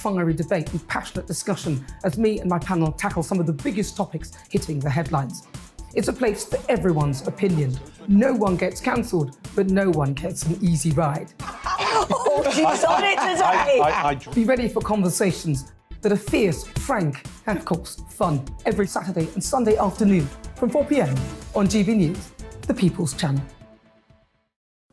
Fiery debate and passionate discussion as me and my panel tackle some of the biggest topics hitting the headlines. It's a place for everyone's opinion. No one gets cancelled, but no one gets an easy ride. Oh, she's on it today! Be ready for conversations that are fierce, frank, and of course, fun every Saturday and Sunday afternoon from 4 p.m. on GB News, the People's Channel.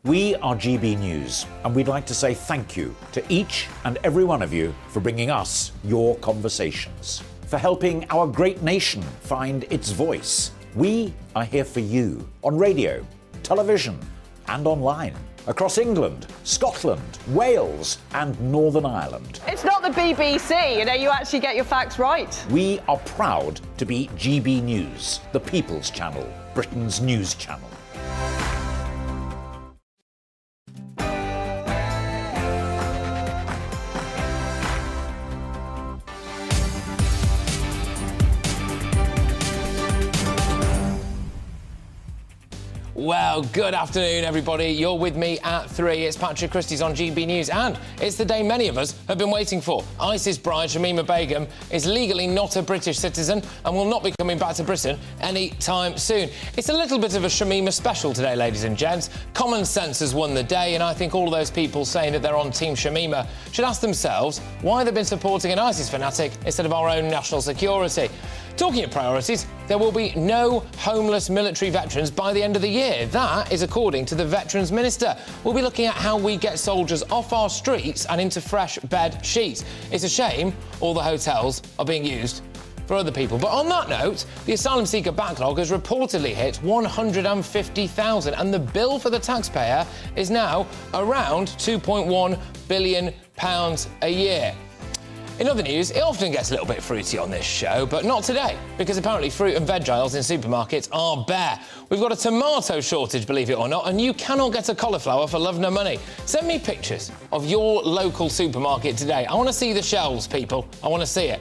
We are GB News, and we'd like to say thank you to each and every one of you for bringing us your conversations, for helping our great nation find its voice. We are here for you on radio, television, and online, across England, Scotland, Wales, and Northern Ireland. It's not the BBC, you actually get your facts right. We are proud to be GB News, the People's Channel, Britain's news channel. Well, good afternoon, everybody. You're with me at 3. It's Patrick Christys on GB News, and it's the day many of us have been waiting for. ISIS bride Shamima Begum is legally not a British citizen and will not be coming back to Britain anytime soon. It's a little bit of a Shamima special today, ladies and gents. Common sense has won the day, and I think all of those people saying that they're on Team Shamima should ask themselves why they've been supporting an ISIS fanatic instead of our own national security. Talking of priorities, there will be no homeless military veterans by the end of the year. That is according to the Veterans Minister. We'll be looking at how we get soldiers off our streets and into fresh bed sheets. It's a shame all the hotels are being used for other people. But on that note, the asylum seeker backlog has reportedly hit 150,000, and the bill for the taxpayer is now around £2.1 billion a year. In other news, it often gets a little bit fruity on this show, but not today, because apparently fruit and veg aisles in supermarkets are bare. We've got a tomato shortage, believe it or not, and you cannot get a cauliflower for love nor money. Send me pictures of your local supermarket today. I want to see the shelves, people. I want to see it.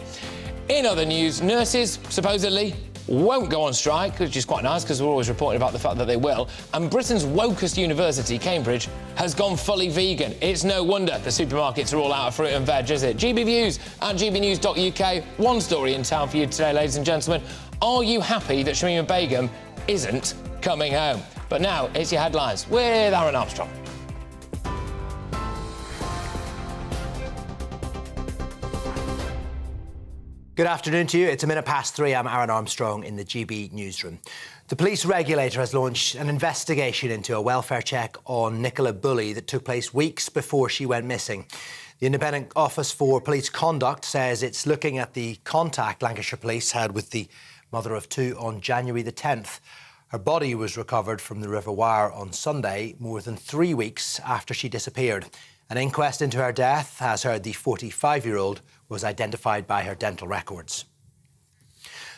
In other news, nurses, supposedly, won't go on strike, which is quite nice because we're always reporting about the fact that they will. And Britain's wokest university, Cambridge, has gone fully vegan. It's no wonder the supermarkets are all out of fruit and veg, is it? GB Views at gbnews.uk. One story in town for you today, ladies and gentlemen. Are you happy that Shamima Begum isn't coming home? But now, it's your headlines with Aaron Armstrong. Good afternoon to you. It's 3:01. I'm Aaron Armstrong in the GB newsroom. The police regulator has launched an investigation into a welfare check on Nicola Bulley that took place weeks before she went missing. The Independent Office for Police Conduct says it's looking at the contact Lancashire Police had with the mother of 2 on January the 10th. Her body was recovered from the River Wire on Sunday, more than 3 weeks after she disappeared. An inquest into her death has heard the 45-year-old was identified by her dental records.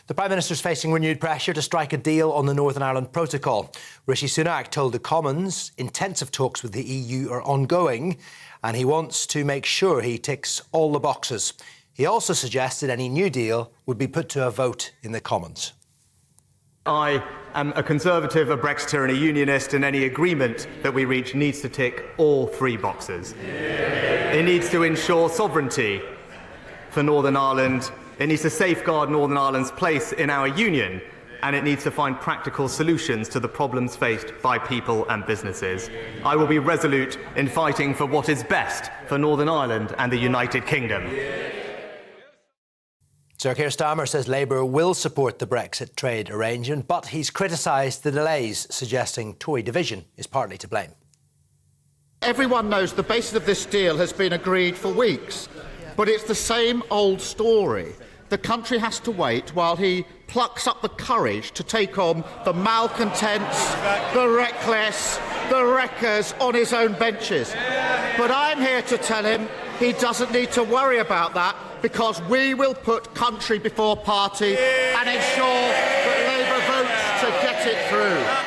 The Prime Minister's facing renewed pressure to strike a deal on the Northern Ireland Protocol. Rishi Sunak told the Commons intensive talks with the EU are ongoing and he wants to make sure he ticks all the boxes. He also suggested any new deal would be put to a vote in the Commons. I am a Conservative, a Brexiter and a Unionist, and any agreement that we reach needs to tick all 3 boxes. It needs to ensure sovereignty for Northern Ireland, it needs to safeguard Northern Ireland's place in our union, and it needs to find practical solutions to the problems faced by people and businesses. I will be resolute in fighting for what is best for Northern Ireland and the United Kingdom. Sir Keir Starmer says Labour will support the Brexit trade arrangement, but he's criticised the delays, suggesting Tory division is partly to blame. Everyone knows the basis of this deal has been agreed for weeks, but it's the same old story. The country has to wait while he plucks up the courage to take on the malcontents, the reckless, the wreckers on his own benches. But I'm here to tell him he doesn't need to worry about that, because we will put country before party and ensure that Labour votes to get it through.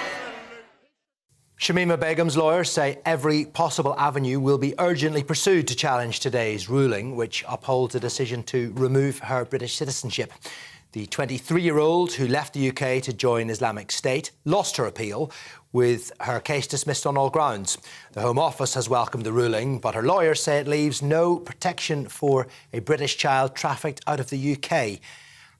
Shamima Begum's lawyers say every possible avenue will be urgently pursued to challenge today's ruling, which upholds a decision to remove her British citizenship. The 23-year-old who left the UK to join Islamic State lost her appeal, with her case dismissed on all grounds. The Home Office has welcomed the ruling, but her lawyers say it leaves no protection for a British child trafficked out of the UK.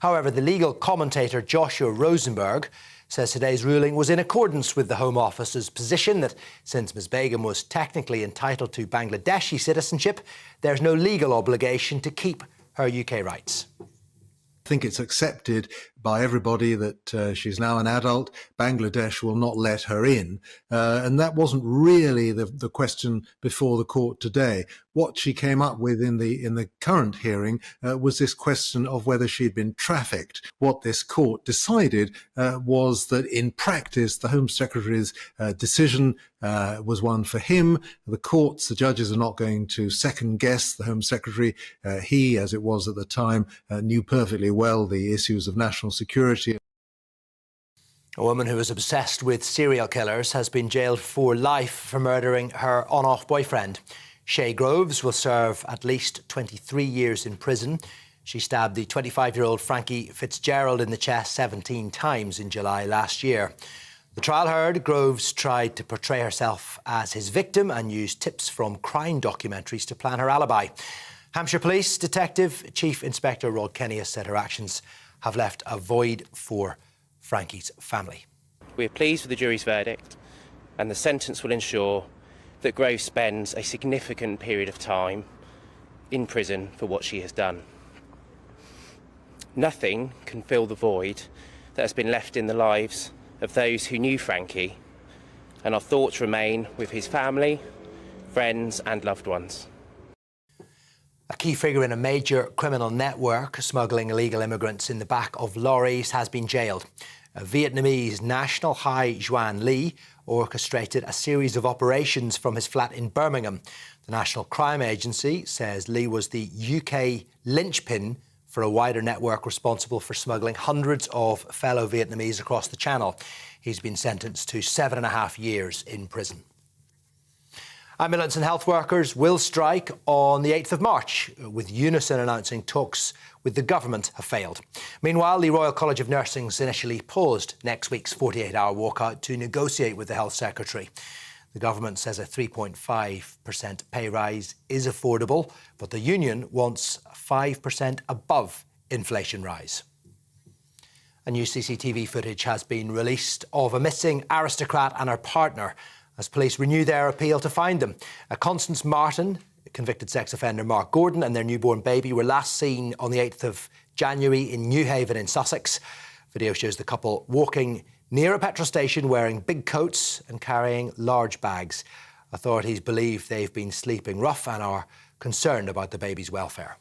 However, the legal commentator Joshua Rosenberg says today's ruling was in accordance with the Home Office's position that since Ms Begum was technically entitled to Bangladeshi citizenship, there's no legal obligation to keep her UK rights. I think it's accepted by everybody that she's now an adult. Bangladesh will not let her in. And that wasn't really the question before the court today. What she came up with in the current hearing was this question of whether she'd been trafficked. What this court decided was that in practice, the Home Secretary's decision was one for him. The judges are not going to second guess the Home Secretary. He, as it was at the time, knew perfectly well the issues of national security. A woman who was obsessed with serial killers has been jailed for life for murdering her on-off boyfriend. Shay Groves will serve at least 23 years in prison. She stabbed the 25-year-old Frankie Fitzgerald in the chest 17 times in July last year. The trial heard Groves tried to portray herself as his victim and used tips from crime documentaries to plan her alibi. Hampshire Police Detective Chief Inspector Rod Kenny has said her actions have left a void for Frankie's family. We're pleased with the jury's verdict, and the sentence will ensure that Groves spends a significant period of time in prison for what she has done. Nothing can fill the void that has been left in the lives of those who knew Frankie, and our thoughts remain with his family, friends and loved ones. A key figure in a major criminal network smuggling illegal immigrants in the back of lorries has been jailed. A Vietnamese national, Hai Duan Ly, orchestrated a series of operations from his flat in Birmingham. The National Crime Agency says Ly was the UK linchpin for a wider network responsible for smuggling hundreds of fellow Vietnamese across the Channel. He's been sentenced to 7.5 years in prison. Ambulance and health workers will strike on the 8th of March, with Unison announcing talks with the government have failed. Meanwhile, the Royal College of Nursing's initially paused next week's 48-hour walkout to negotiate with the Health Secretary. The government says a 3.5% pay rise is affordable, but the union wants 5% above inflation rise. A new CCTV footage has been released of a missing aristocrat and her partner as police renew their appeal to find them. Constance Martin, convicted sex offender Mark Gordon and their newborn baby were last seen on the 8th of January in Newhaven in Sussex. Video shows the couple walking near a petrol station wearing big coats and carrying large bags. Authorities believe they've been sleeping rough and are concerned about the baby's welfare.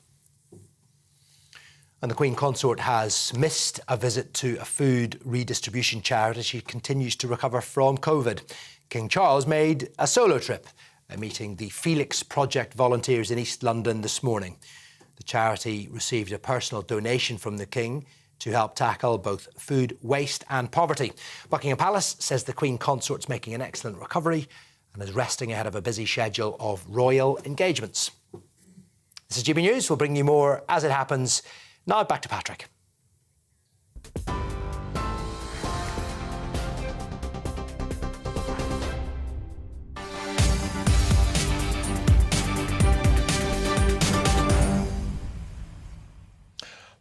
And the Queen Consort has missed a visit to a food redistribution charity. She continues to recover from COVID. King Charles made a solo trip, meeting the Felix Project volunteers in East London this morning. The charity received a personal donation from the King to help tackle both food waste and poverty. Buckingham Palace says the Queen Consort's making an excellent recovery and is resting ahead of a busy schedule of royal engagements. This is GB News. We'll bring you more as it happens. Now back to Patrick.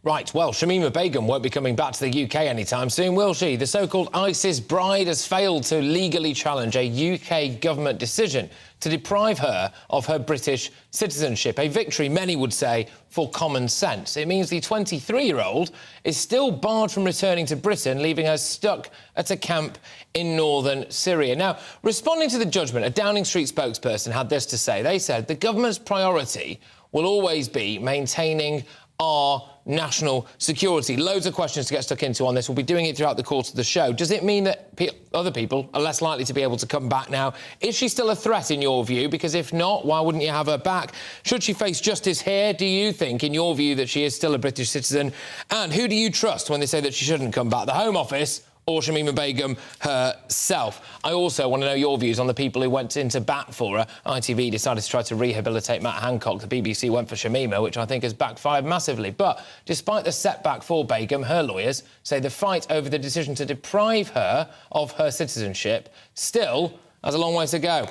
Right, well, Shamima Begum won't be coming back to the UK anytime soon, will she? The so-called ISIS bride has failed to legally challenge a UK government decision to deprive her of her British citizenship, a victory, many would say, for common sense. It means the 23-year-old is still barred from returning to Britain, leaving her stuck at a camp in northern Syria. Now, responding to the judgment, a Downing Street spokesperson had this to say. They said the government's priority will always be maintaining our national security. Loads of questions to get stuck into on this. We'll be doing it throughout the course of the show. Does it mean that other people are less likely to be able to come back now? Is she still a threat in your view? Because if not, why wouldn't you have her back? Should she face justice here? Do you think, in your view, that she is still a British citizen? And who do you trust when they say that she shouldn't come back? The Home Office or Shamima Begum herself. I also want to know your views on the people who went into bat for her. ITV decided to try to rehabilitate Matt Hancock. The BBC went for Shamima, which I think has backfired massively. But despite the setback for Begum, her lawyers say the fight over the decision to deprive her of her citizenship still has a long way to go.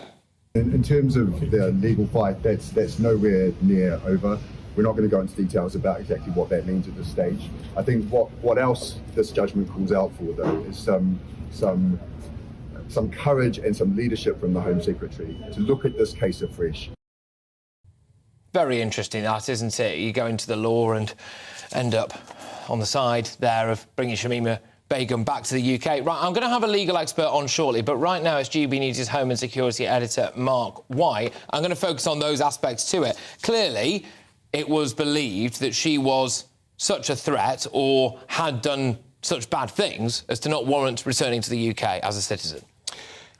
In terms of the legal fight, that's nowhere near over. We're not going to go into details about exactly what that means at this stage. I think what else this judgment calls out for, though, is some courage and some leadership from the Home Secretary to look at this case afresh. Very interesting, that, isn't it? You go into the law and end up on the side there of bringing Shamima Begum back to the UK. Right, I'm going to have a legal expert on shortly, but right now it's GB News' Home and Security editor, Mark White. I'm going to focus on those aspects to it. Clearly, it was believed that she was such a threat or had done such bad things as to not warrant returning to the UK as a citizen.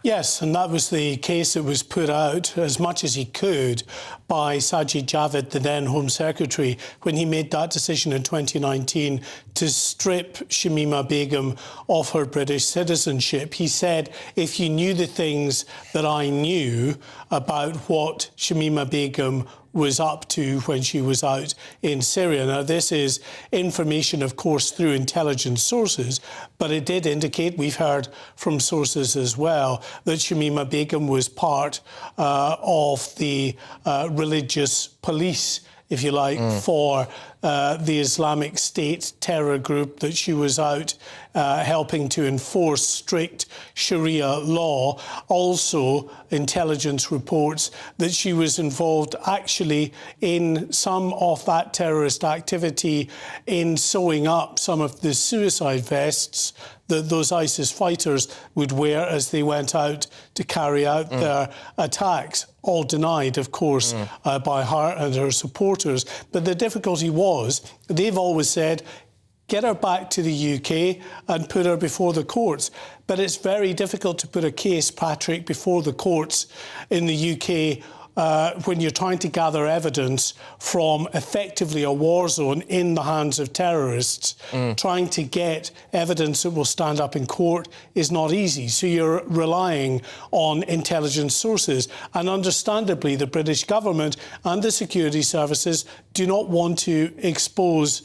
Yes, and that was the case that was put out as much as he could by Sajid Javid, the then Home Secretary, when he made that decision in 2019 to strip Shamima Begum of her British citizenship. He said, if you knew the things that I knew about what Shamima Begum was up to when she was out in Syria. Now, this is information, of course, through intelligence sources, but it did indicate, we've heard from sources as well, that Shamima Begum was part of the religious police, if you like, for the Islamic State terror group, that she was out helping to enforce strict Sharia law. Also, intelligence reports that she was involved actually in some of that terrorist activity in sewing up some of the suicide vests that those ISIS fighters would wear as they went out to carry out their attacks. All denied, of course, by her and her supporters. But the difficulty was, they've always said, get her back to the UK and put her before the courts. But it's very difficult to put a case, Patrick, before the courts in the UK when you're trying to gather evidence from effectively a war zone in the hands of terrorists. Trying to get evidence that will stand up in court is not easy. So you're relying on intelligence sources. And understandably, the British government and the security services do not want to expose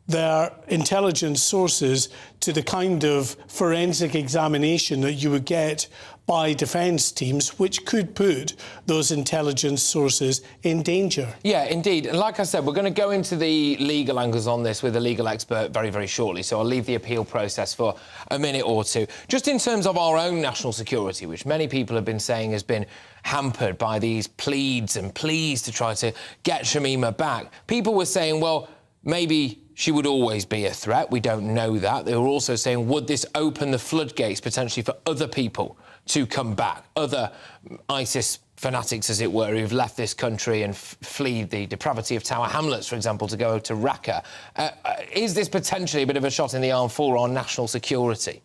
their intelligence sources to the kind of forensic examination that you would get by defence teams, which could put those intelligence sources in danger. Yeah, indeed. And like I said, we're going to go into the legal angles on this with a legal expert very, very shortly, so I'll leave the appeal process for a minute or two. Just in terms of our own national security, which many people have been saying has been hampered by these pleads and pleas to try to get Shamima back, people were saying, well, maybe she would always be a threat. We don't know that. They were also saying, would this open the floodgates potentially for other people to come back, other ISIS fanatics, as it were, who've left this country and flee the depravity of Tower Hamlets, for example, to go to Raqqa? Is this potentially a bit of a shot in the arm for our national security?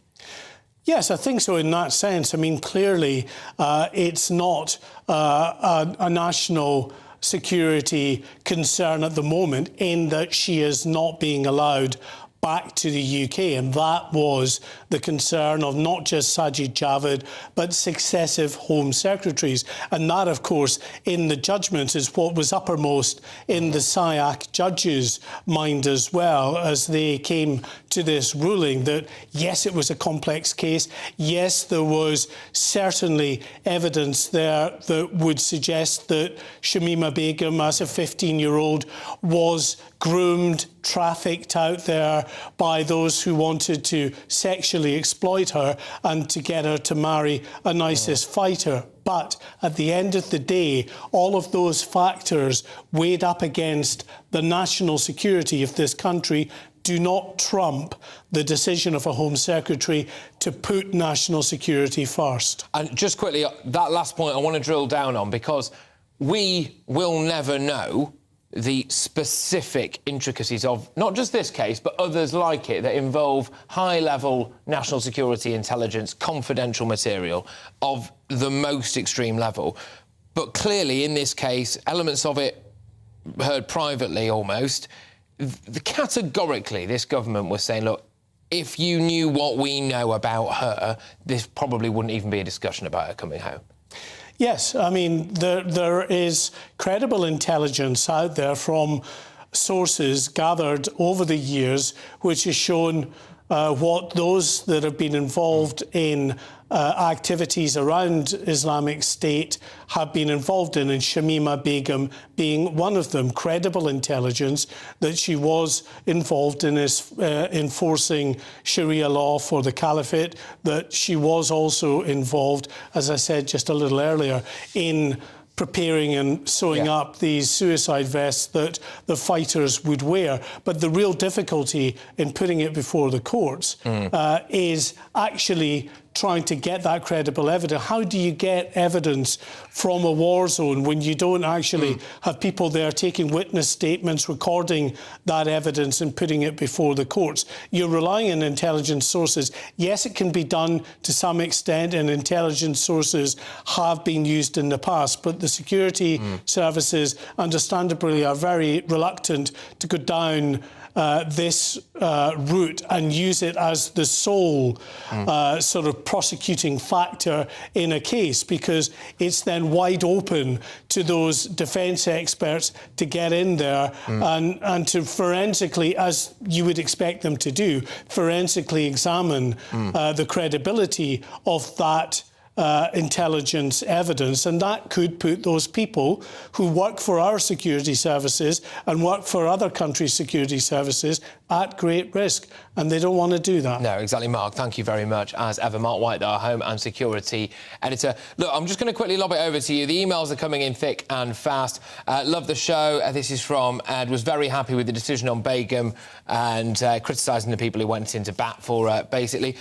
Yes, I think so in that sense. I mean, clearly, it's not a national security concern at the moment, in that she is not being allowed back to the UK, and that was the concern of not just Sajid Javid but successive Home Secretaries. And that, of course, in the judgment is what was uppermost in the SIAC judges' mind as well, as they came to this ruling that, yes, it was a complex case, yes, there was certainly evidence there that would suggest that Shamima Begum, as a 15-year-old, was groomed, trafficked out there by those who wanted to sexually exploit her and to get her to marry an ISIS fighter. But at the end of the day, all of those factors weighed up against the national security of this country do not trump the decision of a Home Secretary to put national security first. And just quickly, that last point I want to drill down on, because we will never know the specific intricacies of not just this case, but others like it that involve high-level national security intelligence, confidential material of the most extreme level. But clearly, in this case, elements of it heard privately almost, categorically, this government was saying, look, if you knew what we know about her, this probably wouldn't even be a discussion about her coming home. Yes, I mean, there is credible intelligence out there from sources gathered over the years which has shown what those that have been involved in activities around Islamic State have been involved in, and Shamima Begum being one of them. Credible intelligence that she was involved in enforcing Sharia law for the caliphate, that she was also involved, as I said just a little earlier, in preparing and sewing up these suicide vests that the fighters would wear. But the real difficulty in putting it before the courts is actually trying to get that credible evidence. How do you get evidence from a war zone when you don't actually have people there taking witness statements, recording that evidence and putting it before the courts? You're relying on intelligence sources. Yes, it can be done to some extent, and intelligence sources have been used in the past, but the security services, understandably, are very reluctant to go down this route and use it as the sole sort of prosecuting factor in a case, because it's then wide open to those defence experts to get in there and to forensically, as you would expect them to do, forensically examine the credibility of that intelligence evidence, and that could put those people who work for our security services and work for other countries' security services at great risk, and they don't want to do that. No, exactly, Mark. Thank you very much. As ever, Mark White, our Home and Security Editor. Look, I'm just going to quickly lob it over to you. The emails are coming in thick and fast. Love the show. This is from Ed. Was very happy with the decision on Begum and criticising the people who went into bat for her, basically.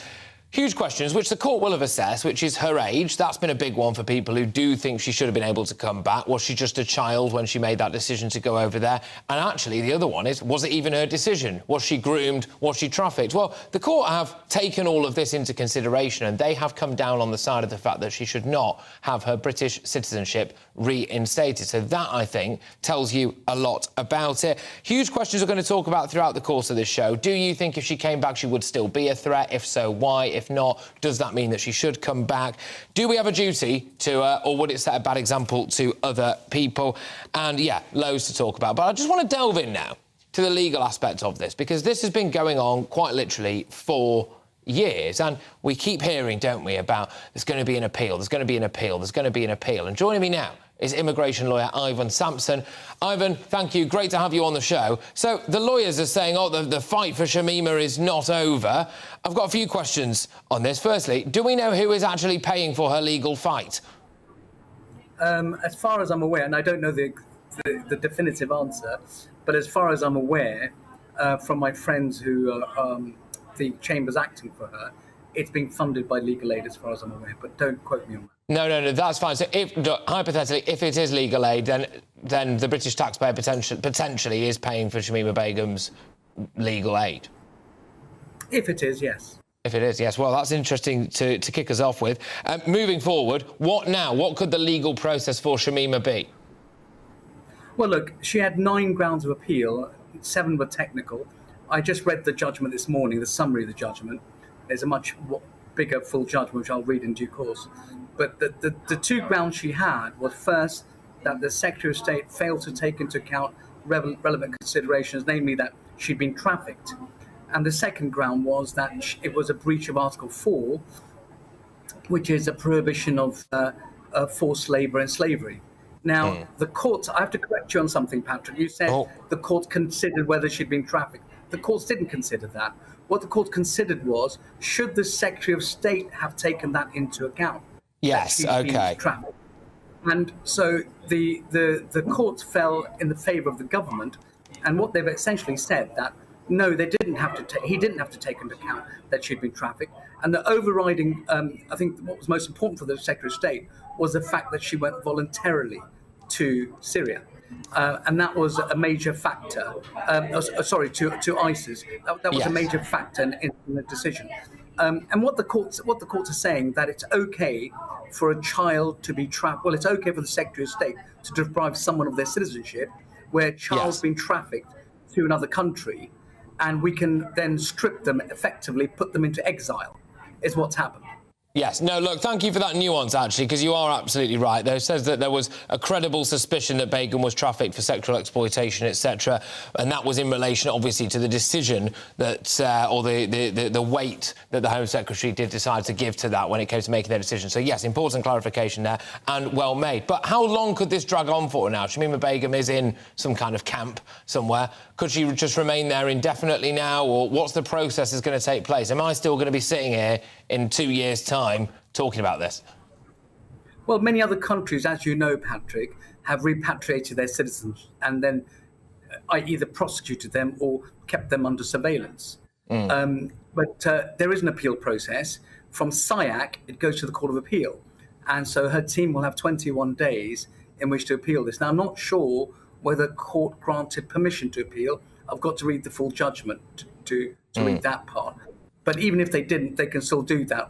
Huge questions, which the court will have assessed, which is her age. That's been a big one for people who do think she should have been able to come back. Was she just a child when she made that decision to go over there? And actually, the other one is, was it even her decision? Was she groomed? Was she trafficked? Well, the court have taken all of this into consideration, and they have come down on the side of the fact that she should not have her British citizenship reinstated. So that, I think, tells you a lot about it. Huge questions we're going to talk about throughout the course of this show. Do you think if she came back, she would still be a threat? If so, why? If not, does that mean that she should come back? Do we have a duty to her, or would it set a bad example to other people? And, yeah, loads to talk about. But I just want to delve in now to the legal aspect of this, because this has been going on quite literally for years, and we keep hearing, don't we, about there's going to be an appeal, there's going to be an appeal, there's going to be an appeal. And joining me now is immigration lawyer Ivan Sampson. Ivan, thank you. Great to have you on the show. So the lawyers are saying, oh, the fight for Shamima is not over. I've got a few questions on this. Firstly, do we know who is actually paying for her legal fight? As far as I'm aware, and I don't know the definitive answer, but as far as I'm aware, from my friends who are the Chamber's acting for her, it's being funded by legal aid as far as I'm aware, but don't quote me on that. No, that's fine. So, hypothetically, if it is legal aid, then the British taxpayer potentially is paying for Shamima Begum's legal aid. If it is, yes. If it is, yes. Well, that's interesting to kick us off with. Moving forward, what now? What could the legal process for Shamima be? Well, look, she had 9 grounds of appeal, 7 were technical. I just read the judgment this morning, the summary of the judgment. There's a much bigger full judgment, which I'll read in due course. But the 2 grounds she had was, first, that the Secretary of State failed to take into account relevant considerations, namely that she'd been trafficked. And the second ground was that it was a breach of Article 4, which is a prohibition of forced labour and slavery. Now, the courts, I have to correct you on something, Patrick. You said the court considered whether she'd been trafficked. The courts didn't consider that. What the court considered was, should the Secretary of State have taken that into account? Yes, OK. And so the court fell in the favour of the government, and what they've essentially said that, no, they didn't have to he didn't have to take into account that she'd been trafficked. And the overriding, I think what was most important for the Secretary of State was the fact that she went voluntarily to Syria. And that was a major factor, to ISIS. That was a major factor in the decision. And what the courts are saying, that it's OK for a child to be trapped. Well, it's OK for the Secretary of State to deprive someone of their citizenship where a child's been trafficked to another country. and we can then strip them effectively, put them into exile, is what's happened. Yes. No, look, thank you for that nuance, actually, because you are absolutely right. There says that there was a credible suspicion that Begum was trafficked for sexual exploitation, etc., and that was in relation, obviously, to the decision that, or the weight that the Home Secretary did decide to give to that when it came to making their decision. So, yes, important clarification there, and well made. But how long could this drag on for now? Shamima Begum is in some kind of camp somewhere. Could she just remain there indefinitely now, or what's the process that's going to take place? Am I still going to be sitting here in 2 years' time talking about this? Well, many other countries, as you know, Patrick, have repatriated their citizens and then either prosecuted them or kept them under surveillance. But there is an appeal process. From SIAC, it goes to the Court of Appeal. And so her team will have 21 days in which to appeal this. Now, I'm not sure whether court granted permission to appeal. I've got to read the full judgment to read that part. But even if they didn't, they can still do that.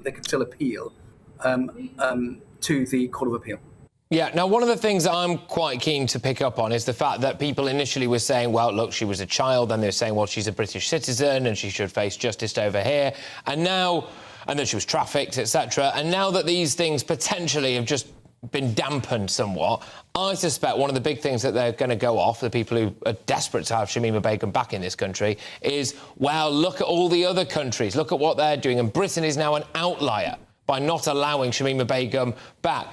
They can still appeal to the Court of Appeal. Yeah, now, one of the things I'm quite keen to pick up on is the fact that people initially were saying, well, look, she was a child, and they were saying, well, she's a British citizen and she should face justice over here. And that she was trafficked, etc. And now that these things potentially have just been dampened somewhat, I suspect one of the big things that they're going to go off, the people who are desperate to have Shamima Begum back in this country, is, well, look at all the other countries, look at what they're doing, and Britain is now an outlier by not allowing Shamima Begum back.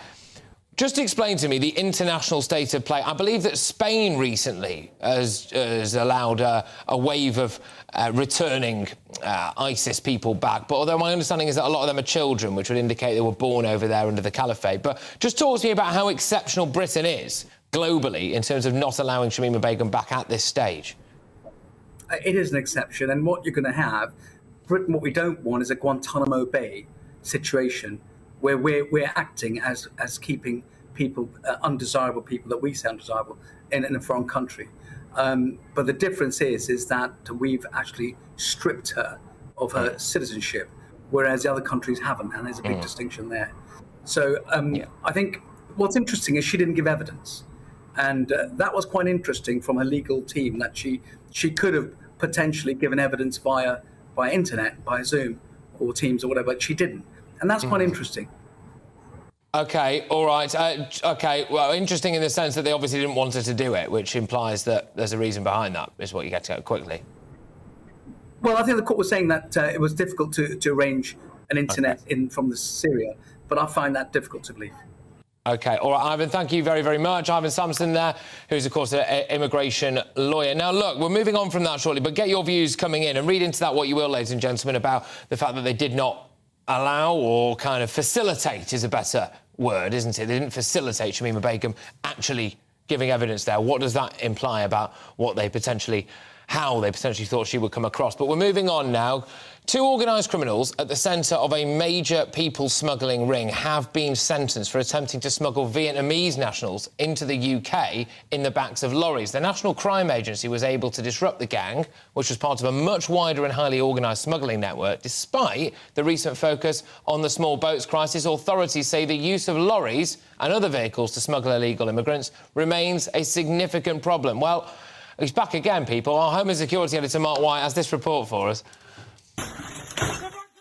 Just explain to me the international state of play. I believe that Spain recently has allowed a wave of returning ISIS people back. But although my understanding is that a lot of them are children, which would indicate they were born over there under the caliphate. But just talk to me about how exceptional Britain is globally in terms of not allowing Shamima Begum back at this stage. It is an exception. And what you're going to have, Britain, what we don't want is a Guantanamo Bay situation where we're acting as keeping people, undesirable people that we say undesirable, in a foreign country. But the difference is that we've actually stripped her of her citizenship, whereas the other countries haven't, and there's a big distinction there. So I think what's interesting is she didn't give evidence. And that was quite interesting from her legal team, that she could have potentially given evidence via internet, via Zoom or Teams or whatever, but she didn't. And that's quite interesting. OK, all right. OK, well, interesting in the sense that they obviously didn't want her to do it, which implies that there's a reason behind that, is what you get to quickly. Well, I think the court was saying that it was difficult to arrange an internet in from Syria, but I find that difficult to believe. OK, all right, Ivan, thank you very, very much. Ivan Sampson there, who's, of course, an immigration lawyer. Now, look, we're moving on from that shortly, but get your views coming in and read into that what you will, ladies and gentlemen, about the fact that they did not allow, or kind of facilitate is a better word, isn't it? They didn't facilitate Shamima Begum actually giving evidence there. What does that imply about how they potentially thought she would come across? But we're moving on now. Two organised criminals at the centre of a major people smuggling ring have been sentenced for attempting to smuggle Vietnamese nationals into the UK in the backs of lorries. The National Crime Agency was able to disrupt the gang, which was part of a much wider and highly organised smuggling network. Despite the recent focus on the small boats crisis, authorities say the use of lorries and other vehicles to smuggle illegal immigrants remains a significant problem. Well, he's back again, people. Our Home and Security editor, Mark White, has this report for us.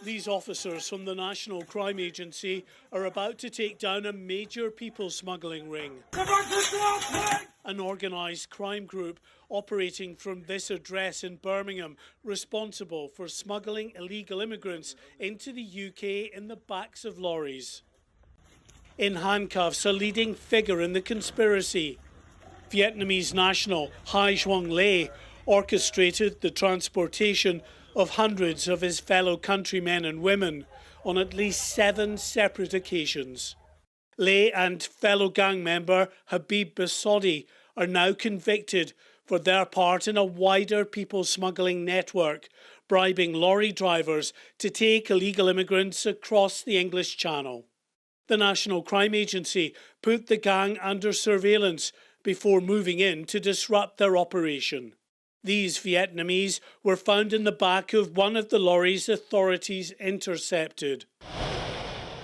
These officers from the National Crime Agency are about to take down a major people smuggling ring. An organised crime group operating from this address in Birmingham, responsible for smuggling illegal immigrants into the UK in the backs of lorries. In handcuffs, a leading figure in the conspiracy. Vietnamese national Hai Xuong Le orchestrated the transportation of hundreds of his fellow countrymen and women on at least 7 separate occasions. Le and fellow gang member Habib Basodi are now convicted for their part in a wider people smuggling network, bribing lorry drivers to take illegal immigrants across the English Channel. The National Crime Agency put the gang under surveillance before moving in to disrupt their operation. These Vietnamese were found in the back of one of the lorries authorities intercepted.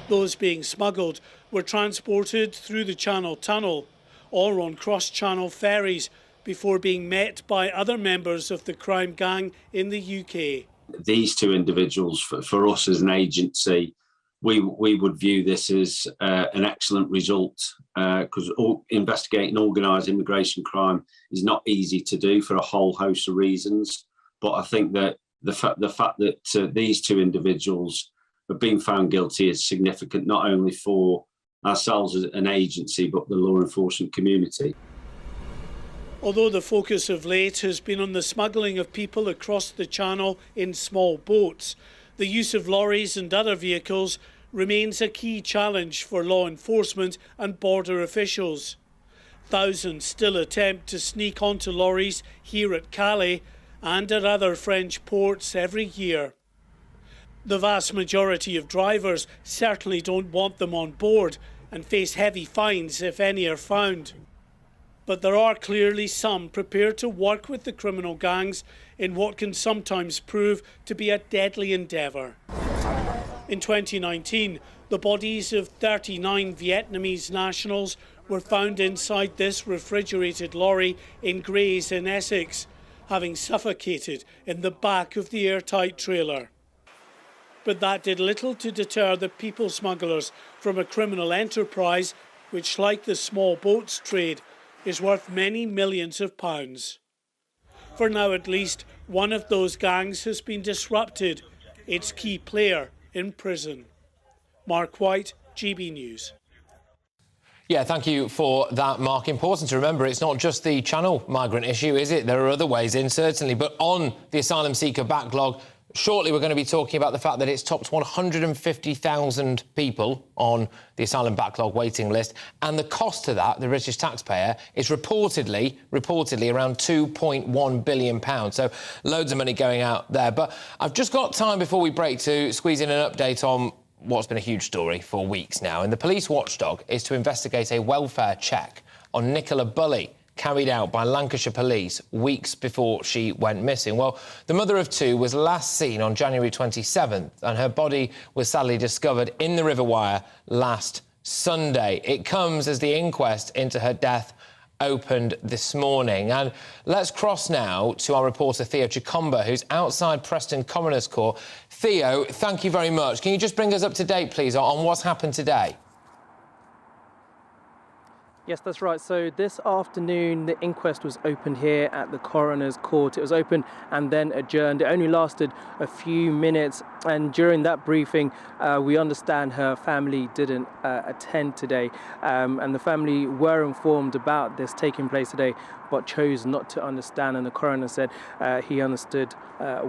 Those being smuggled were transported through the Channel Tunnel or on cross-channel ferries before being met by other members of the crime gang in the UK. These two individuals, for us as an agency, we would view this as an excellent result, because investigating organised immigration crime is not easy to do for a whole host of reasons. But I think that the fact that these two individuals have been found guilty is significant, not only for ourselves as an agency, but the law enforcement community. Although the focus of late has been on the smuggling of people across the Channel in small boats, the use of lorries and other vehicles remains a key challenge for law enforcement and border officials. Thousands still attempt to sneak onto lorries here at Calais and at other French ports every year. The vast majority of drivers certainly don't want them on board and face heavy fines if any are found. But there are clearly some prepared to work with the criminal gangs in what can sometimes prove to be a deadly endeavour. In 2019, the bodies of 39 Vietnamese nationals were found inside this refrigerated lorry in Grays in Essex, having suffocated in the back of the airtight trailer. But that did little to deter the people smugglers from a criminal enterprise which, like the small boats trade, is worth many millions of pounds. For now at least, one of those gangs has been disrupted, its key player in prison. Mark White, GB News. Yeah, thank you for that, Mark. Important to remember, it's not just the Channel migrant issue, is it? There are other ways in, certainly. But on the asylum seeker backlog, shortly we're going to be talking about the fact that it's topped 150,000 people on the asylum backlog waiting list. And the cost to that, the British taxpayer, is reportedly around £2.1 billion. So loads of money going out there. But I've just got time before we break to squeeze in an update on what's been a huge story for weeks now. And the police watchdog is to investigate a welfare check on Nicola Bulley, carried out by Lancashire police weeks before she went missing. Well, the mother of two was last seen on January 27th, and her body was sadly discovered in the River Wire last Sunday. It comes as the inquest into her death opened this morning. And let's cross now to our reporter Theo Chikomba, who's outside Preston Coroner's Court. Theo, thank you very much. Can you just bring us up to date, please, on what's happened today? Yes, that's right. So this afternoon, the inquest was opened here at the Coroner's Court. It was open and then adjourned. It only lasted a few minutes. And during that briefing, we understand her family didn't attend today. And the family were informed about this taking place today, but chose not to understand. And the coroner said he understood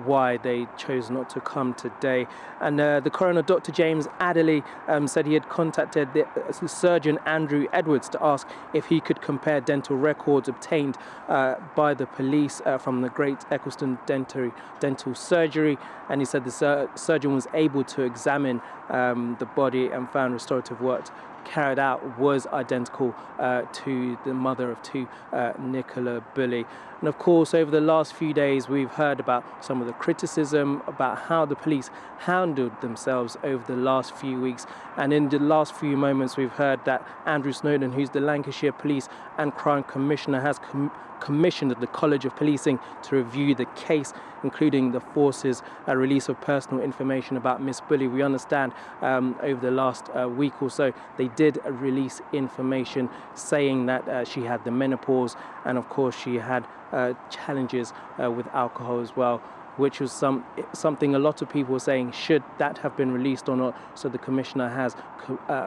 why they chose not to come today. And the coroner, Dr. James Adderley, said he had contacted the surgeon Andrew Edwards to ask if he could compare dental records obtained by the police from the Great Eccleston Dental Surgery. And he said the surgeon was able to examine the body and found restorative work carried out was identical to the mother of two, Nicola Bulley. And of course, over the last few days, we've heard about some of the criticism about how the police handled themselves over the last few weeks. And in the last few moments, we've heard that Andrew Snowden, who's the Lancashire Police and Crime Commissioner, has commissioned the College of Policing to review the case, including the force's release of personal information about Miss Bulley. We understand over the last week or so, they did release information saying that she had the menopause, and of course she had challenges with alcohol as well, which was something a lot of people were saying, should that have been released or not? So the Commissioner has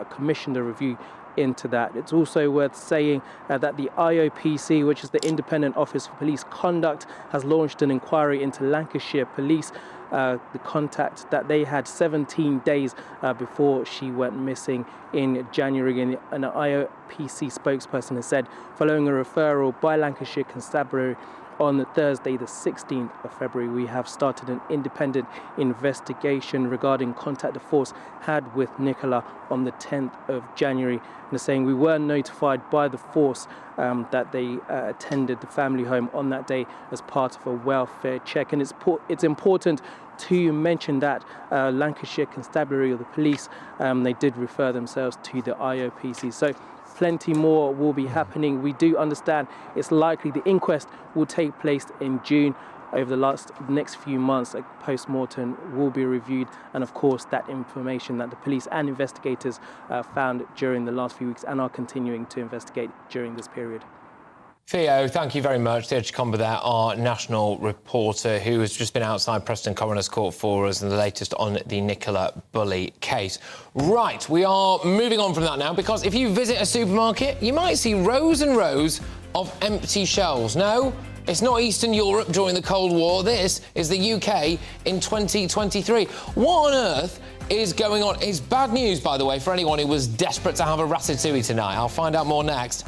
commissioned a review into that. It's also worth saying that the IOPC, which is the Independent Office for Police Conduct, has launched an inquiry into Lancashire Police. The contact that they had 17 days before she went missing in January. And an IOPC spokesperson has said, following a referral by Lancashire Constabulary on Thursday, the 16th of February, we have started an independent investigation regarding contact the force had with Nicola on the 10th of January. And they're saying we were notified by the force that they attended the family home on that day as part of a welfare check. And it's important to mention that Lancashire Constabulary or the police, they did refer themselves to the IOPC. So plenty more will be happening. We do understand it's likely the inquest will take place in June. Over the next few months, a post-mortem will be reviewed, and of course that information that the police and investigators found during the last few weeks and are continuing to investigate during this period. Theo, thank you very much. Theo Chicomba there, our national reporter who has just been outside Preston Coroner's Court for us and the latest on the Nicola Bulley case. Right, we are moving on from that now, because if you visit a supermarket, you might see rows and rows of empty shelves. No, it's not Eastern Europe during the Cold War. This is the UK in 2023. What on earth is going on? It's bad news, by the way, for anyone who was desperate to have a ratatouille tonight. I'll find out more next.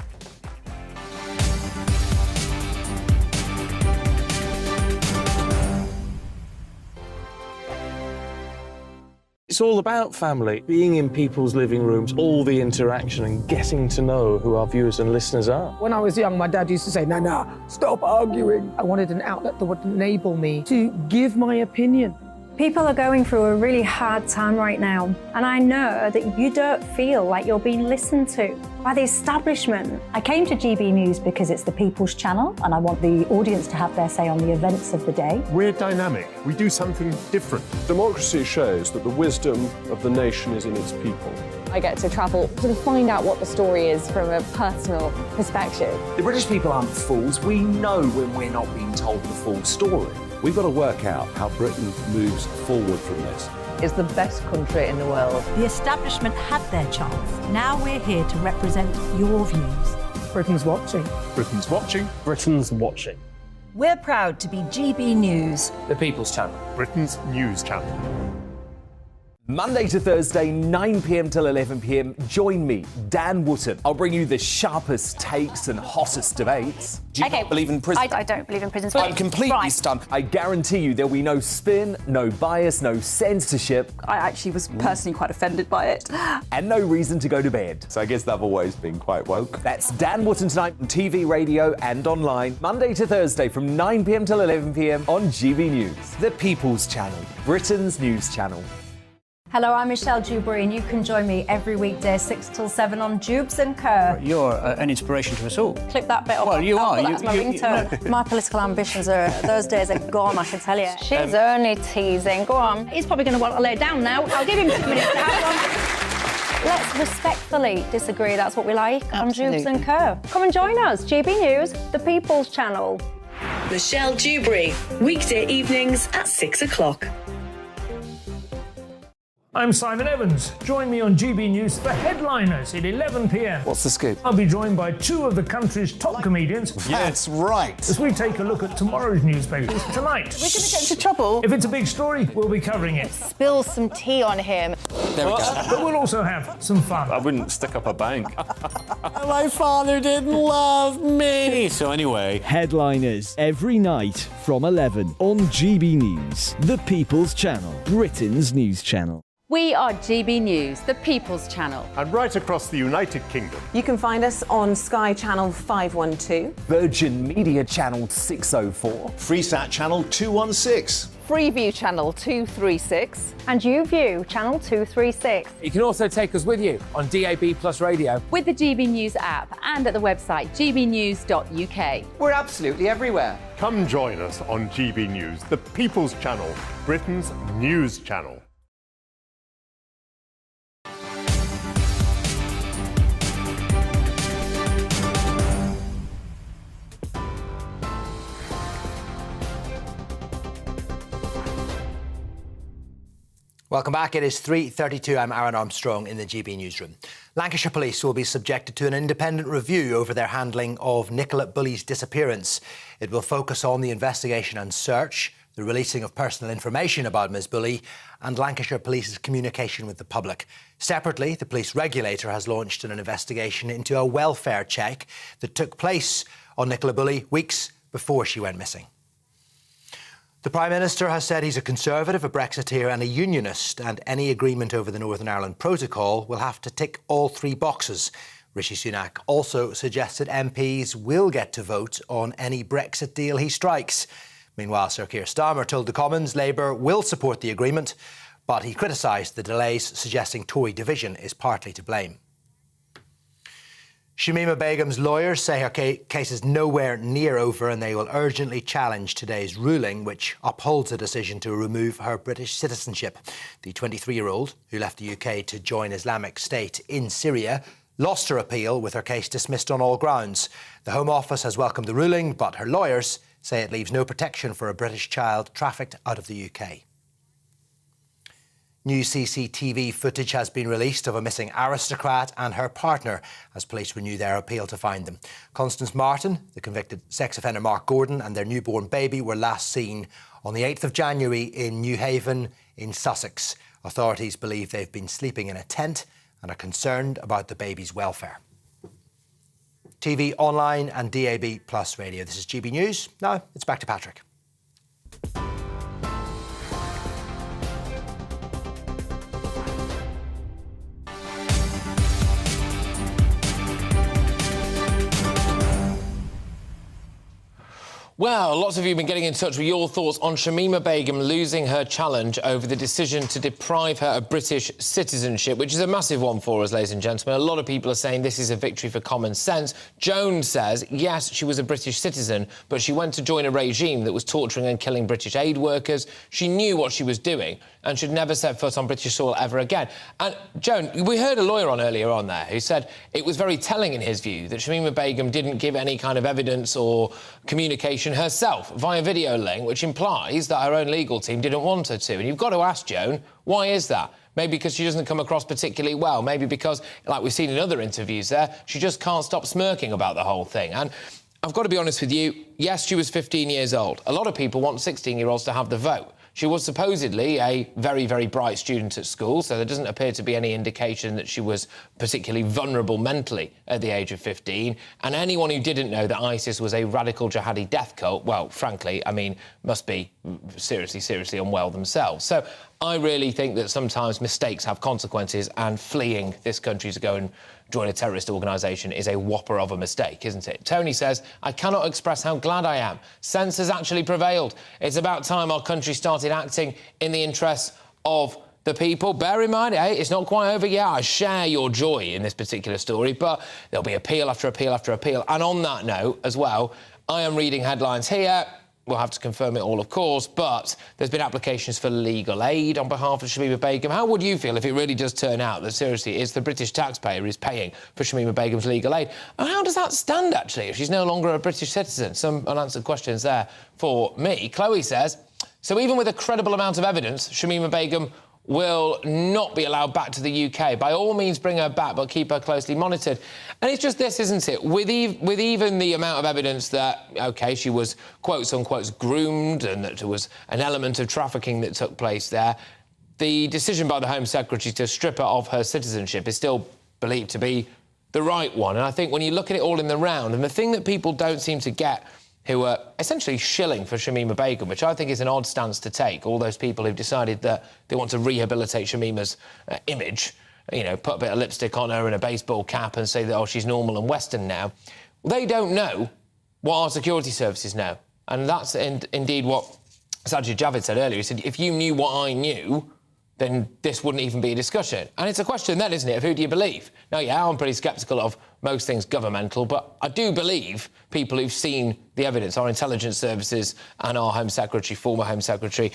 It's all about family, being in people's living rooms, all the interaction and getting to know who our viewers and listeners are. When I was young, my dad used to say, "Nana, stop arguing." I wanted an outlet that would enable me to give my opinion. People are going through a really hard time right now, and I know that you don't feel like you're being listened to by the establishment. I came to GB News because it's the People's Channel, and I want the audience to have their say on the events of the day. We're dynamic. We do something different. Democracy shows that the wisdom of the nation is in its people. I get to travel to find out what the story is from a personal perspective. The British people aren't fools. We know when we're not being told the full story. We've got to work out how Britain moves forward from this. It's the best country in the world. The establishment had their chance. Now we're here to represent your views. Britain's watching. Britain's watching. Britain's watching. We're proud to be GB News. The People's Channel. Britain's news channel. Monday to Thursday, 9 p.m. till 11 p.m. Join me, Dan Wootton. I'll bring you the sharpest takes and hottest debates. Do you not believe in prison? I don't believe in prisons. I'm completely stunned. I guarantee you there'll be no spin, no bias, no censorship. I actually was personally quite offended by it. And no reason to go to bed. So I guess they've always been quite woke. That's Dan Wootton tonight on TV, radio and online. Monday to Thursday from 9 p.m. till 11 p.m. on GB News. The People's Channel, Britain's news channel. Hello, I'm Michelle Dewberry, and you can join me every weekday 6 till 7 on Jubes and Kerr. You're an inspiration to us all. Clip that bit up. Well, you are. That's my ringtone. My political ambitions those days are gone, I can tell you. She's only teasing. Go on. He's probably going to want to lay down now. I'll give him 2 minutes to have one. Let's respectfully disagree. That's what we like on Jubes and Kerr. Come and join us. GB News, the People's Channel. Michelle Dewberry, weekday evenings at 6 o'clock. I'm Simon Evans. Join me on GB News for Headliners at 11 p.m. What's the scoop? I'll be joined by 2 of the country's top comedians. That's right. As we take a look at tomorrow's newspapers tonight. We're going to get into trouble. If it's a big story, we'll be covering it. Spill some tea on him. There we go. But we'll also have some fun. I wouldn't stick up a bank. My father didn't love me. So anyway, Headliners every night from 11 on GB News, the People's Channel, Britain's news channel. We are GB News, the People's Channel. And right across the United Kingdom. You can find us on Sky Channel 512. Virgin Media Channel 604. Freesat Channel 216. Freeview Channel 236. And YouView, Channel 236. You can also take us with you on DAB Plus Radio. With the GB News app and at the website gbnews.uk. We're absolutely everywhere. Come join us on GB News, the People's Channel, Britain's news channel. Welcome back. It is 3:32. I'm Aaron Armstrong in the GB newsroom. Lancashire Police will be subjected to an independent review over their handling of Nicola Bulley's disappearance. It will focus on the investigation and search, the releasing of personal information about Ms Bulley, and Lancashire Police's communication with the public. Separately, the police regulator has launched an investigation into a welfare check that took place on Nicola Bulley weeks before she went missing. The Prime Minister has said he's a Conservative, a Brexiteer and a Unionist, and any agreement over the Northern Ireland Protocol will have to tick all 3 boxes. Rishi Sunak also suggested MPs will get to vote on any Brexit deal he strikes. Meanwhile, Sir Keir Starmer told the Commons Labour will support the agreement, but he criticised the delays, suggesting Tory division is partly to blame. Shamima Begum's lawyers say her case is nowhere near over and they will urgently challenge today's ruling, which upholds a decision to remove her British citizenship. The 23-year-old, who left the UK to join Islamic State in Syria, lost her appeal with her case dismissed on all grounds. The Home Office has welcomed the ruling, but her lawyers say it leaves no protection for a British child trafficked out of the UK. New CCTV footage has been released of a missing aristocrat and her partner as police renew their appeal to find them. Constance Martin, the convicted sex offender Mark Gordon and their newborn baby were last seen on the 8th of January in Newhaven in Sussex. Authorities believe they've been sleeping in a tent and are concerned about the baby's welfare. TV, online and DAB+ radio. This is GB News. Now it's back to Patrick. Well, lots of you have been getting in touch with your thoughts on Shamima Begum losing her challenge over the decision to deprive her of British citizenship, which is a massive one for us, ladies and gentlemen. A lot of people are saying this is a victory for common sense. Joan says, yes, she was a British citizen, but she went to join a regime that was torturing and killing British aid workers. She knew what she was doing and should never set foot on British soil ever again. And, Joan, we heard a lawyer on earlier on there who said it was very telling in his view that Shamima Begum didn't give any kind of evidence or communication herself via video link, which implies that her own legal team didn't want her to. And you've got to ask, Joan, why is that? Maybe because she doesn't come across particularly well. Maybe because, like we've seen in other interviews there, she just can't stop smirking about the whole thing. And I've got to be honest with you, yes, she was 15 years old. A lot of people want 16-year-olds to have the vote. She was supposedly a very, very bright student at school, so there doesn't appear to be any indication that she was particularly vulnerable mentally at the age of 15. And anyone who didn't know that ISIS was a radical jihadi death cult, well, frankly, I mean, must be seriously, seriously unwell themselves. So I really think that sometimes mistakes have consequences, and fleeing this country to go and join a terrorist organisation is a whopper of a mistake, isn't it? Tony says, I cannot express how glad I am. Sense has actually prevailed. It's about time our country started acting in the interests of the people. Bear in mind, it's not quite over yet. I share your joy in this particular story, but there'll be appeal after appeal after appeal. And on that note, as well, I am reading headlines here. We'll have to confirm it all, of course, but there's been applications for legal aid on behalf of Shamima Begum. How would you feel if it really does turn out that, seriously, it's the British taxpayer who's paying for Shamima Begum's legal aid? And how does that stand, actually, if she's no longer a British citizen? Some unanswered questions there for me. Chloe says, so even with a credible amount of evidence, Shamima Begum will not be allowed back to the UK. By all means, bring her back, but keep her closely monitored. And it's just this, isn't it? With even the amount of evidence that, OK, she was, quotes unquote, groomed and that there was an element of trafficking that took place there, the decision by the Home Secretary to strip her of her citizenship is still believed to be the right one. And I think when you look at it all in the round, and the thing that people don't seem to get, who are essentially shilling for Shamima Begum, which I think is an odd stance to take. All those people who've decided that they want to rehabilitate Shamima's image, you know, put a bit of lipstick on her and a baseball cap and say that, oh, she's normal and Western now. They don't know what our security services know. And that's indeed what Sajid Javid said earlier. He said, if you knew what I knew, then this wouldn't even be a discussion. And it's a question then, isn't it, of who do you believe? Now, yeah, I'm pretty sceptical of most things governmental, but I do believe people who've seen the evidence, our intelligence services and our Home Secretary, former Home Secretary,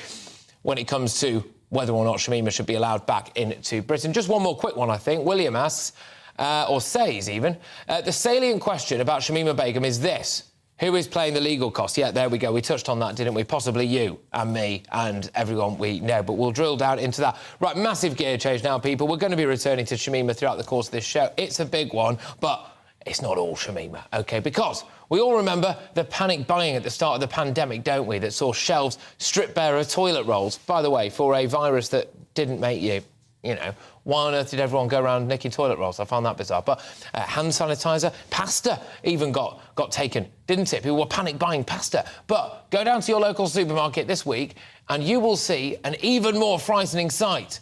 when it comes to whether or not Shamima should be allowed back into Britain. Just one more quick one, I think. William asks, or says even, the salient question about Shamima Begum is this. Who is playing the legal costs? Yeah, there we go. We touched on that, didn't we? Possibly you and me and everyone we know, but we'll drill down into that. Right, massive gear change now, people. We're going to be returning to Shamima throughout the course of this show. It's a big one, but it's not all Shamima, OK? Because we all remember the panic buying at the start of the pandemic, don't we, that saw shelves stripped bare of toilet rolls. By the way, for a virus that didn't make you, you know, why on earth did everyone go around nicking toilet rolls? I found that bizarre. But hand sanitizer, pasta even got taken, didn't it? People were panic buying pasta. But go down to your local supermarket this week and you will see an even more frightening sight.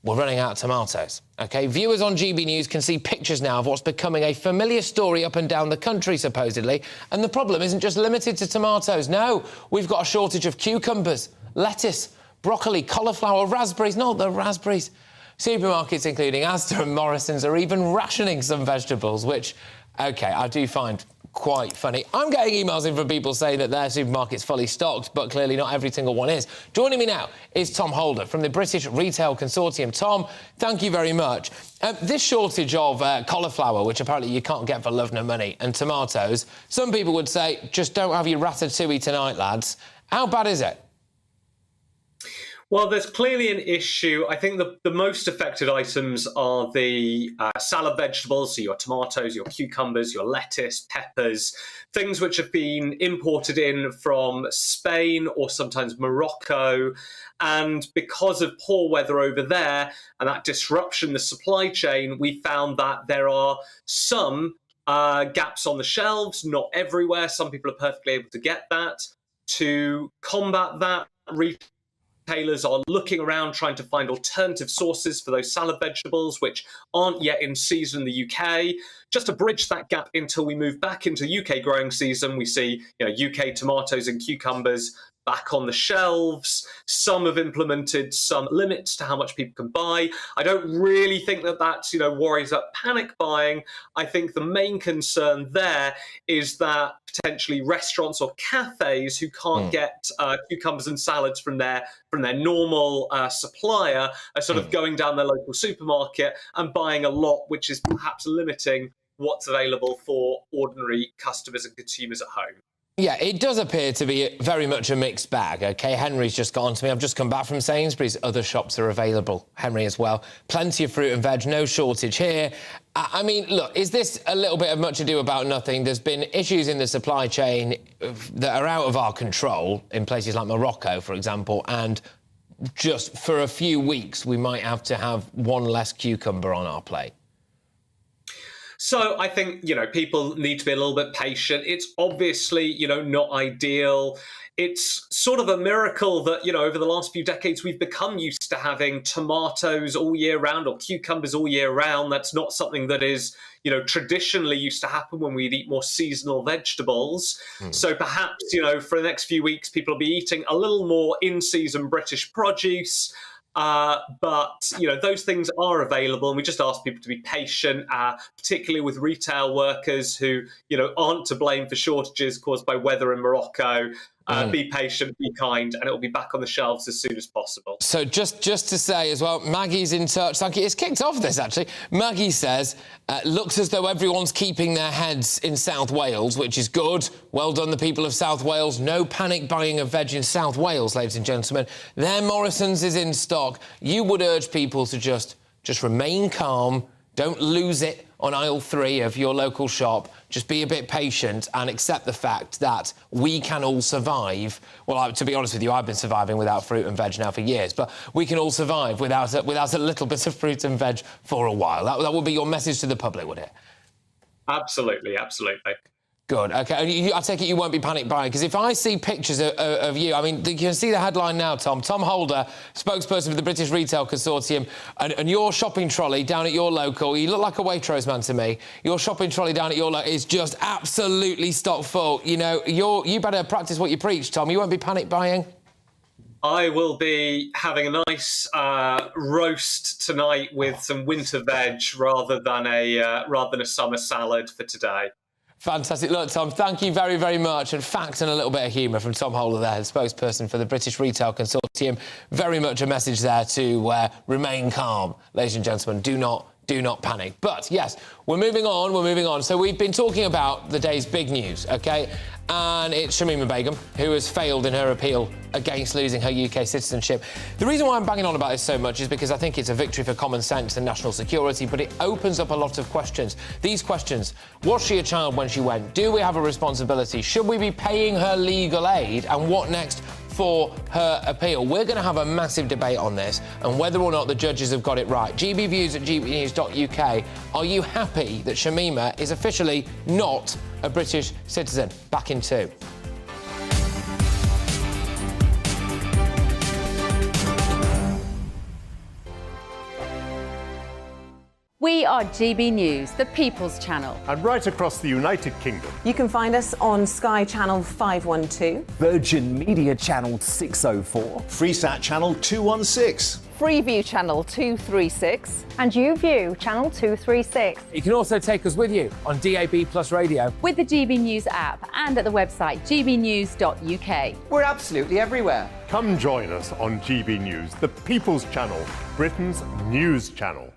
We're running out of tomatoes, OK? Viewers on GB News can see pictures now of what's becoming a familiar story up and down the country, supposedly. And the problem isn't just limited to tomatoes. No, we've got a shortage of cucumbers, lettuce, broccoli, cauliflower, raspberries. Not the raspberries. Supermarkets, including Asda and Morrison's, are even rationing some vegetables, which OK, I do find quite funny. I'm getting emails in from people saying that their supermarket's fully stocked, but clearly not every single one is. Joining me now is Tom Holder from the British Retail Consortium. Tom, thank you very much. This shortage of cauliflower, which apparently you can't get for love nor money, and tomatoes, some people would say, just don't have your ratatouille tonight, lads. How bad is it? Well, there's clearly an issue. I think the most affected items are the salad vegetables, so your tomatoes, your cucumbers, your lettuce, peppers, things which have been imported in from Spain or sometimes Morocco. And because of poor weather over there and that disruption in the supply chain, we found that there are some gaps on the shelves, not everywhere. Some people are perfectly able to get that. To combat that, retailers are looking around trying to find alternative sources for those salad vegetables which aren't yet in season in the UK. Just to bridge that gap until we move back into UK growing season, we see UK tomatoes and cucumbers back on the shelves. Some have implemented some limits to how much people can buy. I don't really think that that's, worries about panic buying. I think the main concern there is that potentially restaurants or cafes who can't get cucumbers and salads from their normal supplier are sort of going down their local supermarket and buying a lot, which is perhaps limiting what's available for ordinary customers and consumers at home. Yeah, it does appear to be very much a mixed bag, OK? Henry's just got on to me. I've just come back from Sainsbury's. Other shops are available. Henry as well. Plenty of fruit and veg, no shortage here. I mean, look, is this a little bit of much ado about nothing? There's been issues in the supply chain that are out of our control in places like Morocco, for example, and just for a few weeks we might have to have one less cucumber on our plate. So I think, people need to be a little bit patient. It's obviously, not ideal. It's sort of a miracle that, over the last few decades, we've become used to having tomatoes all year round or cucumbers all year round. That's not something that is, traditionally used to happen when we'd eat more seasonal vegetables. So perhaps, for the next few weeks, people will be eating a little more in-season British produce. But, those things are available, and we just ask people to be patient, particularly with retail workers who, aren't to blame for shortages caused by weather in Morocco. Be patient, be kind, and it will be back on the shelves as soon as possible. So just to say as well, Maggie's in touch. Thank you. It's kicked off this, actually. Maggie says, looks as though everyone's keeping their heads in South Wales, which is good. Well done, the people of South Wales. No panic buying of veg in South Wales, ladies and gentlemen. Their Morrison's is in stock. You would urge people to just remain calm. Don't lose it on aisle 3 of your local shop. Just be a bit patient and accept the fact that we can all survive. Well, to be honest with you, I've been surviving without fruit and veg now for years, but we can all survive without a little bit of fruit and veg for a while. That would be your message to the public, would it? Absolutely, absolutely. Good, OK. I take it you won't be panic buying, because if I see pictures of you, I mean, you can see the headline now, Tom. Tom Holder, spokesperson for the British Retail Consortium, and your shopping trolley down at your local, you look like a Waitrose man to me, your shopping trolley down at your local is just absolutely stock full. You better practice what you preach, Tom. You won't be panic buying. I will be having a nice roast tonight with some winter veg rather than a summer salad for today. Fantastic. Look, Tom, thank you very, very much. And fact and a little bit of humour from Tom Holder there, spokesperson for the British Retail Consortium. Very much a message there to remain calm, ladies and gentlemen. Do not panic. But, yes, we're moving on. So we've been talking about the day's big news, OK? And it's Shamima Begum, who has failed in her appeal against losing her UK citizenship. The reason why I'm banging on about this so much is because I think it's a victory for common sense and national security, but it opens up a lot of questions. These questions: was she a child when she went? Do we have a responsibility? Should we be paying her legal aid? And what next for her appeal? We're going to have a massive debate on this and whether or not the judges have got it right. GBviews at gbnews.uk. Are you happy that Shamima is officially not a British citizen? Back in 2. We are GB News, the People's Channel. And right across the United Kingdom. You can find us on Sky Channel 512, Virgin Media Channel 604, Freesat Channel 216, Freeview channel 236. And YouView channel 236. You can also take us with you on DAB Plus Radio. With the GB News app and at the website gbnews.uk. We're absolutely everywhere. Come join us on GB News, the People's Channel, Britain's news channel.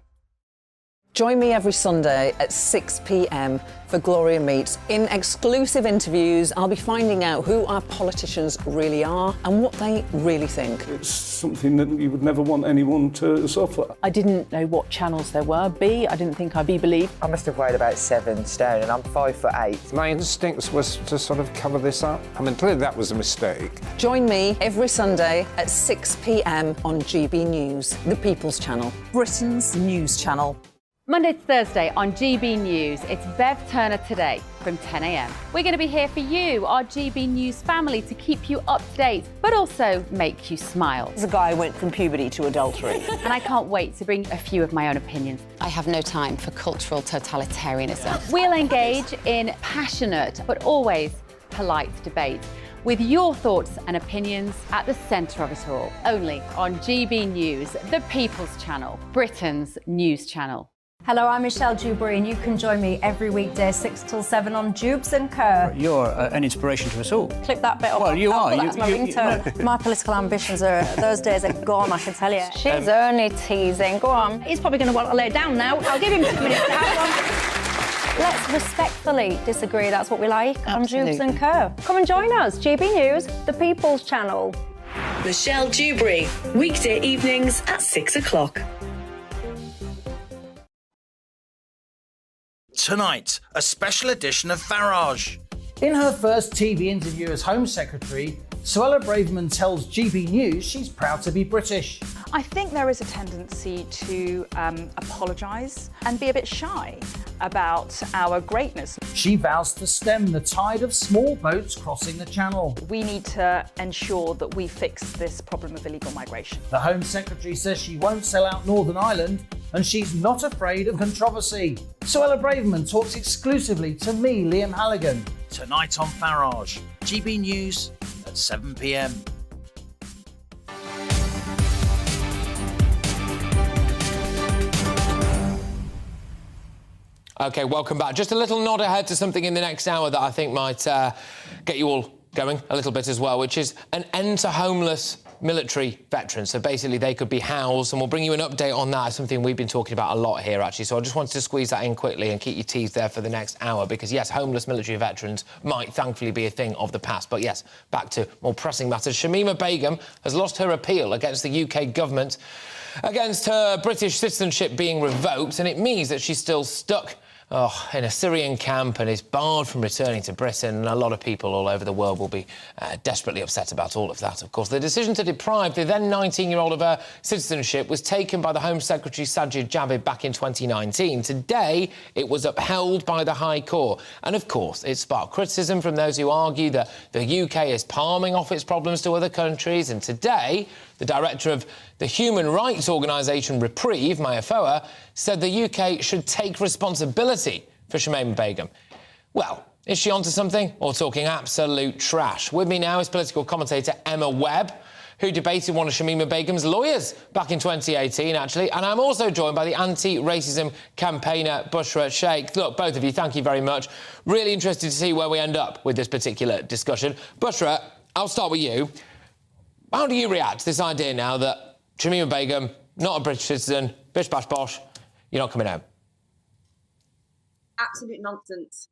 Join me every Sunday at 6 p.m. for Gloria Meets. In exclusive interviews, I'll be finding out who our politicians really are and what they really think. It's something that you would never want anyone to suffer. I didn't know what channels there were. B, I didn't think I'd be believed. I must have weighed about 7 stone and I'm 5'8". My instincts was to sort of cover this up. I mean, clearly that was a mistake. Join me every Sunday at 6 p.m. on GB News, the People's Channel, Britain's news channel. Monday to Thursday on GB News, it's Bev Turner Today from 10 a.m. We're going to be here for you, our GB News family, to keep you up to date, but also make you smile. There's a guy who went from puberty to adultery. And I can't wait to bring a few of my own opinions. I have no time for cultural totalitarianism. We'll engage in passionate, but always polite debate, with your thoughts and opinions at the centre of it all. Only on GB News, the People's Channel, Britain's news channel. Hello, I'm Michelle Dewberry, and you can join me every weekday 6 till 7 on Jubes and Kerr. You're an inspiration to us all. Clip that bit up. Well, you are. That's my ringtone. My political ambitions are, those days are gone, I can tell you. She's only teasing. Go on. He's probably going to want to lay down now. I'll give him 2 minutes to have one. Let's respectfully disagree. That's what we like on Jubes and Kerr. Come and join us. GB News, the People's Channel. Michelle Dewberry, weekday evenings at 6 o'clock. Tonight, a special edition of Farage. In her first TV interview as Home Secretary, Suella Braverman tells GB News she's proud to be British. I think there is a tendency to apologise and be a bit shy about our greatness. She vows to stem the tide of small boats crossing the channel. We need to ensure that we fix this problem of illegal migration. The Home Secretary says she won't sell out Northern Ireland and she's not afraid of controversy. Suella Braverman talks exclusively to me, Liam Halligan. Tonight on Farage, GB News at 7 p.m. OK, welcome back. Just a little nod ahead to something in the next hour that I think might get you all going a little bit as well, which is an end to homeless military veterans. So basically they could be housed, and we'll bring you an update on that. It's something we've been talking about a lot here, actually. So I just wanted to squeeze that in quickly and keep you teased there for the next hour, because, yes, homeless military veterans might thankfully be a thing of the past. But, yes, back to more pressing matters. Shamima Begum has lost her appeal against the UK government against her British citizenship being revoked, and it means that she's still stuck in a Syrian camp and is barred from returning to Britain, and a lot of people all over the world will be desperately upset about all of that, of course. The decision to deprive the then 19-year-old of her citizenship was taken by the Home Secretary Sajid Javid back in 2019. Today, it was upheld by the High Court. And, of course, it sparked criticism from those who argue that the UK is palming off its problems to other countries. And today, the director of the human rights organisation Reprieve, Maya Foa, said the UK should take responsibility for Shamima Begum. Well, is she onto something, or talking absolute trash? With me now is political commentator Emma Webb, who debated one of Shamima Begum's lawyers back in 2018, actually. And I'm also joined by the anti-racism campaigner Bushra Sheikh. Look, both of you, thank you very much. Really interested to see where we end up with this particular discussion. Bushra, I'll start with you. How do you react to this idea now that Shamima Begum, not a British citizen, bish bash bosh, you're not coming home? Absolute nonsense.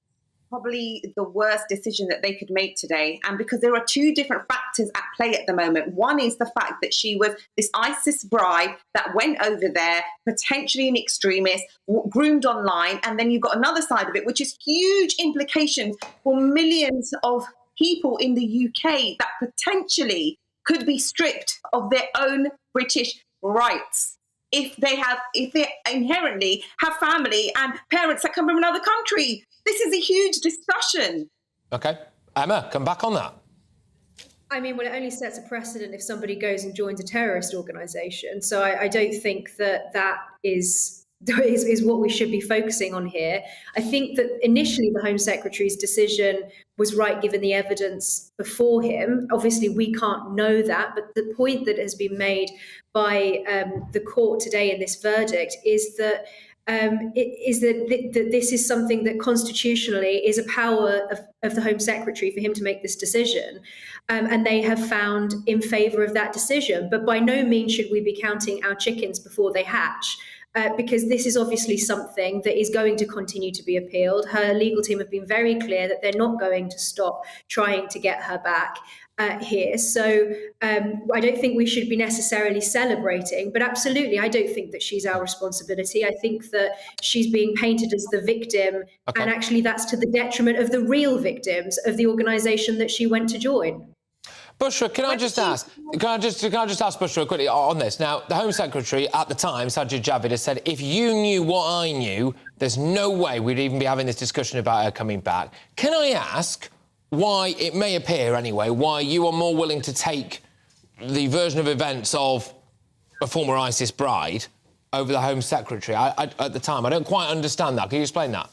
Probably the worst decision that they could make today. And because there are two different factors at play at the moment. One is the fact that she was this ISIS bride that went over there, potentially an extremist, groomed online. And then you've got another side of it, which is huge implications for millions of people in the UK that potentially could be stripped of their own British rights if they inherently have family and parents that come from another country. This is a huge discussion. OK. Emma, come back on that. I mean, well, it only sets a precedent if somebody goes and joins a terrorist organisation. So I don't think that that is is what we should be focusing on here. I think that initially the Home Secretary's decision was right given the evidence before him. Obviously, we can't know that, but the point that has been made by the court today in this verdict is that that this is something that constitutionally is a power of the Home Secretary for him to make this decision. And they have found in favour of that decision. But by no means should we be counting our chickens before they hatch. Because this is obviously something that is going to continue to be appealed. Her legal team have been very clear that they're not going to stop trying to get her back here. So I don't think we should be necessarily celebrating, but absolutely, I don't think that she's our responsibility. I think that she's being painted as the victim, and actually that's to the detriment of the real victims of the organisation that she went to join. Bushra, can I just ask Bushra quickly on this? Now, the Home Secretary at the time, Sajid Javid, has said, if you knew what I knew, there's no way we'd even be having this discussion about her coming back. Can I ask why, it may appear anyway, why you are more willing to take the version of events of a former ISIS bride over the Home Secretary? At the time, I don't quite understand that. Can you explain that?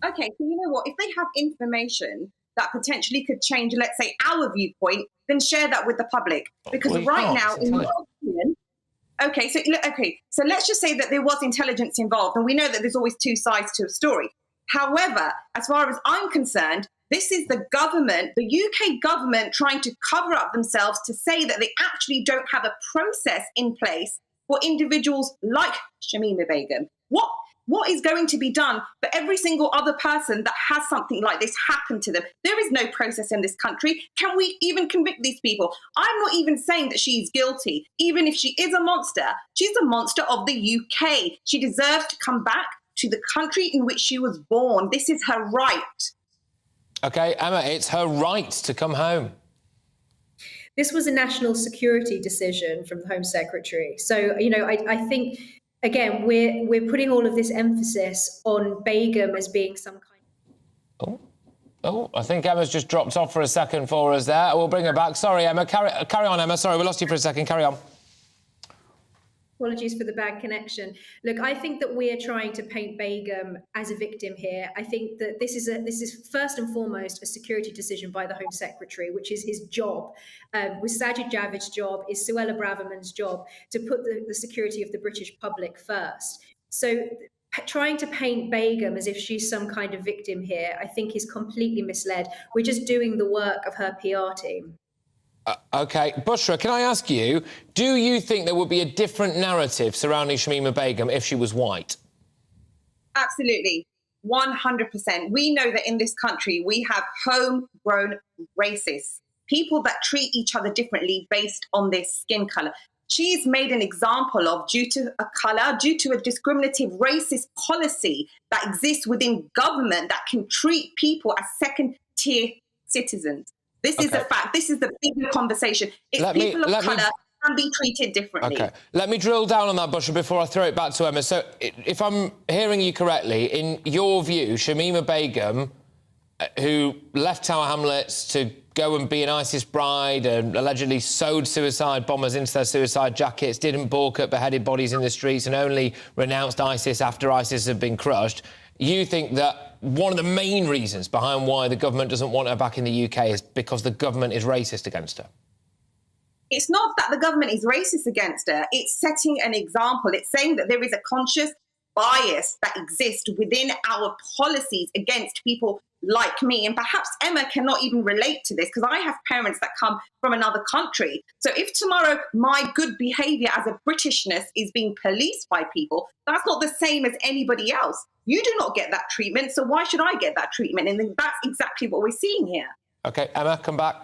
Okay, so you know what? If they have information that potentially could change, let's say, our viewpoint, then share that with the public. Because right now, in my opinion, so let's just say that there was intelligence involved, and we know that there's always two sides to a story. However, as far as I'm concerned, this is the government, the UK government, trying to cover up themselves to say that they actually don't have a process in place for individuals like Shamima Begum. What is going to be done for every single other person that has something like this happen to them? There is no process in this country. Can we even convict these people? I'm not even saying that she's guilty. Even if she is a monster, she's a monster of the UK. She deserves to come back to the country in which she was born. This is her right. OK, Emma, it's her right to come home. This was a national security decision from the Home Secretary. So, you know, I think... Again, we're putting all of this emphasis on Begum as being some kind of... Oh, I think Emma's just dropped off for a second for us there. We'll bring her back. Sorry, Emma. Carry on, Emma. Sorry, we lost you for a second. Carry on. Apologies for the bad connection. Look, I think that we are trying to paint Begum as a victim here. I think that this is first and foremost a security decision by the Home Secretary, which is his job. With Sajid Javid's job, is Suella Braverman's job to put the security of the British public first. So trying to paint Begum as if she's some kind of victim here, I think is completely misled. We're just doing the work of her PR team. OK. Bushra, can I ask you, do you think there would be a different narrative surrounding Shamima Begum if she was white? Absolutely. 100%. We know that in this country, we have homegrown racists, people that treat each other differently based on their skin colour. She's made an example of due to a colour, due to a discriminative racist policy that exists within government that can treat people as second-tier citizens. This is a fact. This is the bigger conversation. It's people of colour can be treated differently. OK. Let me drill down on that, Bushra, before I throw it back to Emma. So, if I'm hearing you correctly, in your view, Shamima Begum, who left Tower Hamlets to go and be an ISIS bride and allegedly sewed suicide bombers into their suicide jackets, didn't balk at beheaded bodies in the streets and only renounced ISIS after ISIS had been crushed, you think that one of the main reasons behind why the government doesn't want her back in the UK is because the government is racist against her? It's not that the government is racist against her. It's setting an example. It's saying that there is a conscious bias that exists within our policies against people like me. And perhaps Emma cannot even relate to this because I have parents that come from another country. So if tomorrow my good behaviour as a Britishness is being policed by people, that's not the same as anybody else. You do not get that treatment, so why should I get that treatment? And that's exactly what we're seeing here. OK, Emma, come back.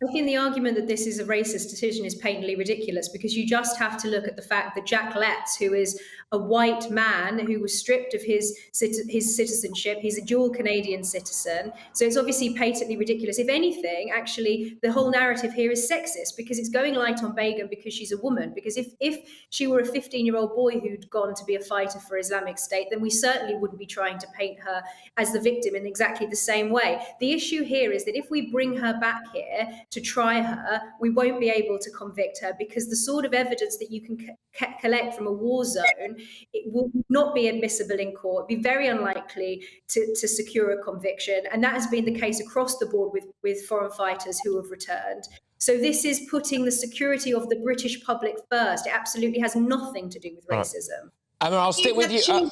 I think the argument that this is a racist decision is patently ridiculous because you just have to look at the fact that Jack Letts, who is a white man who was stripped of his citizenship, he's a dual Canadian citizen. So it's obviously patently ridiculous. If anything, actually, the whole narrative here is sexist because it's going light on Begum because she's a woman. Because if she were a 15-year-old boy who'd gone to be a fighter for Islamic State, then we certainly wouldn't be trying to paint her as the victim in exactly the same way. The issue here is that if we bring her back here, to try her, we won't be able to convict her, because the sort of evidence that you can collect from a war zone, it will not be admissible in court, be very unlikely to secure a conviction. And that has been the case across the board with foreign fighters who have returned. So this is putting the security of the British public first. It absolutely has nothing to do with racism. Emma, I'll stick with you.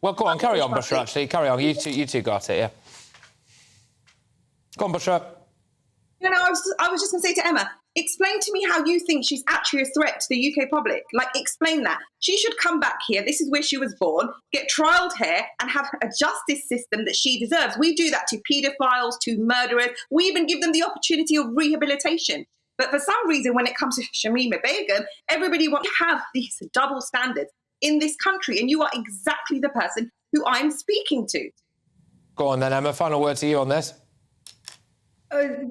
Well, go on, carry on, Bushra, actually. Carry on. You two got it, yeah. Go on, Bushra. No, I was just going to say to Emma, explain to me how you think she's actually a threat to the UK public. Like, explain that. She should come back here. This is where she was born, get trialled here and have a justice system that she deserves. We do that to paedophiles, to murderers. We even give them the opportunity of rehabilitation. But for some reason, when it comes to Shamima Begum, everybody wants to have these double standards in this country. And you are exactly the person who I'm speaking to. Go on then, Emma. Final word to you on this.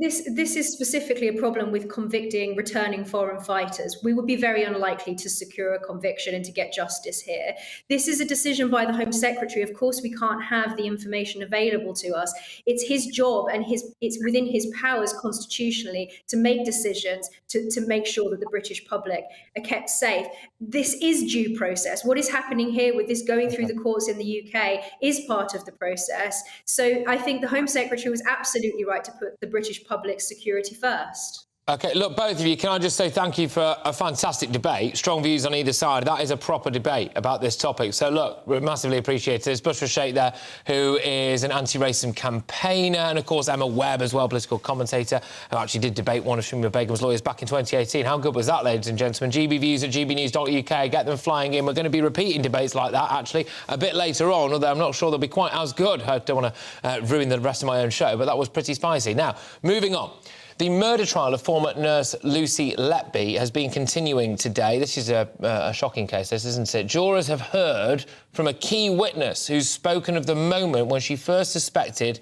This is specifically a problem with convicting returning foreign fighters. We would be very unlikely to secure a conviction and to get justice here. This is a decision by the Home Secretary. Of course, we can't have the information available to us. It's his job, and it's within his powers constitutionally to make decisions to make sure that the British public are kept safe. This is due process. What is happening here with this going through the courts in the UK is part of the process. So I think the Home Secretary was absolutely right to put the British public's security first. OK, look, both of you, can I just say thank you for a fantastic debate. Strong views on either side. That is a proper debate about this topic. So, look, we massively appreciate it. There's Bushra Sheikh there, who is an anti-racism campaigner, and, of course, Emma Webb as well, political commentator, who actually did debate one of Shamima Begum's lawyers back in 2018. How good was that, ladies and gentlemen? GBviews at gbnews.uk. Get them flying in. We're going to be repeating debates like that, actually, a bit later on, although I'm not sure they'll be quite as good. I don't want to ruin the rest of my own show, but that was pretty spicy. Now, moving on. The murder trial of former nurse Lucy Letby has been continuing today. This is a shocking case, this, isn't it? Jurors have heard from a key witness who's spoken of the moment when she first suspected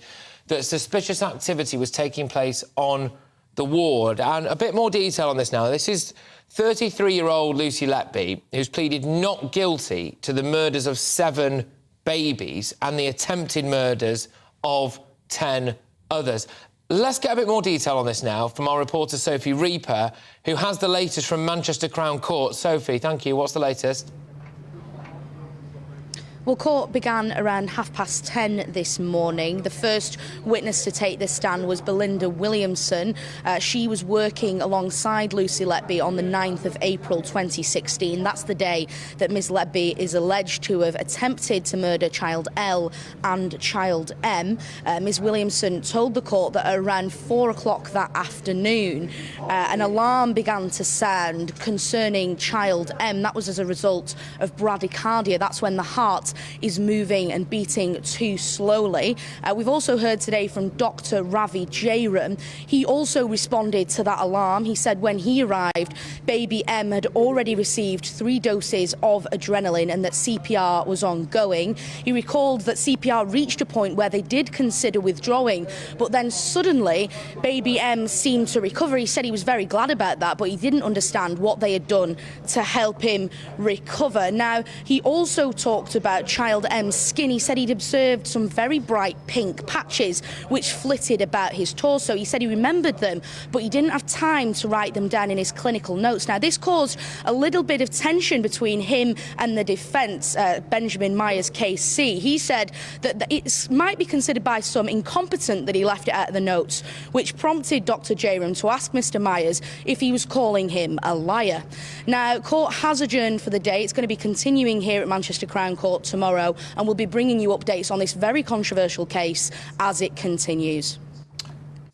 that suspicious activity was taking place on the ward. And a bit more detail on this now. This is 33-year-old Lucy Letby, who's pleaded not guilty to the murders of 7 babies and the attempted murders of 10 others. Let's get a bit more detail on this now from our reporter Sophie Reaper, who has the latest from Manchester Crown Court. Sophie, thank you. What's the latest? Well, court began around 10:30 this morning. The first witness to take this stand was Belinda Williamson. She was working alongside Lucy Letby on the 9th of April 2016. That's the day that Ms Letby is alleged to have attempted to murder child L and child M. Ms Williamson told the court that around 4 o'clock that afternoon, an alarm began to sound concerning child M. That was as a result of bradycardia. That's when the heart is moving and beating too slowly. We've also heard today from Dr. Ravi Jairam. He also responded to that alarm. He said when he arrived, baby M had already received 3 doses of adrenaline and that CPR was ongoing. He recalled that CPR reached a point where they did consider withdrawing, but then suddenly baby M seemed to recover. He said he was very glad about that, but he didn't understand what they had done to help him recover. Now, he also talked about child M's skin. He said he'd observed some very bright pink patches which flitted about his torso. He said he remembered them, but he didn't have time to write them down in his clinical notes. Now, this caused a little bit of tension between him and the defence, Benjamin Myers KC. He said that it might be considered by some incompetent that he left it out of the notes, which prompted Dr. Jairam to ask Mr. Myers if he was calling him a liar. Now, court has adjourned for the day. It's going to be continuing here at Manchester Crown Court tomorrow, and we'll be bringing you updates on this very controversial case as it continues.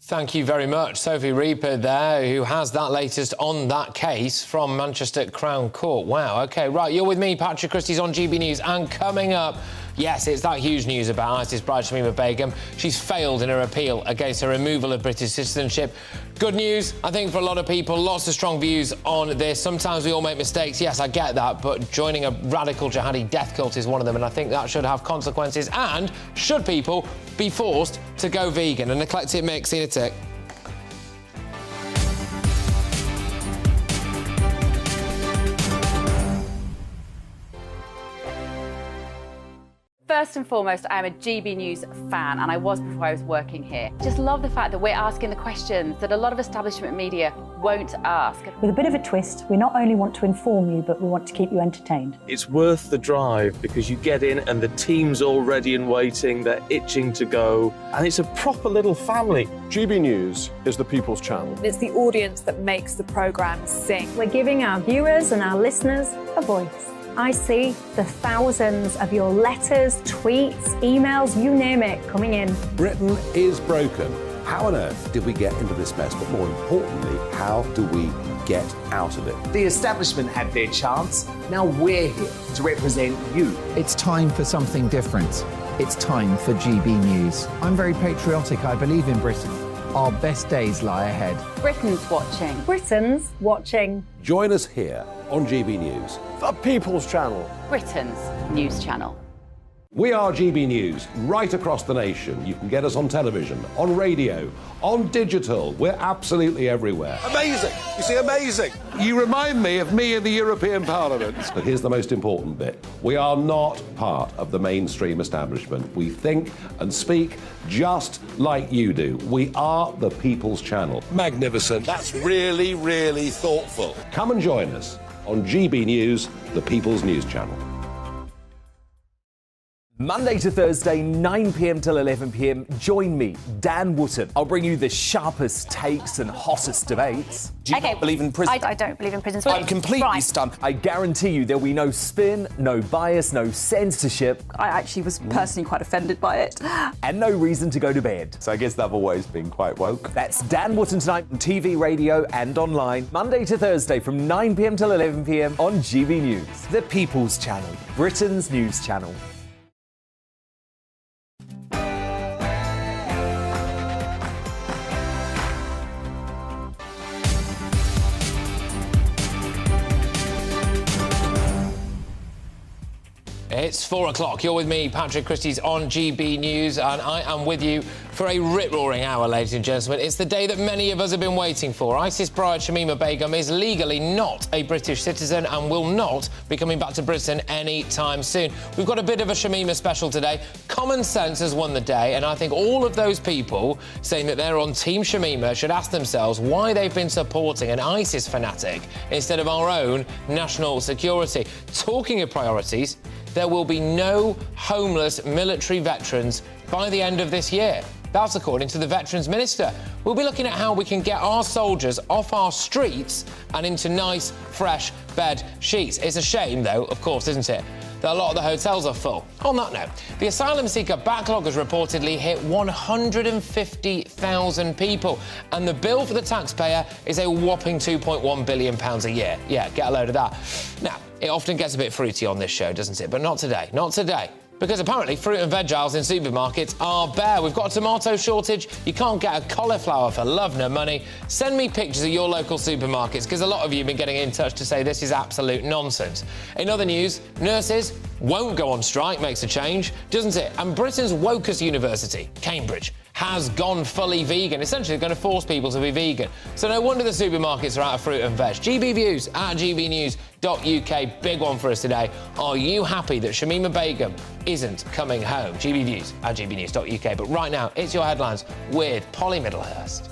Thank you very much. Sophie Reaper there, who has that latest on that case from Manchester Crown Court. Wow, OK, right, you're with me, Patrick Christys on GB News, and coming up, yes, it's that huge news about ISIS bride Shamima Begum. She's failed in her appeal against her removal of British citizenship. Good news, I think, for a lot of people. Lots of strong views on this. Sometimes we all make mistakes. Yes, I get that. But joining a radical jihadi death cult is one of them, and I think that should have consequences. And should people be forced to go vegan? An eclectic mix in a tick. First and foremost, I am a GB News fan, and I was before I was working here. Just love the fact that we're asking the questions that a lot of establishment media won't ask. With a bit of a twist, we not only want to inform you, but we want to keep you entertained. It's worth the drive because you get in and the team's all ready and waiting, they're itching to go, and it's a proper little family. GB News is the People's Channel. It's the audience that makes the programme sing. We're giving our viewers and our listeners a voice. I see the thousands of your letters, tweets, emails, you name it, coming in. Britain is broken. How on earth did we get into this mess? But more importantly, how do we get out of it? The establishment had their chance. Now we're here to represent you. It's time for something different. It's time for GB News. I'm very patriotic. I believe in Britain. Our best days lie ahead. Britain's watching. Britain's watching. Join us here on GB News. The People's Channel. Britain's news channel. We are GB News, right across the nation. You can get us on television, on radio, on digital. We're absolutely everywhere. Amazing. You see, amazing. You remind me of me in the European Parliament. But here's the most important bit. We are not part of the mainstream establishment. We think and speak just like you do. We are the People's Channel. Magnificent. That's really, really thoughtful. Come and join us on GB News, the People's News Channel. Monday to Thursday, 9 p.m. till 11 p.m. Join me, Dan Wootton. I'll bring you the sharpest takes and hottest debates. Do you not believe in prison? I don't believe in prisons. I'm completely stunned. I guarantee you there'll be no spin, no bias, no censorship. I actually was personally quite offended by it. And no reason to go to bed. So I guess they've always been quite woke. That's Dan Wootton tonight on TV, radio and online. Monday to Thursday from 9 p.m. till 11 p.m. on GB News. The People's Channel, Britain's news channel. It's 4 o'clock. You're with me, Patrick Christys, on GB News, and I am with you for a rip-roaring hour, ladies and gentlemen. It's the day that many of us have been waiting for. ISIS bride Shamima Begum is legally not a British citizen and will not be coming back to Britain anytime soon. We've got a bit of a Shamima special today. Common sense has won the day, and I think all of those people saying that they're on Team Shamima should ask themselves why they've been supporting an ISIS fanatic instead of our own national security. Talking of priorities, there will be no homeless military veterans by the end of this year. That's according to the Veterans Minister. We'll be looking at how we can get our soldiers off our streets and into nice, fresh bed sheets. It's a shame, though, of course, isn't it, that a lot of the hotels are full. On that note, the asylum seeker backlog has reportedly hit 150,000 people, and the bill for the taxpayer is a whopping £2.1 billion a year. Yeah, get a load of that. Now, it often gets a bit fruity on this show, doesn't it? But not today. Not today. Because apparently fruit and veg aisles in supermarkets are bare. We've got a tomato shortage. You can't get a cauliflower for love nor money. Send me pictures of your local supermarkets, because a lot of you have been getting in touch to say this is absolute nonsense. In other news, nurses won't go on strike, makes a change, doesn't it? And Britain's wokest university, Cambridge, has gone fully vegan, essentially going to force people to be vegan. So no wonder the supermarkets are out of fruit and veg. GB Views at gbnews.uk, big one for us today. Are you happy that Shamima Begum isn't coming home? GB Views at gbnews.uk. But right now, it's your headlines with Polly Middlehurst.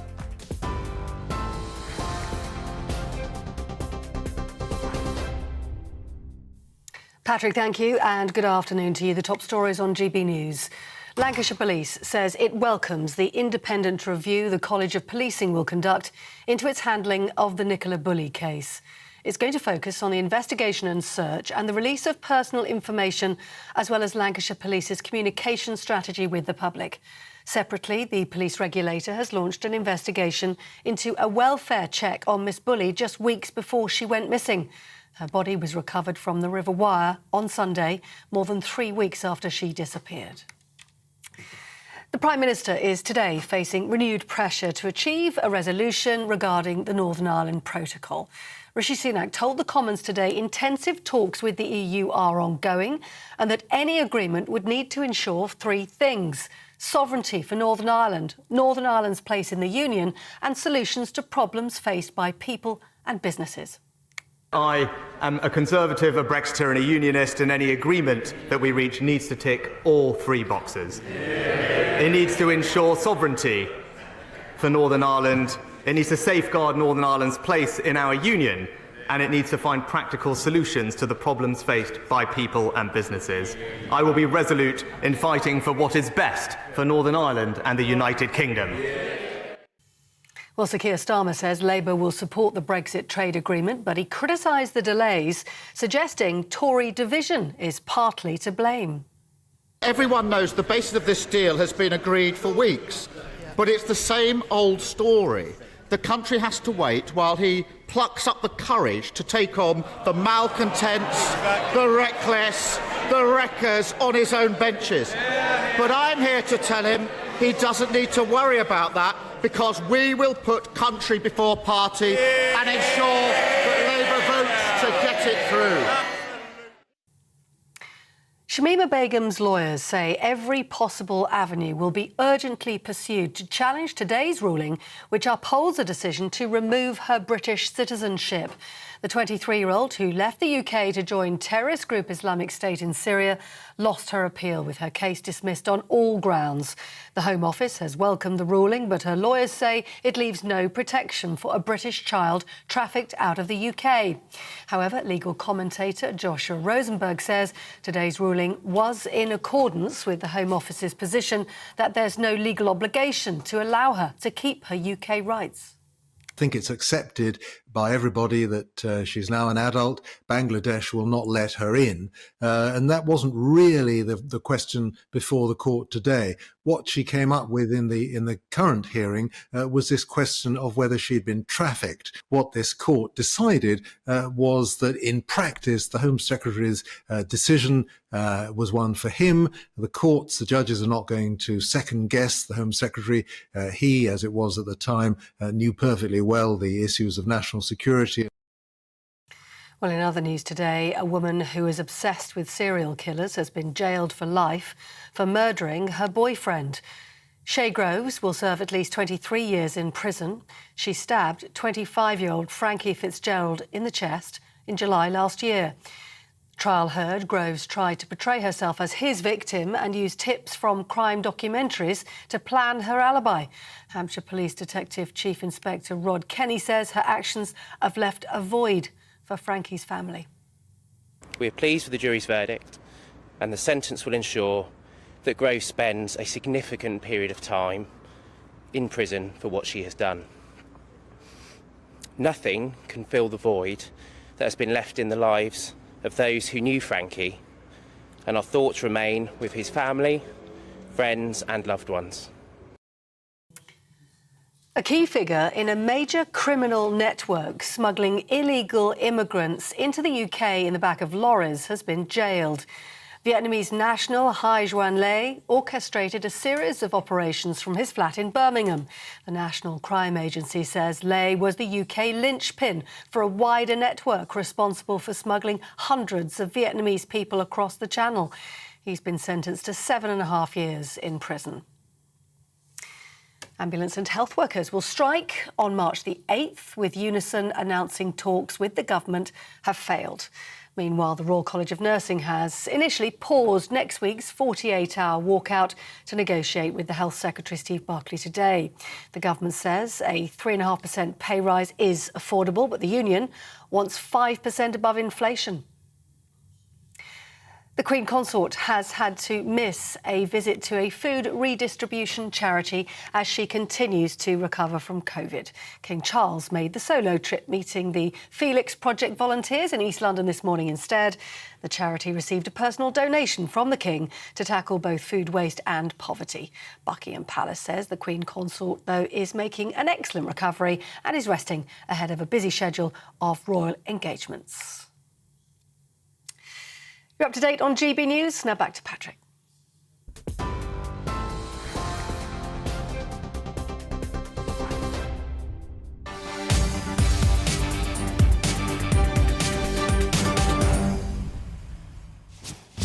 Patrick, thank you, and good afternoon to you. The top stories on GB News. Lancashire Police says it welcomes the independent review the College of Policing will conduct into its handling of the Nicola Bulley case. It's going to focus on the investigation and search and the release of personal information, as well as Lancashire Police's communication strategy with the public. Separately, the police regulator has launched an investigation into a welfare check on Miss Bulley just weeks before she went missing. Her body was recovered from the River Wyre on Sunday, more than 3 weeks after she disappeared. The Prime Minister is today facing renewed pressure to achieve a resolution regarding the Northern Ireland Protocol. Rishi Sunak told the Commons today intensive talks with the EU are ongoing and that any agreement would need to ensure 3 things: sovereignty for Northern Ireland, Northern Ireland's place in the Union, and solutions to problems faced by people and businesses. I am a Conservative, a Brexiter and a Unionist, and any agreement that we reach needs to tick all three boxes. It needs to ensure sovereignty for Northern Ireland, it needs to safeguard Northern Ireland's place in our union, and it needs to find practical solutions to the problems faced by people and businesses. I will be resolute in fighting for what is best for Northern Ireland and the United Kingdom. Well, Sir Keir Starmer says Labour will support the Brexit trade agreement, but he criticised the delays, suggesting Tory division is partly to blame. Everyone knows the basis of this deal has been agreed for weeks, but it's the same old story. The country has to wait while he plucks up the courage to take on the malcontents, the reckless, the wreckers on his own benches. But I'm here to tell him he doesn't need to worry about that, because we will put country before party and ensure that Labour votes to get it through. Shamima Begum's lawyers say every possible avenue will be urgently pursued to challenge today's ruling, which upholds a decision to remove her British citizenship. The 23-year-old, who left the UK to join terrorist group Islamic State in Syria, lost her appeal, with her case dismissed on all grounds. The Home Office has welcomed the ruling, but her lawyers say it leaves no protection for a British child trafficked out of the UK. However, legal commentator Joshua Rosenberg says today's ruling was in accordance with the Home Office's position that there's no legal obligation to allow her to keep her UK rights. I think it's accepted by everybody that she's now an adult. Bangladesh will not let her in. And that wasn't really the question before the court today. What she came up with in the current hearing was this question of whether she'd been trafficked. What this court decided was that in practice, the Home Secretary's decision was one for him. The judges are not going to second guess the Home Secretary. He, as it was at the time, knew perfectly well the issues of national security. Well, in other news today, a woman who is obsessed with serial killers has been jailed for life for murdering her boyfriend. Shay Groves will serve at least 23 years in prison. She stabbed 25-year-old Frankie Fitzgerald in the chest in July last year. Trial heard, Groves tried to portray herself as his victim and used tips from crime documentaries to plan her alibi. Hampshire Police Detective Chief Inspector Rod Kenny says her actions have left a void for Frankie's family. We're pleased with the jury's verdict, and the sentence will ensure that Groves spends a significant period of time in prison for what she has done. Nothing can fill the void that has been left in the lives of those who knew Frankie, and our thoughts remain with his family, friends and loved ones. A key figure in a major criminal network smuggling illegal immigrants into the UK in the back of lorries has been jailed. Vietnamese national Hai Duan Le orchestrated a series of operations from his flat in Birmingham. The National Crime Agency says Le was the UK linchpin for a wider network responsible for smuggling hundreds of Vietnamese people across the Channel. He's been sentenced to 7.5 years in prison. Ambulance and health workers will strike on March the 8th, with Unison announcing talks with the government have failed. Meanwhile, the Royal College of Nursing has initially paused next week's 48-hour walkout to negotiate with the Health Secretary Steve Barclay today. The government says a 3.5% pay rise is affordable, but the union wants 5% above inflation. The Queen Consort has had to miss a visit to a food redistribution charity as she continues to recover from COVID. King Charles made the solo trip, meeting the Felix Project volunteers in East London this morning instead. The charity received a personal donation from the King to tackle both food waste and poverty. Buckingham Palace says the Queen Consort, though, is making an excellent recovery and is resting ahead of a busy schedule of royal engagements. You're up to date on GB News. Now back to Patrick.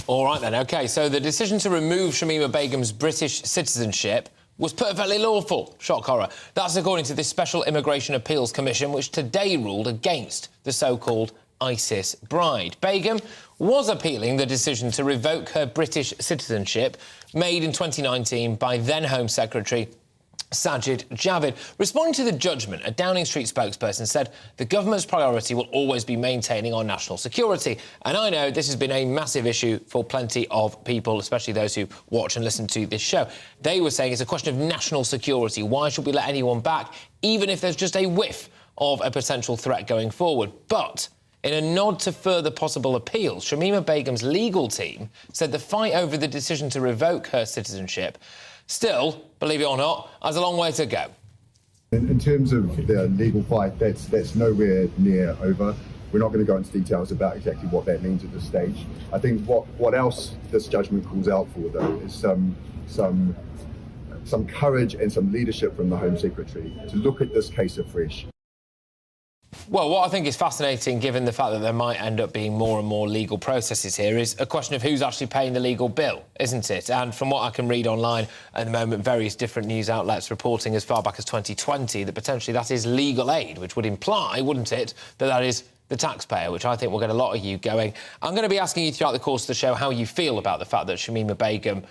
All right then, OK, so the decision to remove Shamima Begum's British citizenship was perfectly lawful. Shock horror. That's according to this Special Immigration Appeals Commission, which today ruled against the so-called ISIS bride. Begum was appealing the decision to revoke her British citizenship made in 2019 by then Home Secretary Sajid Javid. Responding to the judgment, a Downing Street spokesperson said the government's priority will always be maintaining our national security. And I know this has been a massive issue for plenty of people, especially those who watch and listen to this show. They were saying it's a question of national security. Why should we let anyone back, even if there's just a whiff of a potential threat going forward? But in a nod to further possible appeals, Shamima Begum's legal team said the fight over the decision to revoke her citizenship still, believe it or not, has a long way to go. In terms of the legal fight, that's nowhere near over. We're not going to go into details about exactly what that means at this stage. I think what else this judgment calls out for, though, is some courage and some leadership from the Home Secretary to look at this case afresh. Well, what I think is fascinating, given the fact that there might end up being more and more legal processes here, is a question of who's actually paying the legal bill, isn't it? And from what I can read online at the moment, various different news outlets reporting as far back as 2020 that potentially that is legal aid, which would imply, wouldn't it, that that is the taxpayer, which I think will get a lot of you going. I'm going to be asking you throughout the course of the show how you feel about the fact that Shamima Begum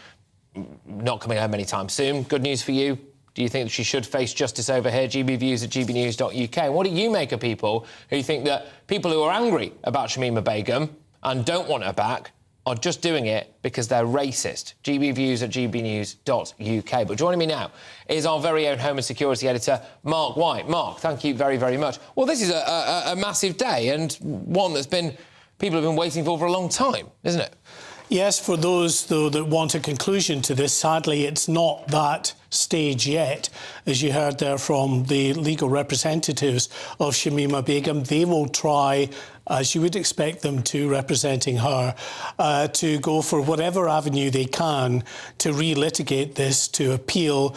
not coming home anytime soon. Good news for you. Do you think that she should face justice over here? GBviews at gbnews.uk. And what do you make of people who think that people who are angry about Shamima Begum and don't want her back are just doing it because they're racist? GBviews at gbnews.uk. But joining me now is our very own Home and Security Editor, Mark White. Mark, thank you very, very much. Well, this is a massive day and one that's people have been waiting for a long time, isn't it? Yes, for those, though, that want a conclusion to this, sadly, it's not that stage yet. As you heard there from the legal representatives of Shamima Begum, they will try, as you would expect them to, representing her, to go for whatever avenue they can to relitigate this, to appeal,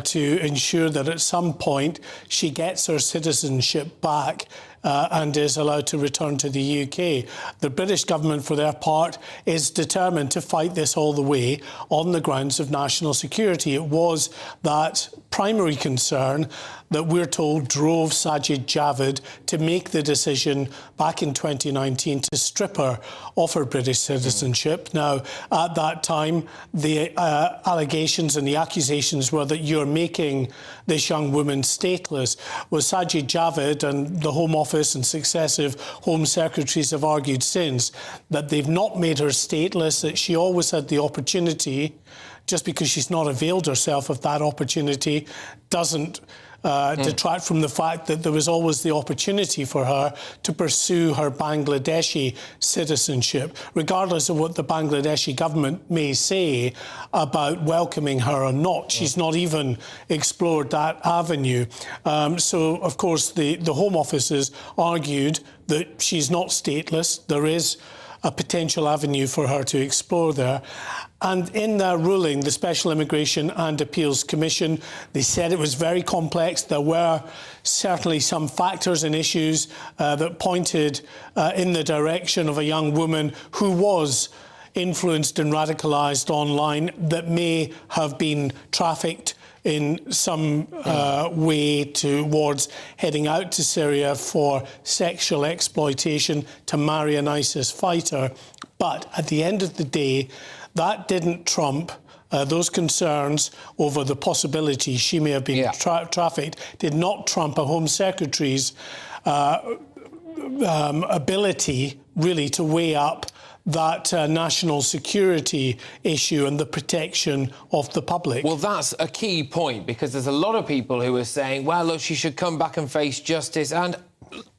to ensure that at some point she gets her citizenship back and is allowed to return to the UK. The British government, for their part, is determined to fight this all the way on the grounds of national security. It was that primary concern that we're told drove Sajid Javid to make the decision back in 2019 to strip her of her British citizenship. Now, at that time, the allegations and the accusations were that you're making this young woman stateless. Well, Sajid Javid and the Home Office and successive Home Secretaries have argued since that they've not made her stateless, that she always had the opportunity. Just because she's not availed herself of that opportunity doesn't detract from the fact that there was always the opportunity for her to pursue her Bangladeshi citizenship, regardless of what the Bangladeshi government may say about welcoming her or not. She's not even explored that avenue. So, of course, the Home Office has argued that she's not stateless. There is a potential avenue for her to explore there. And in their ruling, the Special Immigration and Appeals Commission, they said it was very complex. There were certainly some factors and issues that pointed in the direction of a young woman who was influenced and radicalised online, that may have been trafficked in some way towards heading out to Syria for sexual exploitation to marry an ISIS fighter. But at the end of the day, that didn't trump those concerns over the possibility she may have been trafficked, did not trump a Home Secretary's ability, really, to weigh up that national security issue and the protection of the public. Well, that's a key point, because there's a lot of people who are saying, well, look, she should come back and face justice. And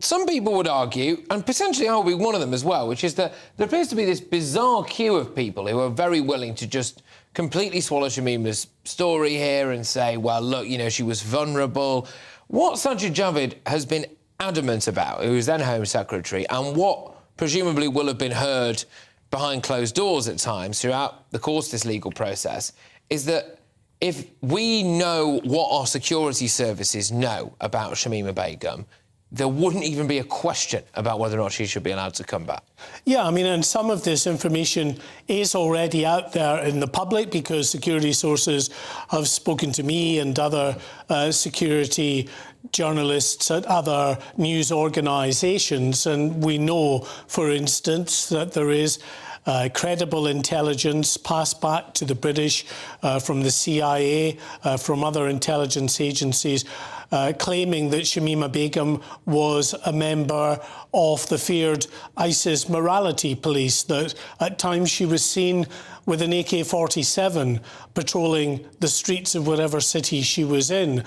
some people would argue, and potentially I'll be one of them as well, which is that there appears to be this bizarre queue of people who are very willing to just completely swallow Shamima's story here and say, well, look, you know, she was vulnerable. What Sajid Javid has been adamant about, who was then Home Secretary, and what presumably will have been heard behind closed doors at times throughout the course of this legal process, is that if we know what our security services know about Shamima Begum, there wouldn't even be a question about whether or not she should be allowed to come back. Yeah, I mean, and some of this information is already out there in the public, because security sources have spoken to me and other security journalists at other news organisations, and we know, for instance, that there is credible intelligence passed back to the British from the CIA, from other intelligence agencies, claiming that Shamima Begum was a member of the feared ISIS morality police, that at times she was seen with an AK-47 patrolling the streets of whatever city she was in.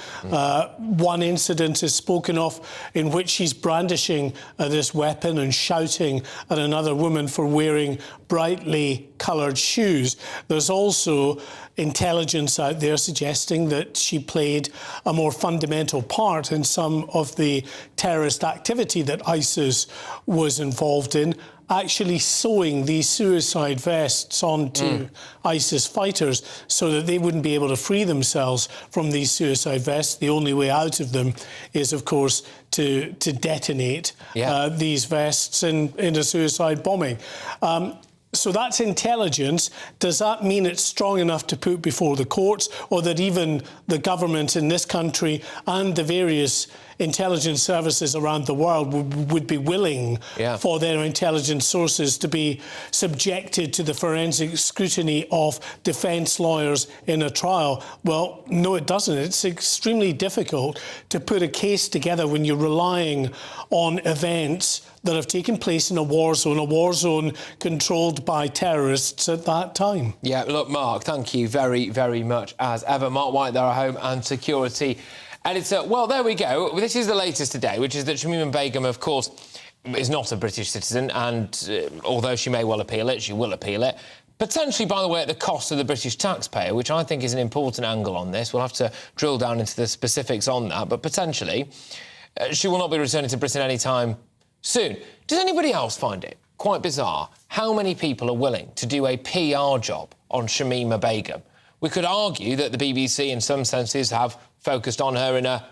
One incident is spoken of in which she's brandishing this weapon and shouting at another woman for wearing brightly coloured shoes. There's also intelligence out there suggesting that she played a more fundamental part in some of the terrorist activity that ISIS was involved in, actually sewing these suicide vests onto ISIS fighters so that they wouldn't be able to free themselves from these suicide vests. The only way out of them is, of course, to detonate these vests in a suicide bombing. So that's intelligence. Does that mean it's strong enough to put before the courts, or that even the government in this country and the various intelligence services around the world would be willing for their intelligence sources to be subjected to the forensic scrutiny of defence lawyers in a trial? Well, no, it doesn't. It's extremely difficult to put a case together when you're relying on events that have taken place in a war zone controlled by terrorists at that time. Yeah, look, Mark, thank you very, very much, as ever. Mark White there, our Home and Security Editor. Well, there we go. This is the latest today, which is that Shamima Begum, of course, is not a British citizen, and although she may well appeal it, she will appeal it. Potentially, by the way, at the cost of the British taxpayer, which I think is an important angle on this. We'll have to drill down into the specifics on that, but potentially she will not be returning to Britain anytime soon. Does anybody else find it quite bizarre how many people are willing to do a PR job on Shamima Begum? We could argue that the BBC, in some senses, have focused on her in a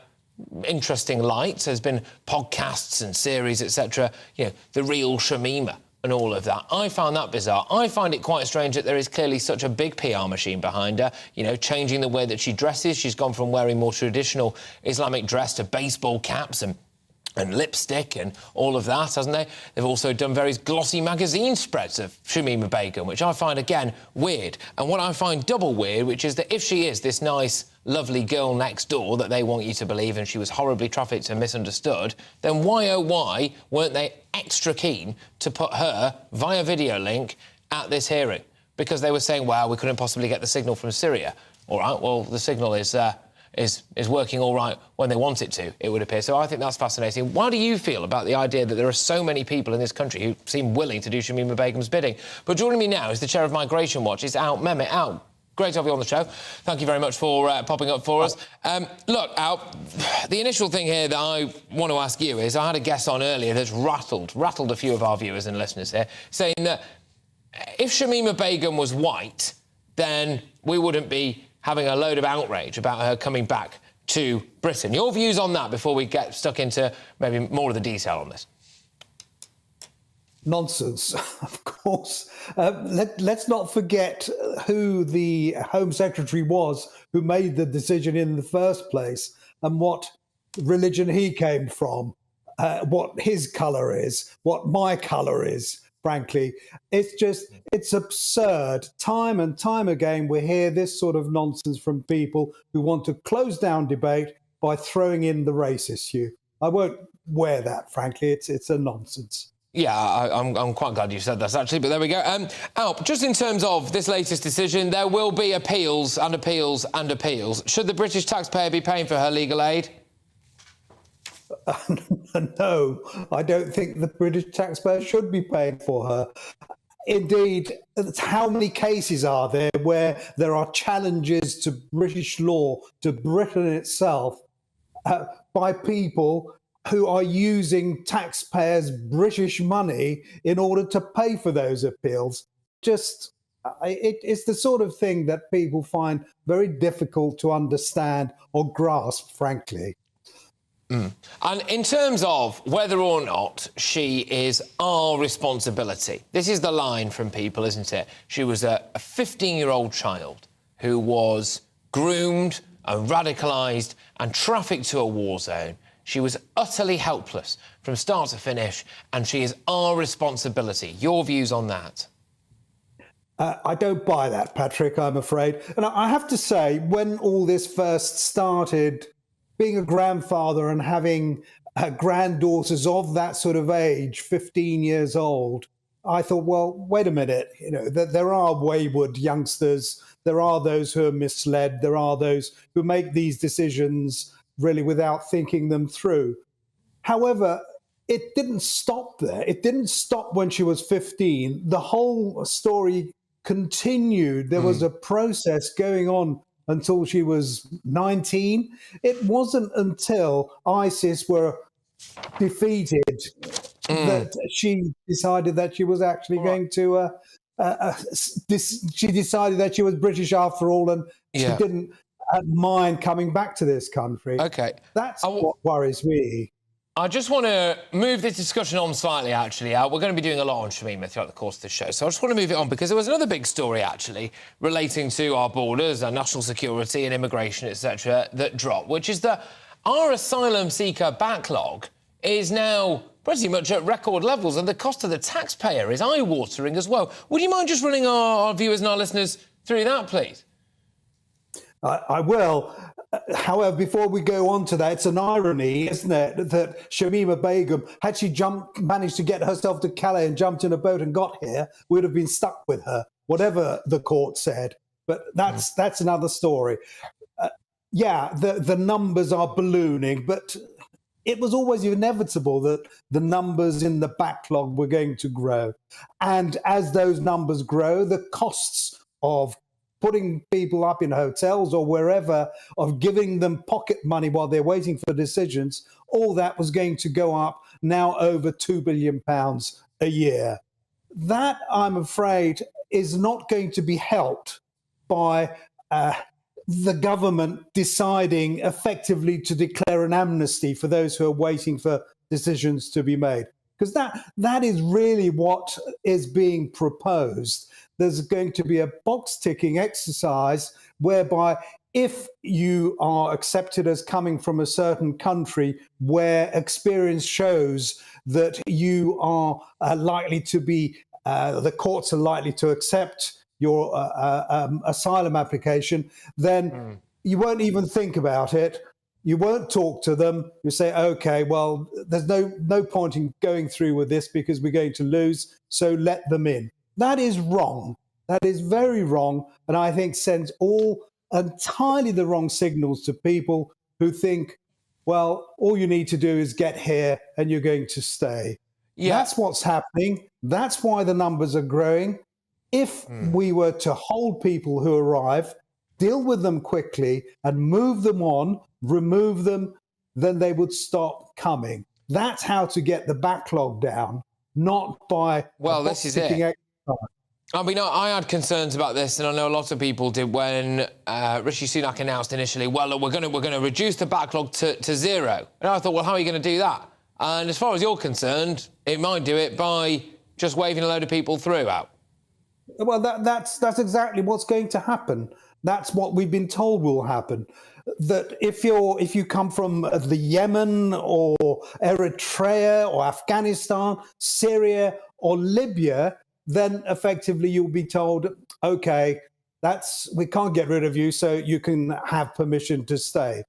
interesting light. There's been podcasts and series, etc., you know, The Real Shamima and all of that. I found that bizarre. I find it quite strange that there is clearly such a big PR machine behind her, you know, changing the way that she dresses. She's gone from wearing more traditional Islamic dress to baseball caps and lipstick and all of that, hasn't they? They've also done various glossy magazine spreads of Shamima Begum, which I find, again, weird. And what I find double weird, which is that if she is this nice, lovely girl next door that they want you to believe, and she was horribly trafficked and misunderstood, then why, oh why, weren't they extra keen to put her, via video link, at this hearing? Because they were saying, well, we couldn't possibly get the signal from Syria. All right, well, the signal is working all right when they want it to, it would appear. So I think that's fascinating. How do you feel about the idea that there are so many people in this country who seem willing to do Shamima Begum's bidding? But joining me now is the chair of Migration Watch. It's Al Mehmet. Al, great to have you on the show. Thank you very much for popping up for us. Look, Al, the initial thing here that I want to ask you is, I had a guest on earlier that's rattled a few of our viewers and listeners here, saying that if Shamima Begum was white, then we wouldn't be having a load of outrage about her coming back to Britain. Your views on that before we get stuck into maybe more of the detail on this? Nonsense, of course. Let's not forget who the Home Secretary was who made the decision in the first place, and what religion he came from, what his colour is, what my colour is. Frankly, it's absurd. Time and time again, we hear this sort of nonsense from people who want to close down debate by throwing in the race issue. I won't wear that, frankly. It's a nonsense. Yeah, I'm quite glad you said that, actually, but there we go. Alp, just in terms of this latest decision, there will be appeals and appeals and appeals. Should the British taxpayer be paying for her legal aid? No, I don't think the British taxpayer should be paying for her. Indeed, how many cases are there where there are challenges to British law, to Britain itself, by people who are using taxpayers' British money in order to pay for those appeals? It's the sort of thing that people find very difficult to understand or grasp, frankly. And in terms of whether or not she is our responsibility, this is the line from people, isn't it? She was a 15-year-old child who was groomed and radicalised and trafficked to a war zone. She was utterly helpless from start to finish, and she is our responsibility. Your views on that? I don't buy that, Patrick, I'm afraid. And I have to say, when all this first started, being a grandfather and having granddaughters of that sort of age, 15 years old, I thought, well, wait a minute, you know, there are wayward youngsters, there are those who are misled, there are those who make these decisions really without thinking them through. However, it didn't stop there. It didn't stop when she was 15. The whole story continued. There was a process going on until she was 19. It wasn't until ISIS were defeated that she decided that she was actually going to she decided that she was British after all, and she didn't mind coming back to this country. Okay. That's what worries me. I just want to move this discussion on slightly, actually. We're going to be doing a lot on Shamima throughout the course of the show, so I just want to move it on because there was another big story, actually, relating to our borders, our national security and immigration, etc., that dropped, which is that our asylum seeker backlog is now pretty much at record levels, and the cost to the taxpayer is eye-watering as well. Would you mind just running our viewers and our listeners through that, please? I will. However, before we go on to that, it's an irony, isn't it, that Shamima Begum, had she managed to get herself to Calais and jumped in a boat and got here, would have been stuck with her, whatever the court said. But that's another story. The numbers are ballooning, but it was always inevitable that the numbers in the backlog were going to grow. And as those numbers grow, the costs of putting people up in hotels or wherever, of giving them pocket money while they're waiting for decisions, all that was going to go up, now over £2 billion a year. That, I'm afraid, is not going to be helped by the government deciding effectively to declare an amnesty for those who are waiting for decisions to be made. Because that is really what is being proposed. There's going to be a box-ticking exercise whereby if you are accepted as coming from a certain country where experience shows that you are likely to be, the courts are likely to accept your asylum application, then you won't even think about it. You won't talk to them. You say, OK, well, there's no point in going through with this because we're going to lose, so let them in. That is wrong. That is very wrong, and I think sends all entirely the wrong signals to people who think, well, all you need to do is get here and you're going to stay. Yeah. That's what's happening. That's why the numbers are growing. If we were to hold people who arrive, deal with them quickly and move them on, remove them, then they would stop coming. That's how to get the backlog down, not by this is it. Exercise. I mean, I had concerns about this, and I know a lot of people did when Rishi Sunak announced initially, well, look, we're going to reduce the backlog to zero. And I thought, well, how are you going to do that? And as far as you're concerned, it might do it by just waving a load of people through out. Well, that's exactly what's going to happen. That's what we've been told will happen. That if you come from the Yemen or Eritrea or Afghanistan, Syria or Libya, then effectively you'll be told, OK, we can't get rid of you, so you can have permission to stay.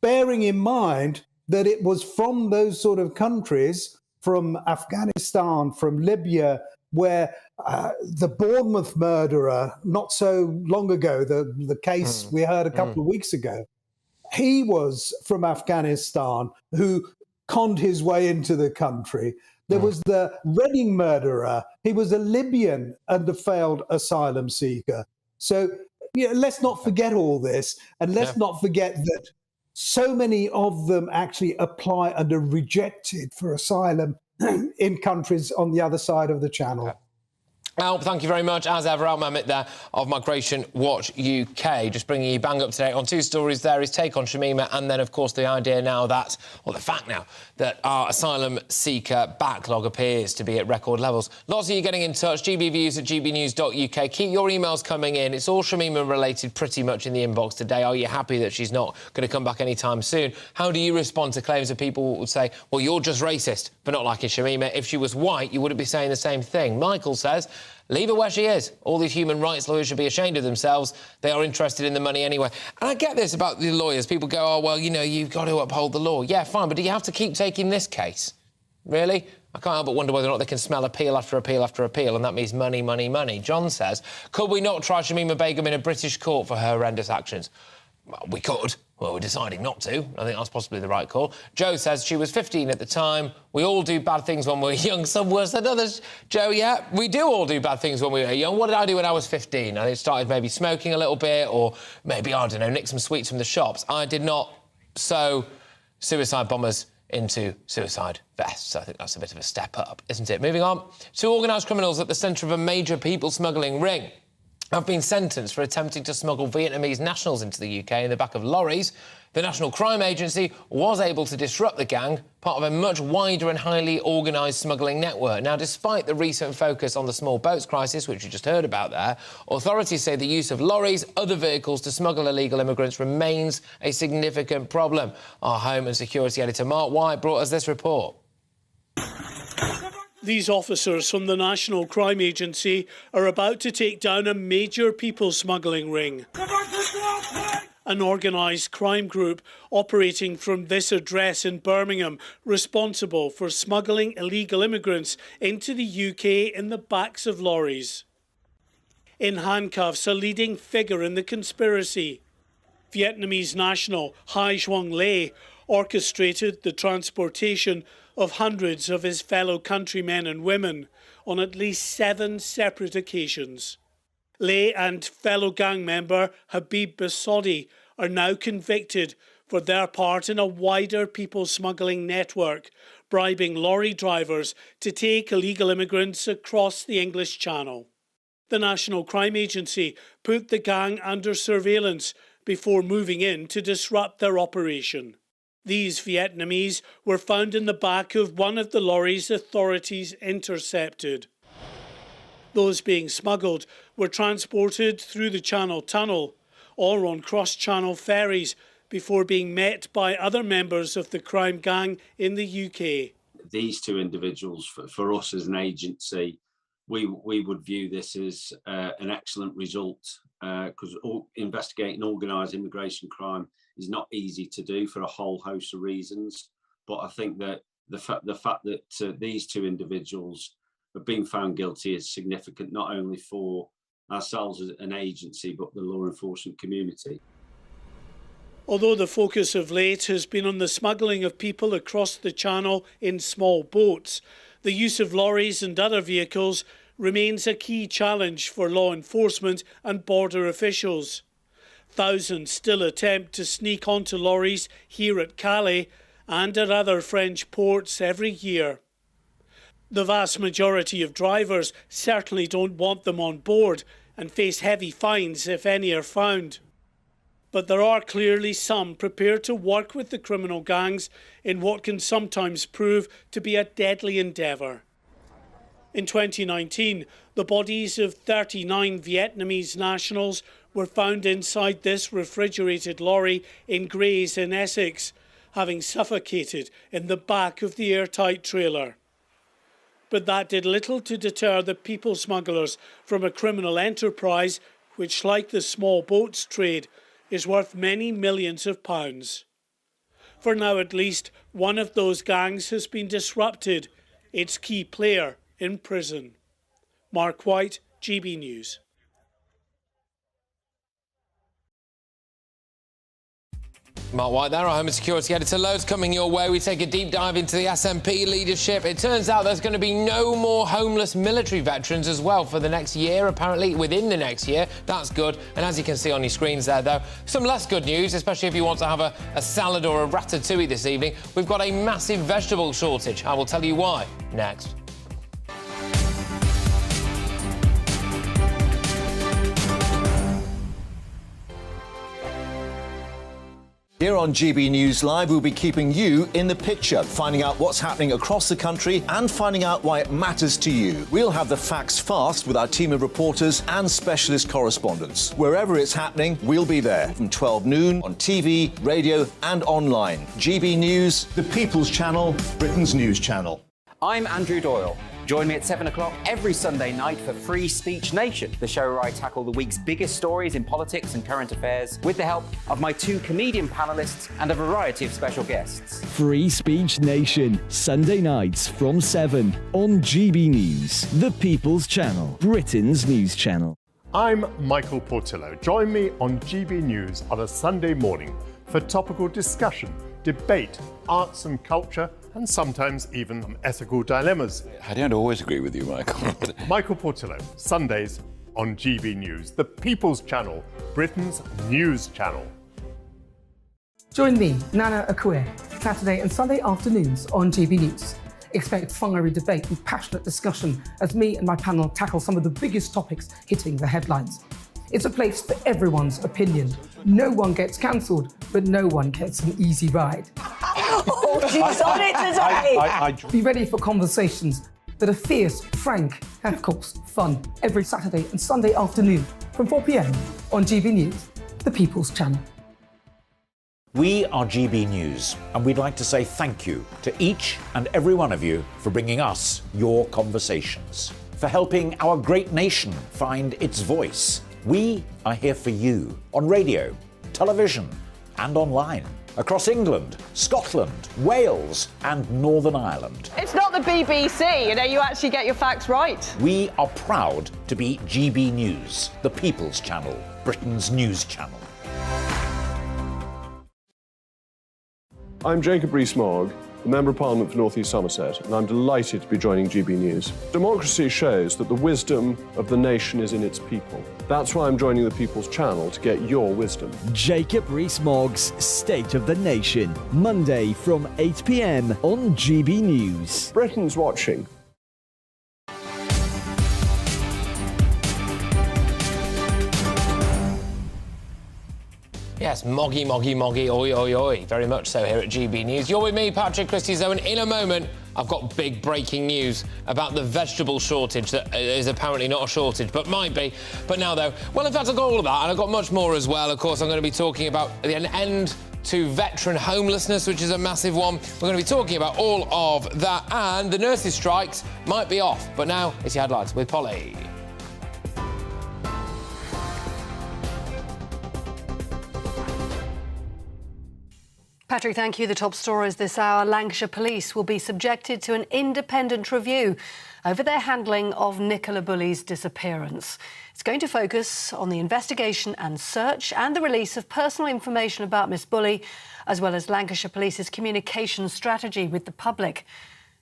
Bearing in mind that it was from those sort of countries, from Afghanistan, from Libya, where the Bournemouth murderer, not so long ago, the case we heard a couple of weeks ago, he was from Afghanistan who conned his way into the country. There was the Reading murderer. He was a Libyan and a failed asylum seeker. So let's not forget all this. And let's not forget that so many of them actually apply and are rejected for asylum in countries on the other side of the channel. Al, thank you very much. As ever, Al Mehmet there of Migration Watch UK. Just bringing you bang up to date on two stories there. His take on Shamima and then, of course, the idea now that, or the fact now, that our asylum seeker backlog appears to be at record levels. Lots of you getting in touch. gbviews@gbnews.uk. Keep your emails coming in. It's all Shamima related pretty much in the inbox today. Are you happy that she's not going to come back anytime soon? How do you respond to claims that people would say, well, you're just racist for not liking Shamima? If she was white, you wouldn't be saying the same thing. Michael says, leave her where she is. All these human rights lawyers should be ashamed of themselves. They are interested in the money anyway. And I get this about the lawyers. People go, oh, well, you know, you've got to uphold the law. Yeah, fine, but do you have to keep taking this case? Really? I can't help but wonder whether or not they can smell appeal after appeal after appeal, and that means money, money, money. John says, could we not try Shamima Begum in a British court for her horrendous actions? Well, we could. Well, we're deciding not to. I think that's possibly the right call. Joe says she was 15 at the time. We all do bad things when we're young, some worse than others. Joe, yeah, we do all do bad things when we were young. What did I do when I was 15? I started maybe smoking a little bit, or maybe, I don't know, nick some sweets from the shops. I did not sow suicide bombers into suicide vests. I think that's a bit of a step up, isn't it? Moving on. Two organised criminals at the centre of a major people smuggling ring have been sentenced for attempting to smuggle Vietnamese nationals into the UK in the back of lorries. The National Crime Agency was able to disrupt the gang, part of a much wider and highly organised smuggling network. Now, despite the recent focus on the small boats crisis, which you just heard about there, authorities say the use of lorries, other vehicles to smuggle illegal immigrants remains a significant problem. Our Home and Security Editor Mark White brought us this report. These officers from the National Crime Agency are about to take down a major people smuggling ring. An organised crime group operating from this address in Birmingham, responsible for smuggling illegal immigrants into the UK in the backs of lorries. In handcuffs, a leading figure in the conspiracy. Vietnamese national Hai Duong Le orchestrated the transportation of hundreds of his fellow countrymen and women on at least 7 separate occasions. Le and fellow gang member Habib Basodi are now convicted for their part in a wider people smuggling network, bribing lorry drivers to take illegal immigrants across the English Channel. The National Crime Agency put the gang under surveillance before moving in to disrupt their operation. These Vietnamese were found in the back of one of the lorries authorities intercepted. Those being smuggled were transported through the Channel Tunnel or on cross-channel ferries before being met by other members of the crime gang in the UK. These two individuals, for us as an agency, we would view this as an excellent result because investigating organised immigration crime is not easy to do for a whole host of reasons. But I think that the fact that these two individuals have been found guilty is significant, not only for ourselves as an agency, but the law enforcement community. Although the focus of late has been on the smuggling of people across the Channel in small boats, the use of lorries and other vehicles remains a key challenge for law enforcement and border officials. Thousands still attempt to sneak onto lorries here at Calais and at other French ports every year. The vast majority of drivers certainly don't want them on board and face heavy fines if any are found. But there are clearly some prepared to work with the criminal gangs in what can sometimes prove to be a deadly endeavour. In 2019, the bodies of 39 Vietnamese nationals were found inside this refrigerated lorry in Grays in Essex, having suffocated in the back of the airtight trailer. But that did little to deter the people smugglers from a criminal enterprise which, like the small boats trade, is worth many millions of pounds. For now, at least, one of those gangs has been disrupted, its key player in prison. Mark White, GB News. Mark White there, our Home and Security Editor. Loads coming your way. We take a deep dive into the SNP leadership. It turns out there's going to be no more homeless military veterans as well for the next year, apparently within the next year. That's good. And as you can see on your screens there, though, some less good news, especially if you want to have a salad or a ratatouille this evening. We've got a massive vegetable shortage. I will tell you why next. Here on GB News Live, we'll be keeping you in the picture, finding out what's happening across the country and finding out why it matters to you. We'll have the facts fast with our team of reporters and specialist correspondents. Wherever it's happening, we'll be there from 12 noon on TV, radio and online. GB News, the People's Channel, Britain's news channel. I'm Andrew Doyle. Join me at 7 o'clock every Sunday night for Free Speech Nation, the show where I tackle the week's biggest stories in politics and current affairs with the help of my 2 comedian panellists and a variety of special guests. Free Speech Nation, Sunday nights from 7 on GB News, the People's Channel, Britain's news channel. I'm Michael Portillo. Join me on GB News on a Sunday morning for topical discussion, debate, arts and culture, and sometimes even ethical dilemmas. I don't always agree with you, Michael. Michael Portillo, Sundays on GB News, the People's Channel, Britain's news channel. Join me, Nana Akue, Saturday and Sunday afternoons on GB News. Expect fiery debate and passionate discussion as me and my panel tackle some of the biggest topics hitting the headlines. It's a place for everyone's opinion. No one gets cancelled, but no one gets an easy ride. Oh, she's on it today. Be ready for conversations that are fierce, frank, and of course, fun. Every Saturday and Sunday afternoon from 4 p.m. on GB News, the People's Channel. We are GB News, and we'd like to say thank you to each and every one of you for bringing us your conversations, for helping our great nation find its voice. We are here for you on radio, television, and online. Across England, Scotland, Wales, and Northern Ireland. It's not the BBC, you actually get your facts right. We are proud to be GB News, the People's Channel, Britain's news channel. I'm Jacob Rees-Mogg, the Member of Parliament for North East Somerset, and I'm delighted to be joining GB News. Democracy shows that the wisdom of the nation is in its people. That's why I'm joining the People's Channel, to get your wisdom. Jacob Rees-Mogg's State of the Nation, Monday from 8 p.m. on GB News. Britain's watching. Yes, moggy, oi, oi, oi. Very much so here at GB News. You're with me, Patrick Christys, and in a moment, I've got big breaking news about the vegetable shortage that is apparently not a shortage, but might be. But now, though, well, in fact, I've got all of that, and I've got much more as well. Of course, I'm going to be talking about an end to veteran homelessness, which is a massive one. We're going to be talking about all of that, and the nurses' strikes might be off. But now, it's your headlines with Polly. Patrick, thank you. The top stories this hour. Lancashire Police will be subjected to an independent review over their handling of Nicola Bulley's disappearance. It's going to focus on the investigation and search and the release of personal information about Miss Bulley, as well as Lancashire Police's communication strategy with the public.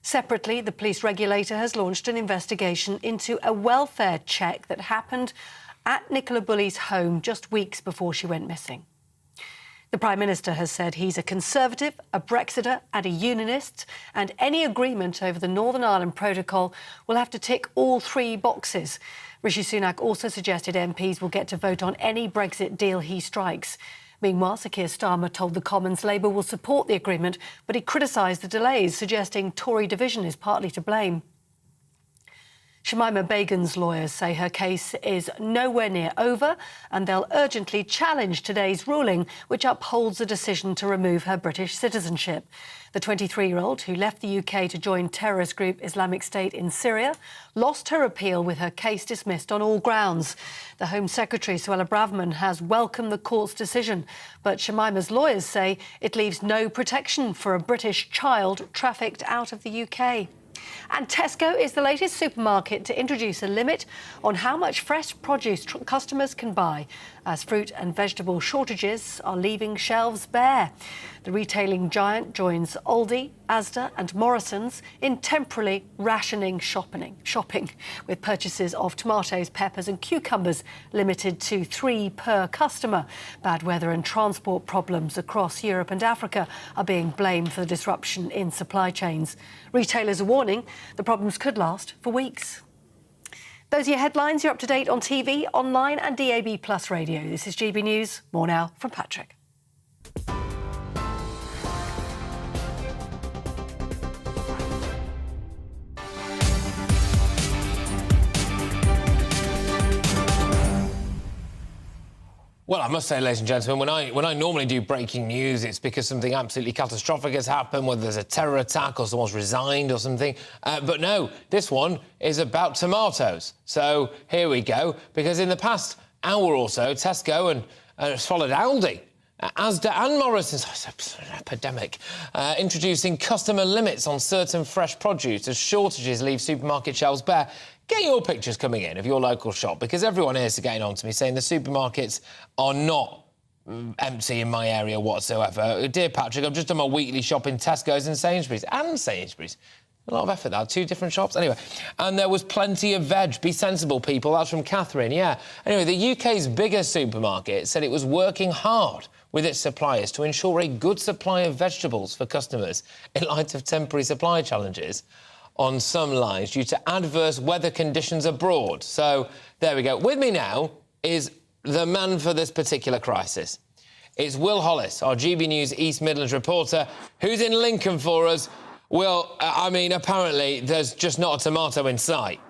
Separately, the police regulator has launched an investigation into a welfare check that happened at Nicola Bulley's home just weeks before she went missing. The Prime Minister has said he's a Conservative, a Brexiter and a Unionist, and any agreement over the Northern Ireland Protocol will have to tick all 3 boxes. Rishi Sunak also suggested MPs will get to vote on any Brexit deal he strikes. Meanwhile, Sir Keir Starmer told the Commons Labour will support the agreement, but he criticised the delays, suggesting Tory division is partly to blame. Shamima Begum's lawyers say her case is nowhere near over, and they'll urgently challenge today's ruling, which upholds the decision to remove her British citizenship. The 23-year-old, who left the UK to join terrorist group Islamic State in Syria, lost her appeal with her case dismissed on all grounds. The Home Secretary, Suella Braverman, has welcomed the court's decision, but Shamima's lawyers say it leaves no protection for a British child trafficked out of the UK. And Tesco is the latest supermarket to introduce a limit on how much fresh produce customers can buy, as fruit and vegetable shortages are leaving shelves bare. The retailing giant joins Aldi, Asda and Morrisons in temporarily rationing shopping, with purchases of tomatoes, peppers and cucumbers limited to 3 per customer. Bad weather and transport problems across Europe and Africa are being blamed for the disruption in supply chains. Retailers are warning the problems could last for weeks. Those are your headlines. You're up to date on TV, online and DAB+ radio. This is GB News. More now from Patrick. Well, I must say, ladies and gentlemen, when I normally do breaking news, it's because something absolutely catastrophic has happened, whether there's a terror attack or someone's resigned or something. But no, this one is about tomatoes. So here we go, because in the past hour or so, Tesco and followed Aldi, Asda and Morrison's, it's an epidemic, introducing customer limits on certain fresh produce as shortages leave supermarket shelves bare. Get your pictures coming in of your local shop, because everyone here is getting on to me saying the supermarkets are not empty in my area whatsoever. Dear Patrick, I've just done my weekly shop in Tesco's and Sainsbury's. A lot of effort, that. 2 different shops. Anyway, and there was plenty of veg. Be sensible, people. That's from Catherine, yeah. Anyway, the UK's biggest supermarket said it was working hard with its suppliers to ensure a good supply of vegetables for customers in light of temporary supply challenges on some lines due to adverse weather conditions abroad. So, there we go. With me now is the man for this particular crisis. It's Will Hollis, our GB News East Midlands reporter, who's in Lincoln for us. Will, I mean, apparently there's just not a tomato in sight.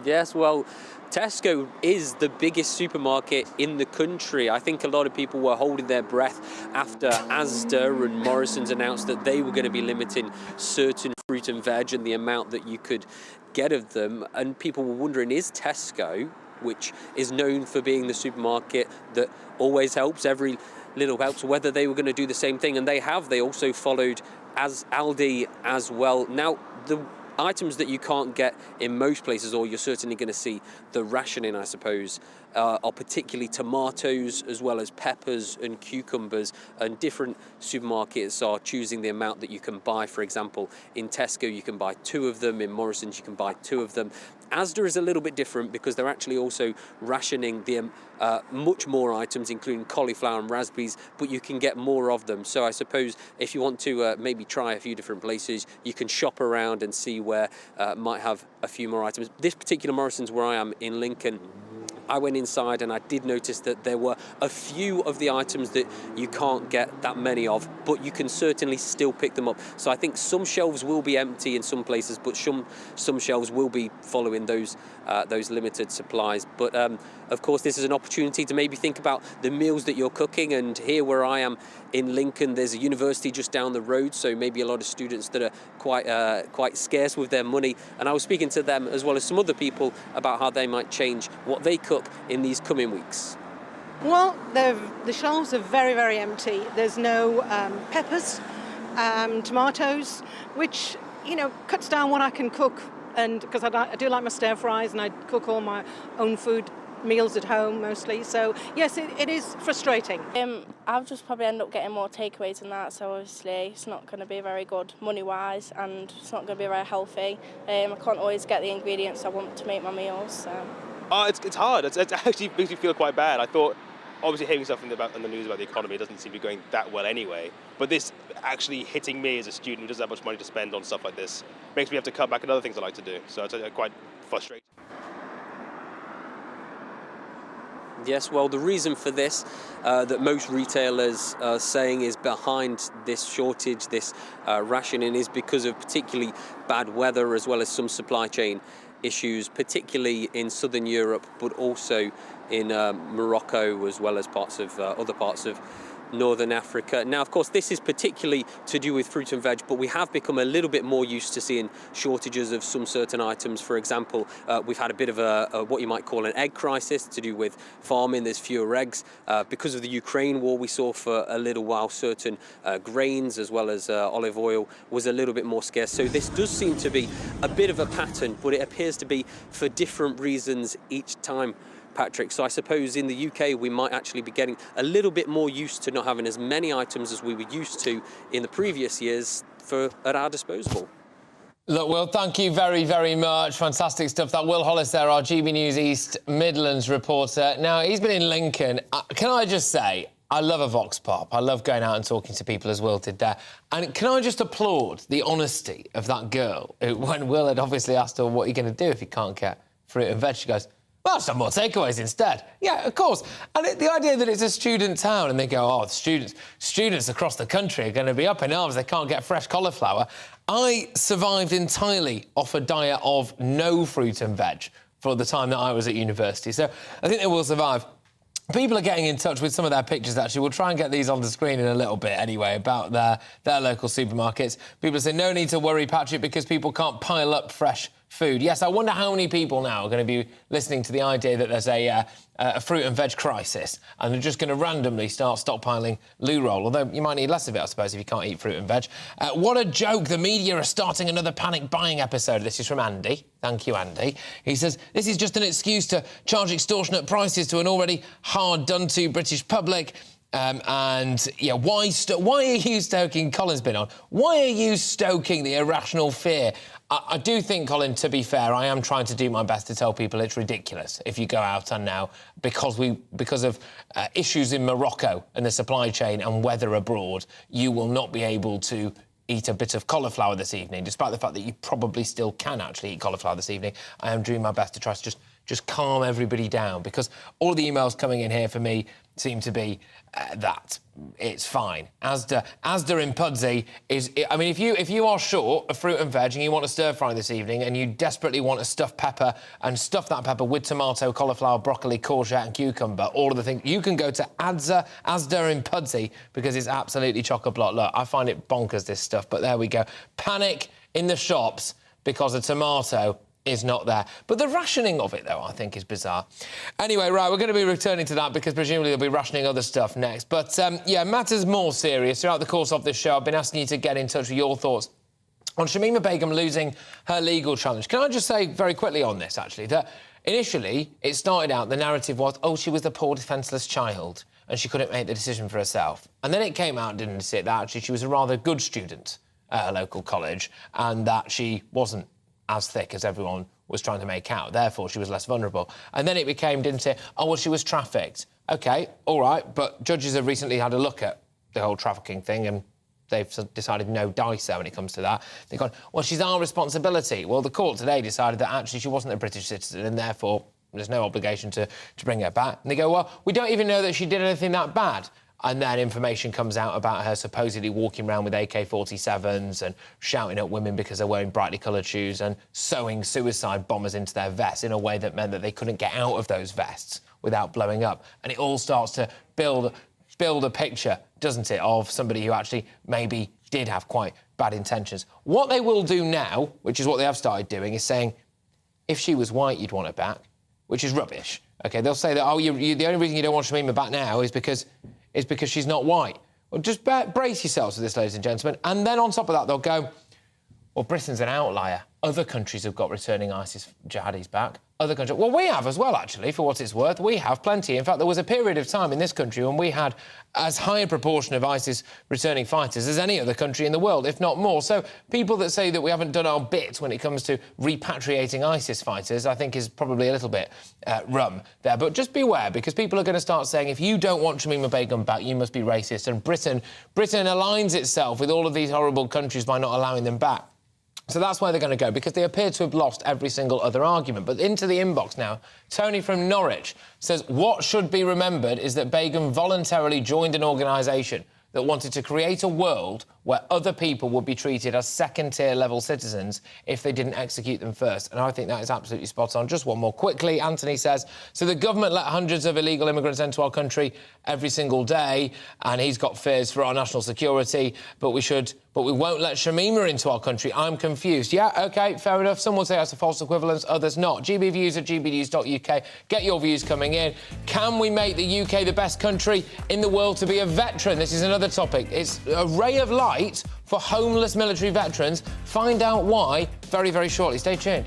Yes, well, Tesco is the biggest supermarket in the country. I think a lot of people were holding their breath after Asda and Morrison's announced that they were going to be limiting certain fruit and veg and the amount that you could get of them. And people were wondering, is Tesco, which is known for being the supermarket that always helps, every little helps, whether they were going to do the same thing? And they have. They also followed as Aldi as well. Now, the items that you can't get in most places, or you're certainly going to see the rationing, I suppose, are particularly tomatoes as well as peppers and cucumbers, and different supermarkets are choosing the amount that you can buy. For example, in Tesco you can buy 2 of them, in Morrison's you can buy 2 of them. Asda is a little bit different because they're actually also rationing the much more items, including cauliflower and raspberries, but you can get more of them. So I suppose if you want to maybe try a few different places, you can shop around and see where might have a few more items. This particular Morrison's where I am in Lincoln, I went inside and I did notice that there were a few of the items that you can't get that many of, but you can certainly still pick them up. So I think some shelves will be empty in some places, but some shelves will be following those limited supplies. But of course, this is an opportunity to maybe think about the meals that you're cooking. And here where I am in Lincoln, there's a university just down the road, so maybe a lot of students that are quite scarce with their money. And I was speaking to them as well as some other people about how they might change what they cook in these coming weeks. Well, the shelves are very, very empty. There's no peppers, tomatoes, which, you know, cuts down what I can cook. And because I do like my stir fries and I cook all my own food meals at home mostly. So yes, it is frustrating. I'll just probably end up getting more takeaways than that, so obviously it's not going to be very good money wise, and it's not going to be very healthy. I can't always get the ingredients I want to make my meals. So. It's hard. It actually makes me feel quite bad. I thought, obviously hearing stuff in the news about the economy doesn't seem to be going that well anyway, but this actually hitting me as a student who doesn't have much money to spend on stuff like this makes me have to cut back on other things I like to do, so it's quite frustrating. Yes, well, the reason for this that most retailers are saying is behind this shortage, this rationing, is because of particularly bad weather as well as some supply chain issues, particularly in southern Europe, but also in Morocco as well as other parts of northern Africa. Now, of course, this is particularly to do with fruit and veg, but we have become a little bit more used to seeing shortages of some certain items. For example, we've had a bit of a what you might call an egg crisis to do with farming. There's fewer eggs. Because of the Ukraine war, we saw for a little while certain grains as well as olive oil was a little bit more scarce. So this does seem to be a bit of a pattern, but it appears to be for different reasons each time, Patrick. So I suppose in the UK we might actually be getting a little bit more used to not having as many items as we were used to in the previous years at our disposal. Look, Will, thank you very, very much. Fantastic stuff. That Will Hollis there, our GB News East Midlands reporter. Now, he's been in Lincoln. Can I just say, I love a vox pop. I love going out and talking to people as Will did there. And can I just applaud the honesty of that girl who, when Will had obviously asked her, what are you going to do if you can't get fruit and veg, she goes, well, some more takeaways instead. Yeah, of course. And the idea that it's a student town and they go, oh, the students across the country are going to be up in arms, they can't get fresh cauliflower. I survived entirely off a diet of no fruit and veg for the time that I was at university. So I think they will survive. People are getting in touch with some of their pictures, actually. We'll try and get these on the screen in a little bit, anyway, about their local supermarkets. People say, no need to worry, Patrick, because people can't pile up fresh food. Yes, I wonder how many people now are going to be listening to the idea that there's a fruit and veg crisis and they're just going to randomly start stockpiling loo roll, although you might need less of it, I suppose, if you can't eat fruit and veg. What a joke. The media are starting another panic buying episode. This is from Andy. Thank you, Andy. He says, this is just an excuse to charge extortionate prices to an already hard-done-to British public. And, yeah, why are you stoking... Colin's been on. Why are you stoking the irrational fear? I do think, Colin, to be fair, I am trying to do my best to tell people it's ridiculous if you go out and now, because of issues in Morocco and the supply chain and weather abroad, you will not be able to eat a bit of cauliflower this evening, despite the fact that you probably still can actually eat cauliflower this evening. I am doing my best to try to just calm everybody down, because all the emails coming in here for me seem to be that it's fine. Asda in Pudsey is... I mean, if you are short of fruit and veg and you want a stir-fry this evening and you desperately want a stuffed pepper and stuff that pepper with tomato, cauliflower, broccoli, courgette and cucumber, all of the things, you can go to Asda in Pudsey, because it's absolutely chock-a-block. Look, I find it bonkers, this stuff, but there we go. Panic in the shops because a tomato is not there. But the rationing of it, though, I think is bizarre. Anyway, right, we're going to be returning to that because presumably they'll be rationing other stuff next. But, yeah, matters more serious. Throughout the course of this show, I've been asking you to get in touch with your thoughts on Shamima Begum losing her legal challenge. Can I just say very quickly on this, actually, that initially it started out, the narrative was, oh, she was the poor defenceless child and she couldn't make the decision for herself. And then it came out, didn't it, that actually she was a rather good student at a local college and that she wasn't as thick as everyone was trying to make out. Therefore, she was less vulnerable. And then it became, didn't it, oh, well, she was trafficked. OK, all right, but judges have recently had a look at the whole trafficking thing and they've decided no dice there when it comes to that. They've gone, well, she's our responsibility. Well, the court today decided that actually she wasn't a British citizen and therefore there's no obligation to bring her back. And they go, well, we don't even know that she did anything that bad. And then information comes out about her supposedly walking around with AK-47s and shouting at women because they're wearing brightly coloured shoes and sewing suicide bombers into their vests in a way that meant that they couldn't get out of those vests without blowing up. And it all starts to build a picture, doesn't it, of somebody who actually maybe did have quite bad intentions. What they will do now, which is what they have started doing, is saying, if she was white, you'd want her back, which is rubbish. OK, they'll say that, oh, the only reason you don't want Shamima back now is because she's not white. Well, just brace yourselves for this, ladies and gentlemen. And then on top of that, they'll go, well, Britain's an outlier. Other countries have got returning ISIS jihadis back. Other countries... Well, we have as well, actually, for what it's worth. We have plenty. In fact, there was a period of time in this country when we had as high a proportion of ISIS returning fighters as any other country in the world, if not more. So people that say that we haven't done our bit when it comes to repatriating ISIS fighters, I think is probably a little bit rum there. But just beware, because people are going to start saying, if you don't want Shamima Begum back, you must be racist. And Britain aligns itself with all of these horrible countries by not allowing them back. So that's where they're going to go, because they appear to have lost every single other argument. But into the inbox now, Tony from Norwich says, what should be remembered is that Begum voluntarily joined an organisation that wanted to create a world where other people would be treated as second-tier level citizens if they didn't execute them first. And I think that is absolutely spot on. Just one more quickly. Anthony says, so the government let hundreds of illegal immigrants into our country every single day, and he's got fears for our national security, but we won't let Shamima into our country. I'm confused. Yeah, OK, fair enough. Some will say that's a false equivalence, others not. GBViews at gbnews.uk. Get your views coming in. Can we make the UK the best country in the world to be a veteran? This is another topic. It's a ray of light for homeless military veterans. Find out why very, very shortly. Stay tuned.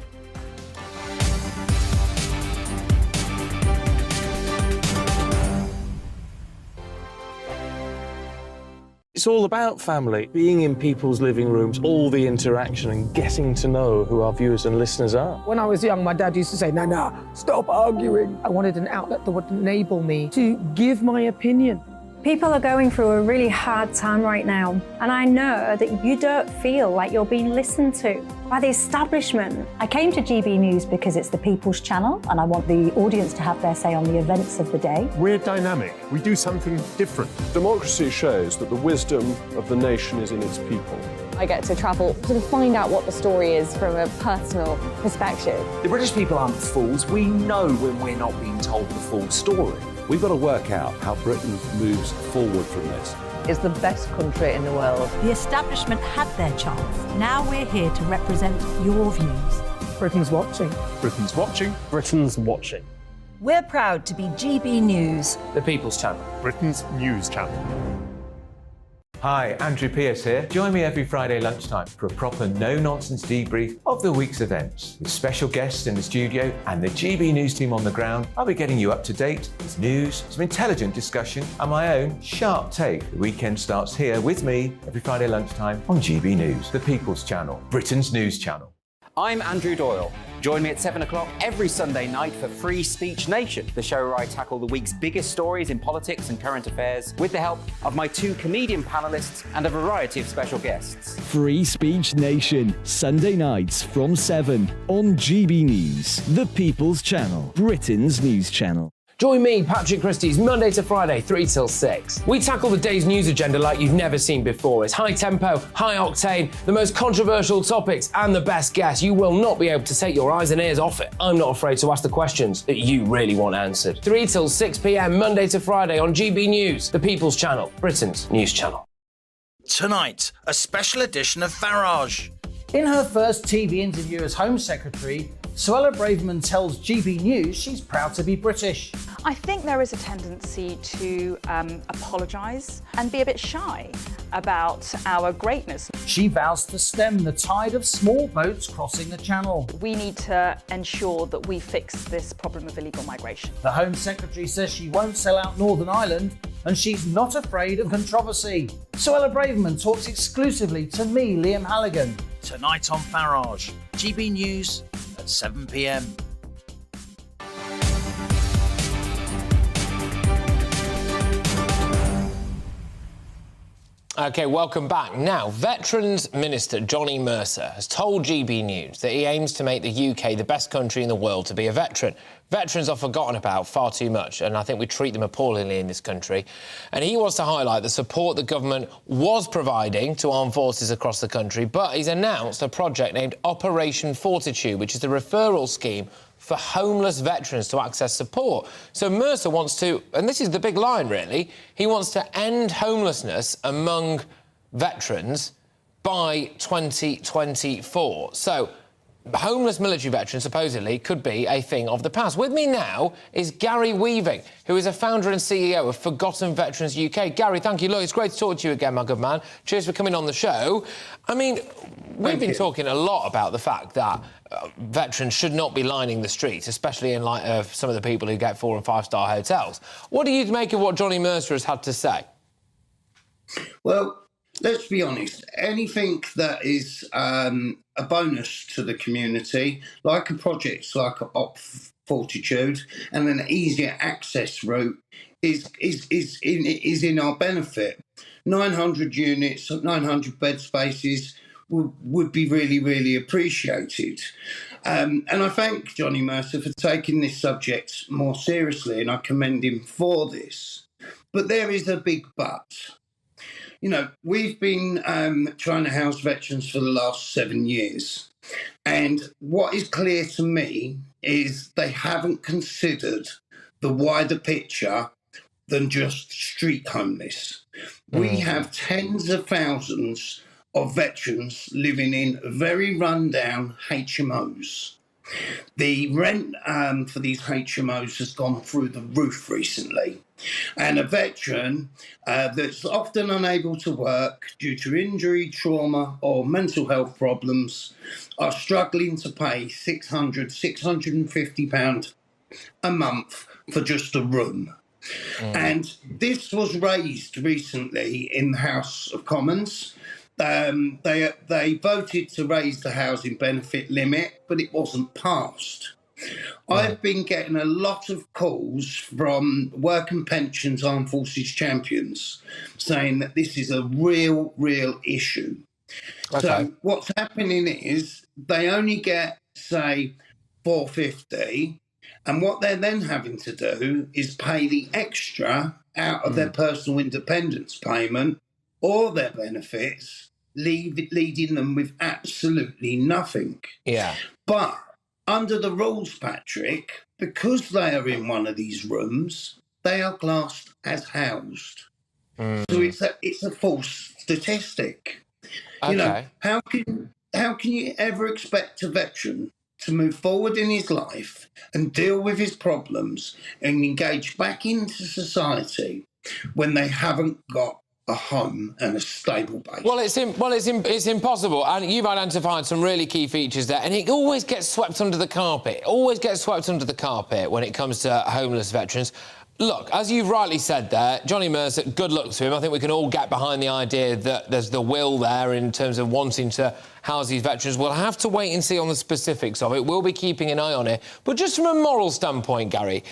It's all about family, being in people's living rooms, all the interaction and getting to know who our viewers and listeners are. When I was young, my dad used to say, Nana, stop arguing. I wanted an outlet that would enable me to give my opinion. People are going through a really hard time right now, and I know that you don't feel like you're being listened to by the establishment. I came to GB News because it's the People's Channel, and I want the audience to have their say on the events of the day. We're dynamic. We do something different. Democracy shows that the wisdom of the nation is in its people. I get to travel, sort of find out what the story is from a personal perspective. The British people aren't fools. We know when we're not being told the full story. We've got to work out how Britain moves forward from this. Is the best country in the world. The establishment had their chance. Now we're here to represent your views. Britain's watching. Britain's watching. Britain's watching. We're proud to be GB News. The People's Channel. Britain's news channel. Hi, Andrew Pierce here. Join me every Friday lunchtime for a proper no-nonsense debrief of the week's events. With special guests in the studio and the GB News team on the ground, I'll be getting you up to date with news, some intelligent discussion and my own sharp take. The weekend starts here with me every Friday lunchtime on GB News, the People's Channel, Britain's news channel. I'm Andrew Doyle. Join me at 7 o'clock every Sunday night for Free Speech Nation, the show where I tackle the week's biggest stories in politics and current affairs with the help of my 2 comedian panellists and a variety of special guests. Free Speech Nation, Sunday nights from 7 on GB News, the People's Channel, Britain's news channel. Join me, Patrick Christys, Monday to Friday, 3 till 6. We tackle the day's news agenda like you've never seen before. It's high tempo, high octane, the most controversial topics, and the best guests. You will not be able to take your eyes and ears off it. I'm not afraid to ask the questions that you really want answered. 3 till 6 p.m, Monday to Friday on GB News, the People's Channel, Britain's news channel. Tonight, a special edition of Farage. In her first TV interview as Home Secretary, Suella Braverman tells GB News she's proud to be British. I think there is a tendency to apologise and be a bit shy about our greatness. She vows to stem the tide of small boats crossing the Channel. We need to ensure that we fix this problem of illegal migration. The Home Secretary says she won't sell out Northern Ireland and she's not afraid of controversy. Suella Braverman talks exclusively to me, Liam Halligan. Tonight on Farage, GB News at 7 p.m. OK, welcome back. Now, Veterans Minister Johnny Mercer has told GB News that he aims to make the UK the best country in the world to be a veteran. Veterans are forgotten about far too much, and I think we treat them appallingly in this country. And he wants to highlight the support the government was providing to armed forces across the country, but he's announced a project named Operation Fortitude, which is a referral scheme for homeless veterans to access support. So Mercer wants to, and this is the big line really, he wants to end homelessness among veterans by 2024. So homeless military veterans supposedly could be a thing of the past. With me now is Gary Weaving, who is a founder and CEO of Forgotten Veterans UK. Gary, thank you. Look, it's great to talk to you again, my good man. Cheers for coming on the show. I mean, we've been talking a lot about the fact that veterans should not be lining the streets, especially in light of some of the people who get 4- and 5-star hotels. What do you make of what Johnny Mercer has had to say? Well, let's be honest, anything that is a bonus to the community, like a project like Op Fortitude and an easier access route, is in our benefit. 900 units, 900 bed spaces would be really, really appreciated. And I thank Johnny Mercer for taking this subject more seriously, and I commend him for this. But there is a big but. You know, we've been trying to house veterans for the last 7 years. And what is clear to me is they haven't considered the wider picture than just street homeless. We have tens of thousands of veterans living in very rundown HMOs. The rent for these HMOs has gone through the roof recently. And a veteran that's often unable to work due to injury, trauma or mental health problems are struggling to pay £600, £650 a month for just a room. And this was raised recently in the House of Commons. They voted to raise the housing benefit limit, but it wasn't passed. I've been getting a lot of calls from Work and Pensions Armed Forces champions saying that this is a real issue. Okay. So what's happening is they only get, say, $450, and what they're then having to do is pay the extra out of their personal independence payment or their benefits leading them with absolutely nothing. Yeah. But under the rules, Patrick, because they are in one of these rooms, they are classed as housed. So it's a false statistic. You know, how can you ever expect a veteran to move forward in his life and deal with his problems and engage back into society when they haven't got a home and a stable base? Well, it's impossible, and you've identified some really key features there, and it always gets swept under the carpet. Always gets swept under the carpet when it comes to homeless veterans. Look, as you've rightly said there, Johnny Mercer, good luck to him. I think we can all get behind the idea that there's the will there in terms of wanting to house these veterans. We'll have to wait and see on the specifics of it. We'll be keeping an eye on it. But just from a moral standpoint, Gary,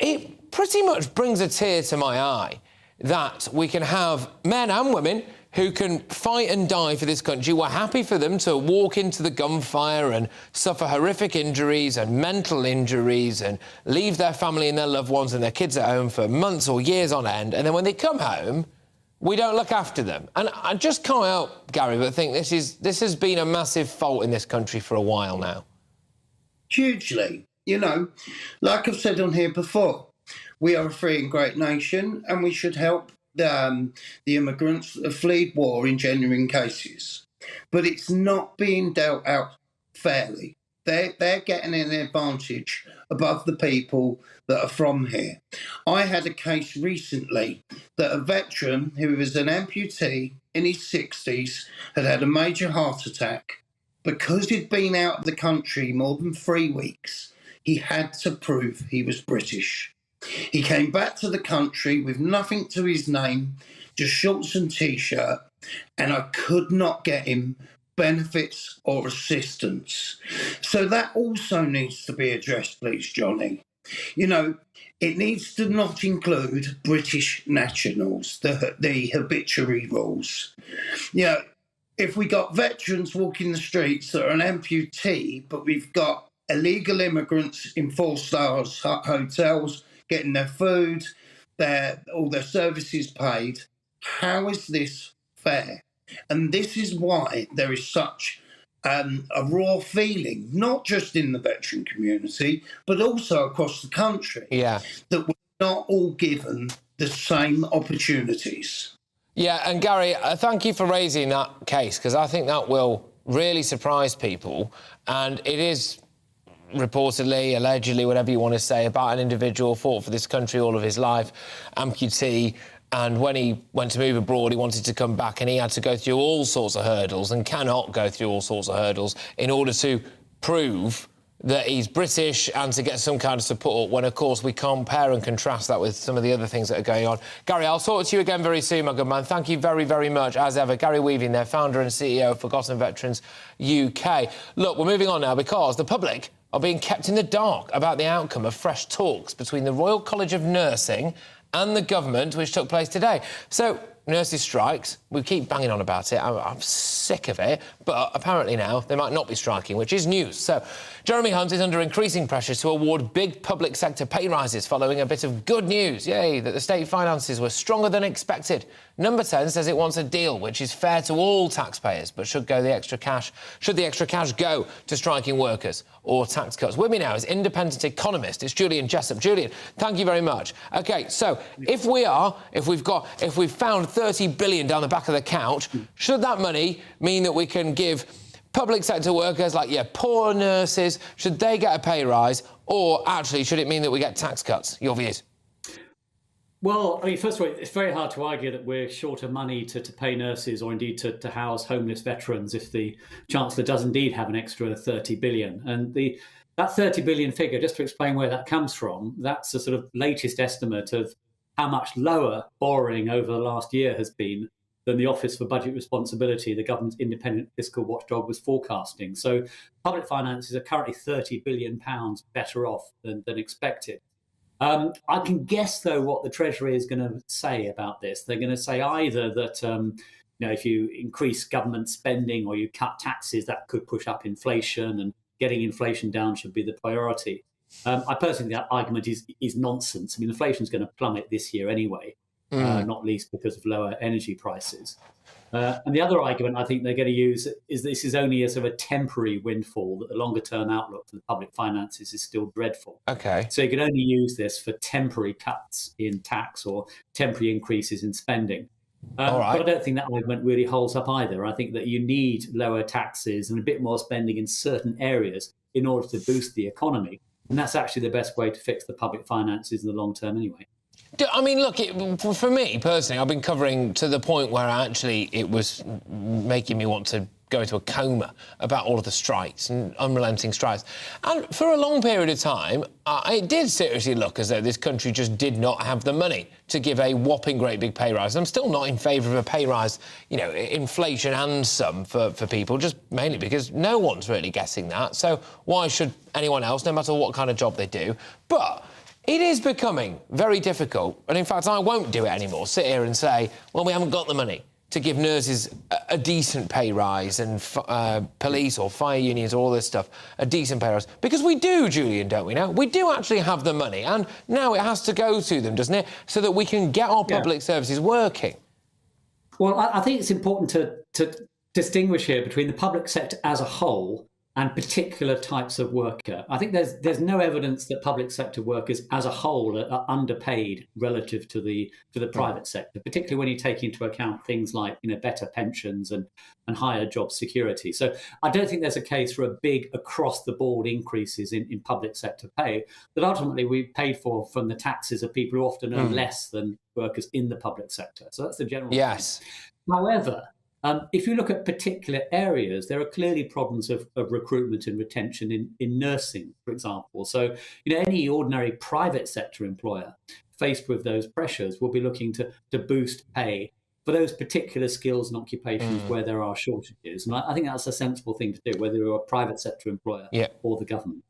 it pretty much brings a tear to my eye that we can have men and women who can fight and die for this country. We're happy for them to walk into the gunfire and suffer horrific injuries and mental injuries and leave their family and their loved ones and their kids at home for months or years on end. And then when they come home, we don't look after them. And I just can't help, Gary, but think this has been a massive fault in this country for a while now. Hugely. You know, like I've said on here before, we are a free and great nation, and we should help the immigrants that fled war in genuine cases. But it's not being dealt out fairly. They're getting an advantage above the people that are from here. I had a case recently that a veteran who was an amputee in his 60s had a major heart attack. Because he'd been out of the country more than 3 weeks, he had to prove he was British. He came back to the country with nothing to his name, just shorts and T-shirt, and I could not get him benefits or assistance. So that also needs to be addressed, please, Johnny. You know, it needs to not include British nationals, the habituary rules. You know, if we got veterans walking the streets that are an amputee, but we've got illegal immigrants in 4-star hotels getting their food, all their services paid, how is this fair? And this is why there is such a raw feeling, not just in the veteran community, but also across the country, that we're not all given the same opportunities. Yeah, and Gary, thank you for raising that case, because I think that will really surprise people. And it is reportedly, allegedly, whatever you want to say, about an individual fought for this country all of his life, amputee, and when he went to move abroad, he wanted to come back, and he had to go through all sorts of hurdles and cannot go through all sorts of hurdles in order to prove that he's British and to get some kind of support, when, of course, we compare and contrast that with some of the other things that are going on. Gary, I'll talk to you again very soon, my good man. Thank you very, very much, as ever. Gary Weaving there, founder and CEO of Forgotten Veterans UK. Look, we're moving on now because the public are being kept in the dark about the outcome of fresh talks between the Royal College of Nursing and the government, which took place today. So, nurses' strikes, we keep banging on about it. I'm sick of it, but apparently now they might not be striking, which is news. So, Jeremy Hunt is under increasing pressure to award big public sector pay rises following a bit of good news, yay, that the state finances were stronger than expected. Number 10 says it wants a deal which is fair to all taxpayers, but should the extra cash go to striking workers or tax cuts? With me now is independent economist, it's Julian Jessup. Julian, thank you very much. OK, so if we've found 30 billion down the back of the couch, should that money mean that we can give public sector workers like poor nurses, should they get a pay rise, or actually should it mean that we get tax cuts? Your views? Well, I mean, first of all, it's very hard to argue that we're short of money to pay nurses or indeed to house homeless veterans if the Chancellor does indeed have an extra 30 billion. And that 30 billion figure, just to explain where that comes from, that's a sort of latest estimate of how much lower borrowing over the last year has been than the Office for Budget Responsibility, the government's independent fiscal watchdog, was forecasting. So public finances are currently £30 billion better off than expected. I can guess, though, what the Treasury is going to say about this. They're going to say either that if you increase government spending or you cut taxes, that could push up inflation, and getting inflation down should be the priority. I personally think that argument is nonsense. I mean, inflation is going to plummet this year anyway. not least because of lower energy prices. And the other argument I think they're going to use is this is only a sort of a temporary windfall, that the longer-term outlook for the public finances is still dreadful. Okay. So you can only use this for temporary cuts in tax or temporary increases in spending. All right. But I don't think that argument really holds up either. I think that you need lower taxes and a bit more spending in certain areas in order to boost the economy. And that's actually the best way to fix the public finances in the long term anyway. I mean, look, for me personally, I've been covering to the point where actually it was making me want to go into a coma about all of the strikes and unrelenting strikes. And for a long period of time, it did seriously look as though this country just did not have the money to give a whopping great big pay rise. I'm still not in favour of a pay rise, you know, inflation and some for people, just mainly because no one's really guessing that. So why should anyone else, no matter what kind of job they do? But it is becoming very difficult, and in fact, I won't do it anymore, sit here and say, well, we haven't got the money to give nurses a decent pay rise and police or fire unions or all this stuff a decent pay rise. Because we do, Julian, don't we now? We do actually have the money, and now it has to go to them, doesn't it, so that we can get our public services working. Well, I think it's important to distinguish here between the public sector as a whole and particular types of worker. I think there's no evidence that public sector workers as a whole are underpaid relative to the private sector, particularly when you take into account things like, you know, better pensions and higher job security. So I don't think there's a case for a big across the board increases in public sector pay that ultimately we paid for from the taxes of people who often earn less than workers in the public sector. So that's the general. Yes. However, if you look at particular areas, there are clearly problems of recruitment and retention in nursing, for example. So, you know, any ordinary private sector employer faced with those pressures will be looking to boost pay for those particular skills and occupations where there are shortages. And I think that's a sensible thing to do, whether you're a private sector employer or the government.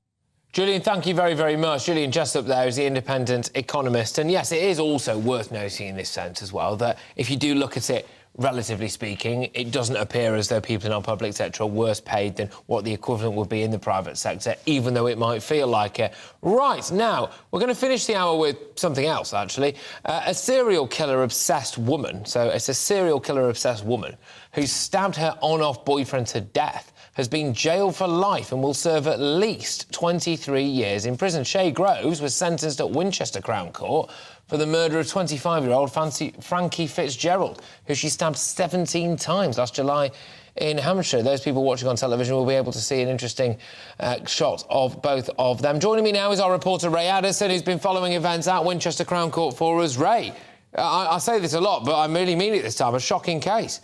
Julian, thank you very, very much. Julian Jessup there is the independent economist. And yes, it is also worth noting in this sense as well that if you do look at it, relatively speaking, it doesn't appear as though people in our public sector are worse paid than what the equivalent would be in the private sector, even though it might feel like it. Right, now, we're going to finish the hour with something else, actually. A serial killer-obsessed woman, so it's a serial killer-obsessed woman who stabbed her on-off boyfriend to death, has been jailed for life and will serve at least 23 years in prison. Shay Groves was sentenced at Winchester Crown Court for the murder of 25-year-old Frankie Fitzgerald, who she stabbed 17 times last July in Hampshire. Those people watching on television will be able to see an interesting shot of both of them. Joining me now is our reporter Ray Addison, who's been following events at Winchester Crown Court for us. Ray, I say this a lot, but I really mean it this time, a shocking case.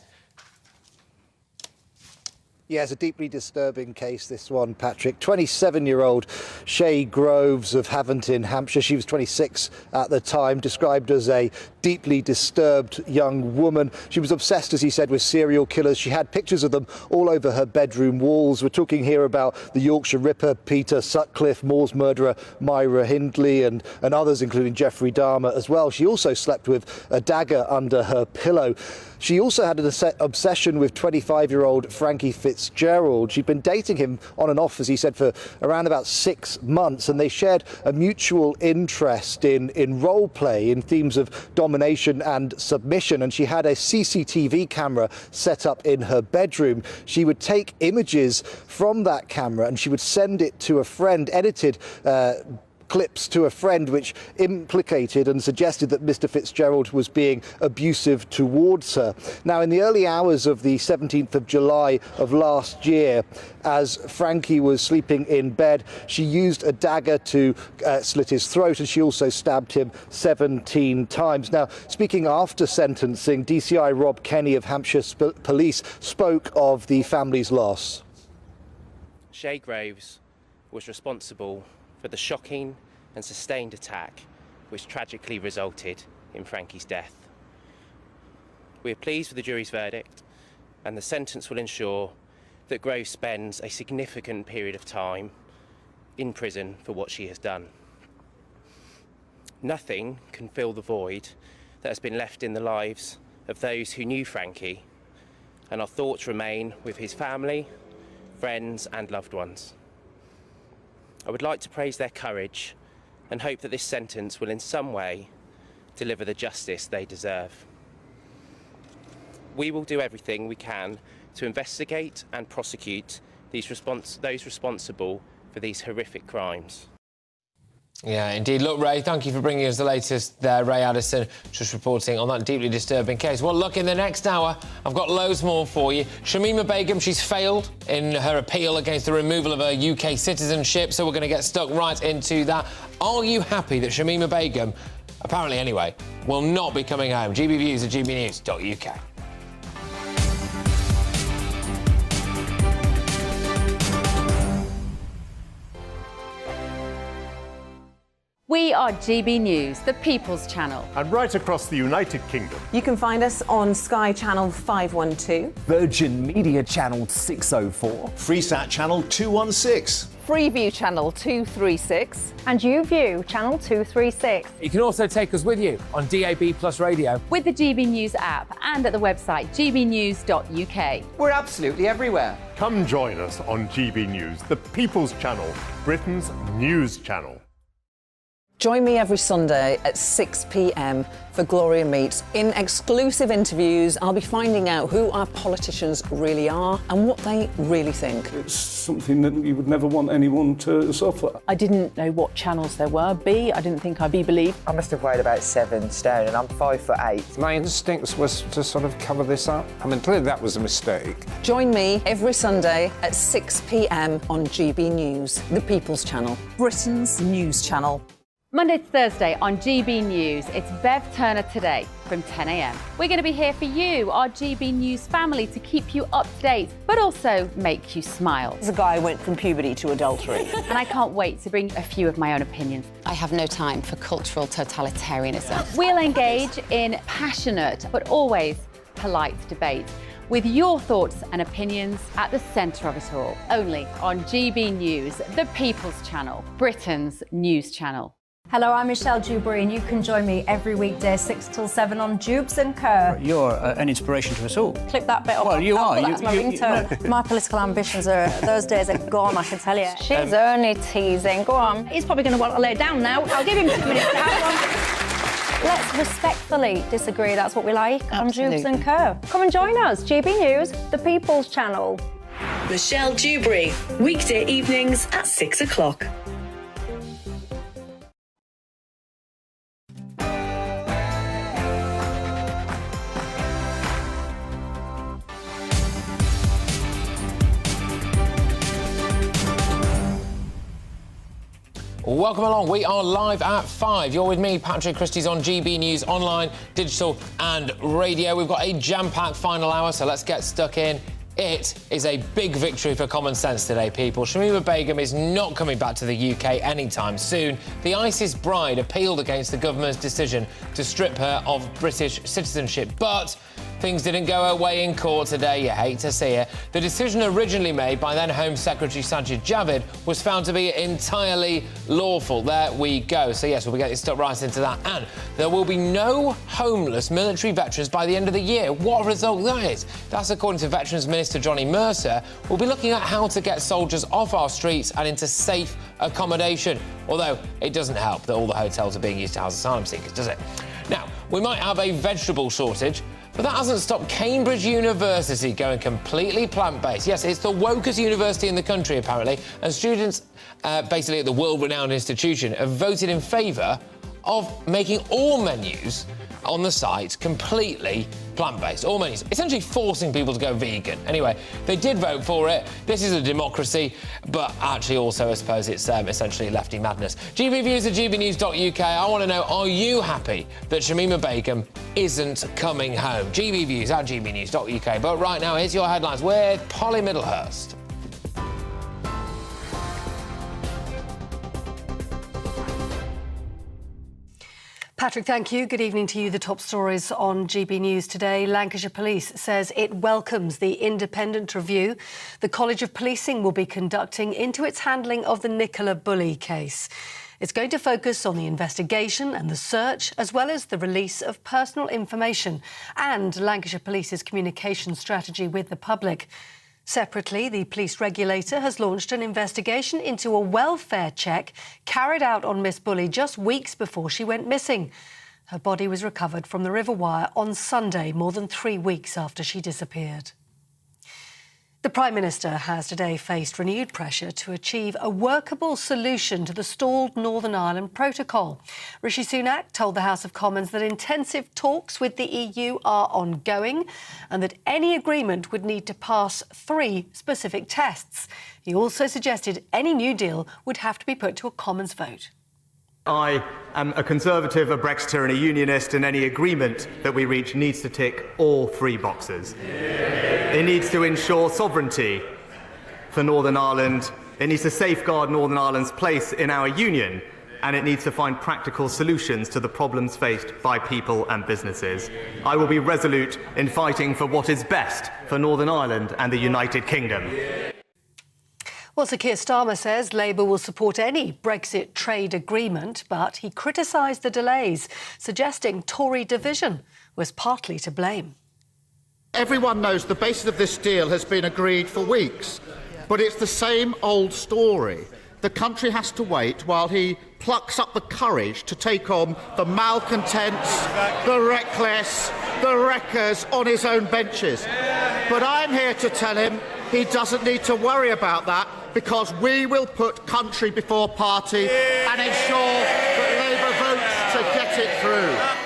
Yeah, it's a deeply disturbing case, this one, Patrick. 27-year-old Shay Groves of Haverton, Hampshire. She was 26 at the time, described as a deeply disturbed young woman. She was obsessed, as he said, with serial killers. She had pictures of them all over her bedroom walls. We're talking here about the Yorkshire Ripper, Peter Sutcliffe, Moors murderer Myra Hindley, and others, including Jeffrey Dahmer as well. She also slept with a dagger under her pillow. She also had an obsession with 25-year-old Frankie Fitzgerald. She'd been dating him on and off, as he said, for around about 6 months, and they shared a mutual interest in role play, in themes of domination and submission, and she had a CCTV camera set up in her bedroom. She would take images from that camera and she would send it to a friend, edited clips to a friend which implicated and suggested that Mr. Fitzgerald was being abusive towards her. Now, in the early hours of the 17th of July of last year, as Frankie was sleeping in bed, she used a dagger to slit his throat, and she also stabbed him 17 times. Now, speaking after sentencing, DCI Rob Kenny of Hampshire Police spoke of the family's loss. Shay Groves was responsible for the shocking and sustained attack which tragically resulted in Frankie's death. We are pleased with the jury's verdict, and the sentence will ensure that Groves spends a significant period of time in prison for what she has done. Nothing can fill the void that has been left in the lives of those who knew Frankie, and our thoughts remain with his family, friends and loved ones. I would like to praise their courage and hope that this sentence will in some way deliver the justice they deserve. We will do everything we can to investigate and prosecute those responsible for these horrific crimes. Yeah, indeed. Look, Ray, thank you for bringing us the latest there. Ray Addison just reporting on that deeply disturbing case. Well, look, in the next hour, I've got loads more for you. Shamima Begum, she's failed in her appeal against the removal of her UK citizenship, so we're going to get stuck right into that. Are you happy that Shamima Begum, apparently anyway, will not be coming home? GBViews at gbnews.uk. We are GB News, the People's Channel. And right across the United Kingdom. You can find us on Sky Channel 512, Virgin Media Channel 604, Freesat Channel 216, Freeview Channel 236, and YouView Channel 236. You can also take us with you on DAB Plus Radio, with the GB News app and at the website gbnews.uk. We're absolutely everywhere. Come join us on GB News, the People's Channel, Britain's news channel. Join me every Sunday at 6 p.m. for Gloria Meets. In exclusive interviews, I'll be finding out who our politicians really are and what they really think. It's something that you would never want anyone to suffer. I didn't know what channels there were. I didn't think I'd be believed. I must have weighed about 7 stone and I'm 5'8". My instincts was to sort of cover this up. I mean, clearly that was a mistake. Join me every Sunday at 6 p.m. on GB News, the People's Channel, Britain's news channel. Monday to Thursday on GB News, it's Bev Turner Today from 10 a.m. We're going to be here for you, our GB News family, to keep you up to date, but also make you smile. There's a guy who went from puberty to adultery. And I can't wait to bring a few of my own opinions. I have no time for cultural totalitarianism. We'll engage in passionate, but always polite debate, with your thoughts and opinions at the centre of it all. Only on GB News, the People's Channel, Britain's news channel. Hello, I'm Michelle Dewberry, and you can join me every weekday 6 till 7 on Jubes and Kerr. You're an inspiration to us all. Clip that bit up. Well, you are. That's my ringtone. My political ambitions those days are gone, I can tell you. She's only teasing. Go on. He's probably going to want to lay down now. I'll give him 2 minutes to have one. Let's respectfully disagree. That's what we like on Jubes and Kerr. Come and join us. GB News, the People's Channel. Michelle Dewberry, weekday evenings at 6 o'clock. Welcome along. We are live at 5. You're with me, Patrick Christys, on GB News, online, digital and radio. We've got a jam-packed final hour, so let's get stuck in. It is a big victory for common sense today, people. Shamima Begum is not coming back to the UK anytime soon. The ISIS bride appealed against the government's decision to strip her of British citizenship, but things didn't go her way in court today. You hate to see it. The decision originally made by then Home Secretary Sajid Javid was found to be entirely lawful. There we go. So yes, we'll be getting stuck right into that. And there will be no homeless military veterans by the end of the year. What a result that is. That's according to Veterans Minister Johnny Mercer. We'll be looking at how to get soldiers off our streets and into safe accommodation. Although it doesn't help that all the hotels are being used to house asylum seekers, does it? Now, we might have a vegetable shortage, but that hasn't stopped Cambridge University going completely plant-based. Yes, it's the wokest university in the country, apparently, and students, basically at the world-renowned institution, have voted in favour of making all menus on the site completely plant-based. All menus. Essentially forcing people to go vegan. Anyway, they did vote for it. This is a democracy, but actually also, I suppose, it's essentially lefty madness. GBViews at gbnews.uk. I want to know, are you happy that Shamima Begum isn't coming home? GBViews at gbnews.uk. But right now, here's your headlines with Polly Middlehurst. Patrick, thank you. Good evening to you. The top stories on GB News today. Lancashire Police says it welcomes the independent review the College of Policing will be conducting into its handling of the Nicola Bulley case. It's going to focus on the investigation and the search, as well as the release of personal information and Lancashire Police's communication strategy with the public. Separately, the police regulator has launched an investigation into a welfare check carried out on Miss Bulley just weeks before she went missing. Her body was recovered from the River Wire on Sunday, more than 3 weeks after she disappeared. The Prime Minister has today faced renewed pressure to achieve a workable solution to the stalled Northern Ireland Protocol. Rishi Sunak told the House of Commons that intensive talks with the EU are ongoing and that any agreement would need to pass 3 specific tests. He also suggested any new deal would have to be put to a Commons vote. I am a Conservative, a Brexiter and a Unionist, and any agreement that we reach needs to tick all 3 boxes. It needs to ensure sovereignty for Northern Ireland, it needs to safeguard Northern Ireland's place in our union, and it needs to find practical solutions to the problems faced by people and businesses. I will be resolute in fighting for what is best for Northern Ireland and the United Kingdom. Well, Sir Keir Starmer says Labour will support any Brexit trade agreement, but he criticised the delays, suggesting Tory division was partly to blame. Everyone knows the basis of this deal has been agreed for weeks, but it's the same old story. The country has to wait while he plucks up the courage to take on the malcontents, the reckless, the wreckers on his own benches. But I'm here to tell him he doesn't need to worry about that, because we will put country before party and ensure that Labour votes to get it through.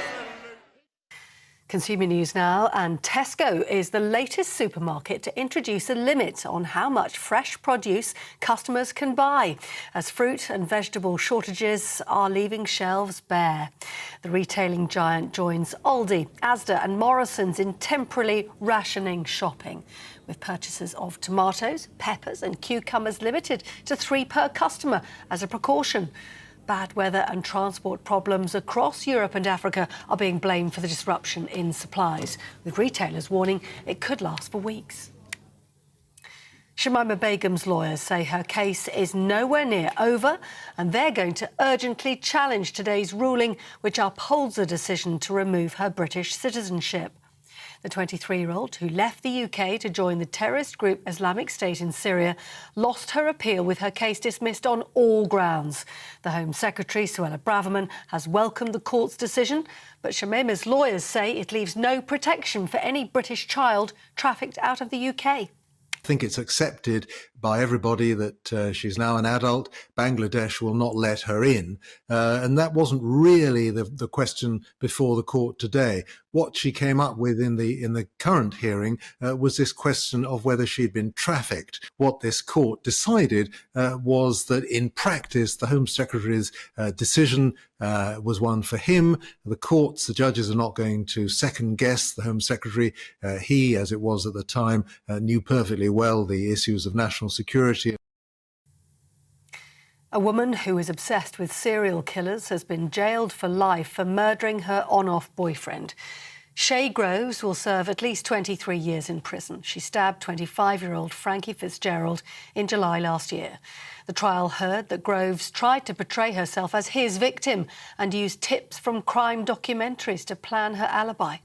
Consumer news now, and Tesco is the latest supermarket to introduce a limit on how much fresh produce customers can buy, as fruit and vegetable shortages are leaving shelves bare. The retailing giant joins Aldi, Asda and Morrisons in temporarily rationing shopping, with purchases of tomatoes, peppers and cucumbers limited to 3 per customer as a precaution. Bad weather and transport problems across Europe and Africa are being blamed for the disruption in supplies, with retailers warning it could last for weeks. Shamima Begum's lawyers say her case is nowhere near over, and they're going to urgently challenge today's ruling, which upholds the decision to remove her British citizenship. The 23-year-old, who left the UK to join the terrorist group Islamic State in Syria, lost her appeal with her case dismissed on all grounds. The Home Secretary, Suella Braverman, has welcomed the court's decision, but Shamima's lawyers say it leaves no protection for any British child trafficked out of the UK. I think it's accepted by everybody that she's now an adult. Bangladesh will not let her in. And that wasn't really the question before the court today. What she came up with in the current hearing was this question of whether she'd been trafficked. What this court decided was that in practice, the Home Secretary's decision was one for him. The courts, the judges, are not going to second guess the Home Secretary. He, as it was at the time, knew perfectly well the issues of national security. A woman who is obsessed with serial killers has been jailed for life for murdering her on-off boyfriend. Shay Groves will serve at least 23 years in prison. She stabbed 25-year-old Frankie Fitzgerald in July last year. The trial heard that Groves tried to portray herself as his victim and used tips from crime documentaries to plan her alibi.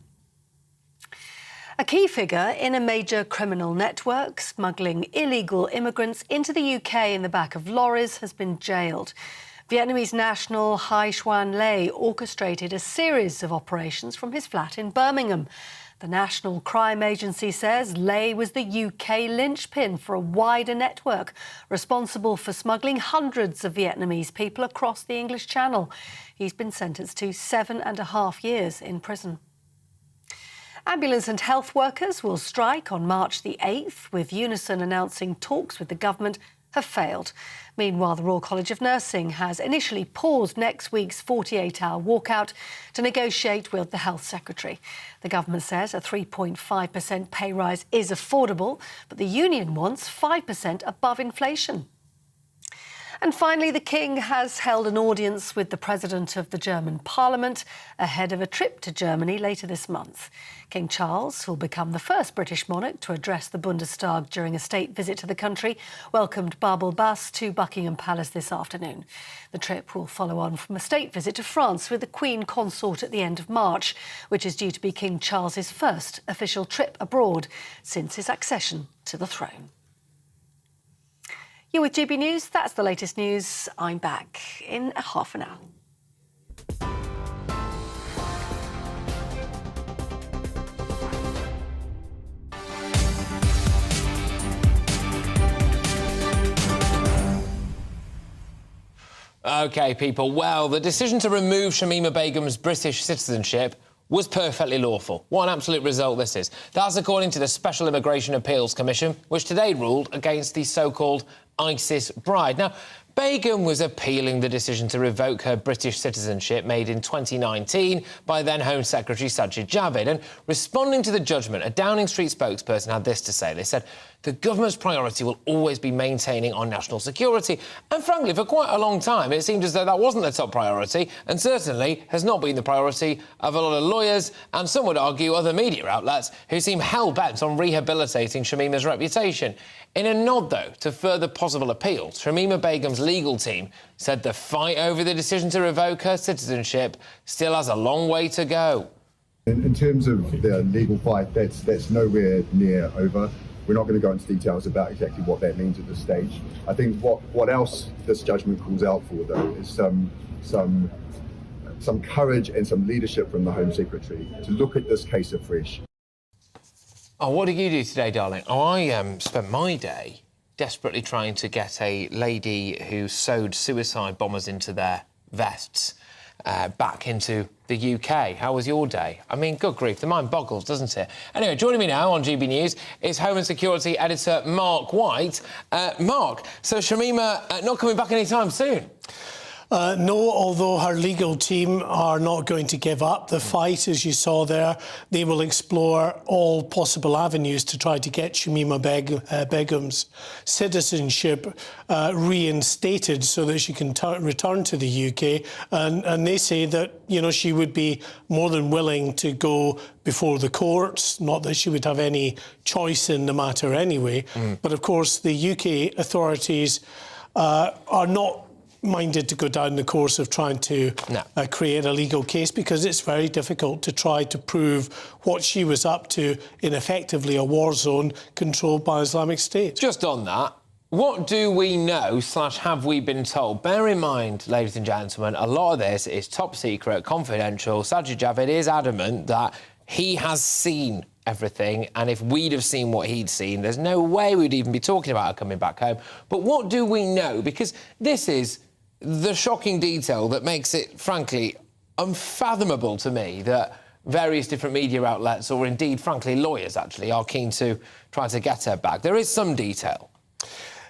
A key figure in a major criminal network smuggling illegal immigrants into the UK in the back of lorries has been jailed. Vietnamese national Hai Xuan Le orchestrated a series of operations from his flat in Birmingham. The National Crime Agency says Le was the UK linchpin for a wider network responsible for smuggling hundreds of Vietnamese people across the English Channel. He's been sentenced to 7.5 years in prison. Ambulance and health workers will strike on March the 8th, with Unison announcing talks with the government have failed. Meanwhile, the Royal College of Nursing has initially paused next week's 48-hour walkout to negotiate with the Health Secretary. The government says a 3.5% pay rise is affordable, but the union wants 5% above inflation. And finally, the King has held an audience with the President of the German Parliament ahead of a trip to Germany later this month. King Charles, who will become the first British monarch to address the Bundestag during a state visit to the country, welcomed Babel Bas to Buckingham Palace this afternoon. The trip will follow on from a state visit to France with the Queen Consort at the end of March, which is due to be King Charles's first official trip abroad since his accession to the throne. You're with GB News. That's the latest news. I'm back in half an hour. OK, people, well, the decision to remove Shamima Begum's British citizenship was perfectly lawful. What an absolute result this is. That's according to the Special Immigration Appeals Commission, which today ruled against the so-called ISIS bride. Now, Begum was appealing the decision to revoke her British citizenship made in 2019 by then Home Secretary Sajid Javid. And responding to the judgment, a Downing Street spokesperson had this to say. They said, the government's priority will always be maintaining our national security. And frankly, for quite a long time, it seemed as though that wasn't the top priority, and certainly has not been the priority of a lot of lawyers and, some would argue, other media outlets who seem hell-bent on rehabilitating Shamima's reputation. In a nod, though, to further possible appeals, Shamima Begum's legal team said the fight over the decision to revoke her citizenship still has a long way to go. In terms of the legal fight, that's nowhere near over. We're not going to go into details about exactly what that means at this stage. I think what else this judgment calls out for, though, is some courage and some leadership from the Home Secretary to look at this case afresh. Oh, what did you do today, darling? Oh, I spent my day desperately trying to get a lady who sewed suicide bombers into their vests back into the UK. How was your day? I mean, good grief, the mind boggles, doesn't it? Anyway, joining me now on GB News is Home and Security editor Mark White. Mark, so Shamima not coming back anytime soon? No, although her legal team are not going to give up the fight, as you saw there. They will explore all possible avenues to try to get Shamima Begum's citizenship reinstated so that she can return to the UK. And they say that, you know, she would be more than willing to go before the courts, not that she would have any choice in the matter anyway. But of course, the UK authorities are not minded to go down the course of trying to create a legal case, because it's very difficult to try to prove what she was up to in effectively a war zone controlled by Islamic State. Just on that, what do we know / have we been told? Bear in mind, ladies and gentlemen, a lot of this is top secret, confidential. Sajid Javid is adamant that he has seen everything, and if we'd have seen what he'd seen, there's no way we'd even be talking about her coming back home. But what do we know? Because this is the shocking detail that makes it, frankly, unfathomable to me that various different media outlets, or indeed, frankly, lawyers, actually, are keen to try to get her back. There is some detail.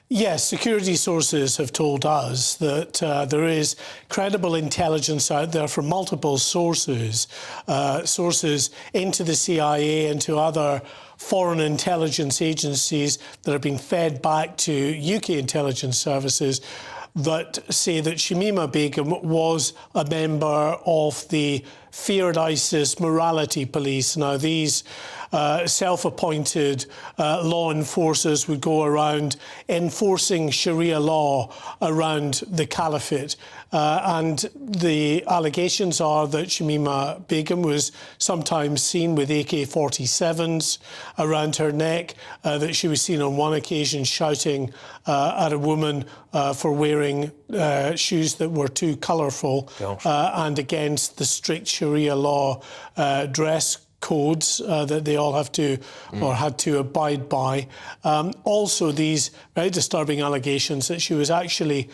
Yes, security sources have told us that there is credible intelligence out there from multiple sources, sources into the CIA and to other foreign intelligence agencies that have been fed back to UK intelligence services, that say that Shamima Begum was a member of the feared ISIS morality police. Now, these self-appointed law enforcers would go around enforcing Sharia law around the caliphate. And the allegations are that Shamima Begum was sometimes seen with AK-47s around her neck, that she was seen on one occasion shouting at a woman for wearing shoes that were too colourful and against the strict Sharia law dress codes that they all have to or had to abide by. Also, these very disturbing allegations that she was actually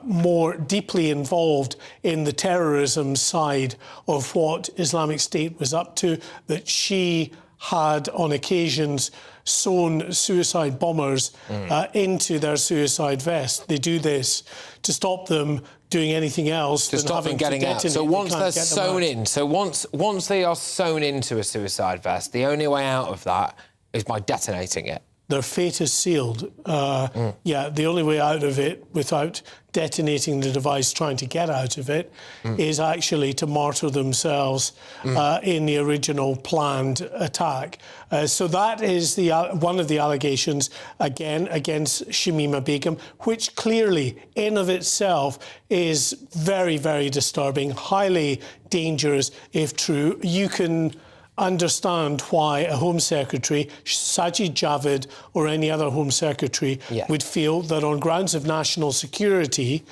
more deeply involved in the terrorism side of what Islamic State was up to, that she had on occasions sewn suicide bombers into their suicide vest. They do this to stop them doing anything else to stop them getting out. So once they're sewn in, so once they are sewn into a suicide vest, the only way out of that is by detonating it. Their fate is sealed. Yeah, the only way out of it, without detonating the device, trying to get out of it, is actually to martyr themselves in the original planned attack. So that is one of the allegations, again, against Shamima Begum, which clearly, in of itself, is very, very disturbing, highly dangerous, if true. You can understand why a Home Secretary, Sajid Javid, or any other Home Secretary would feel that on grounds of national security,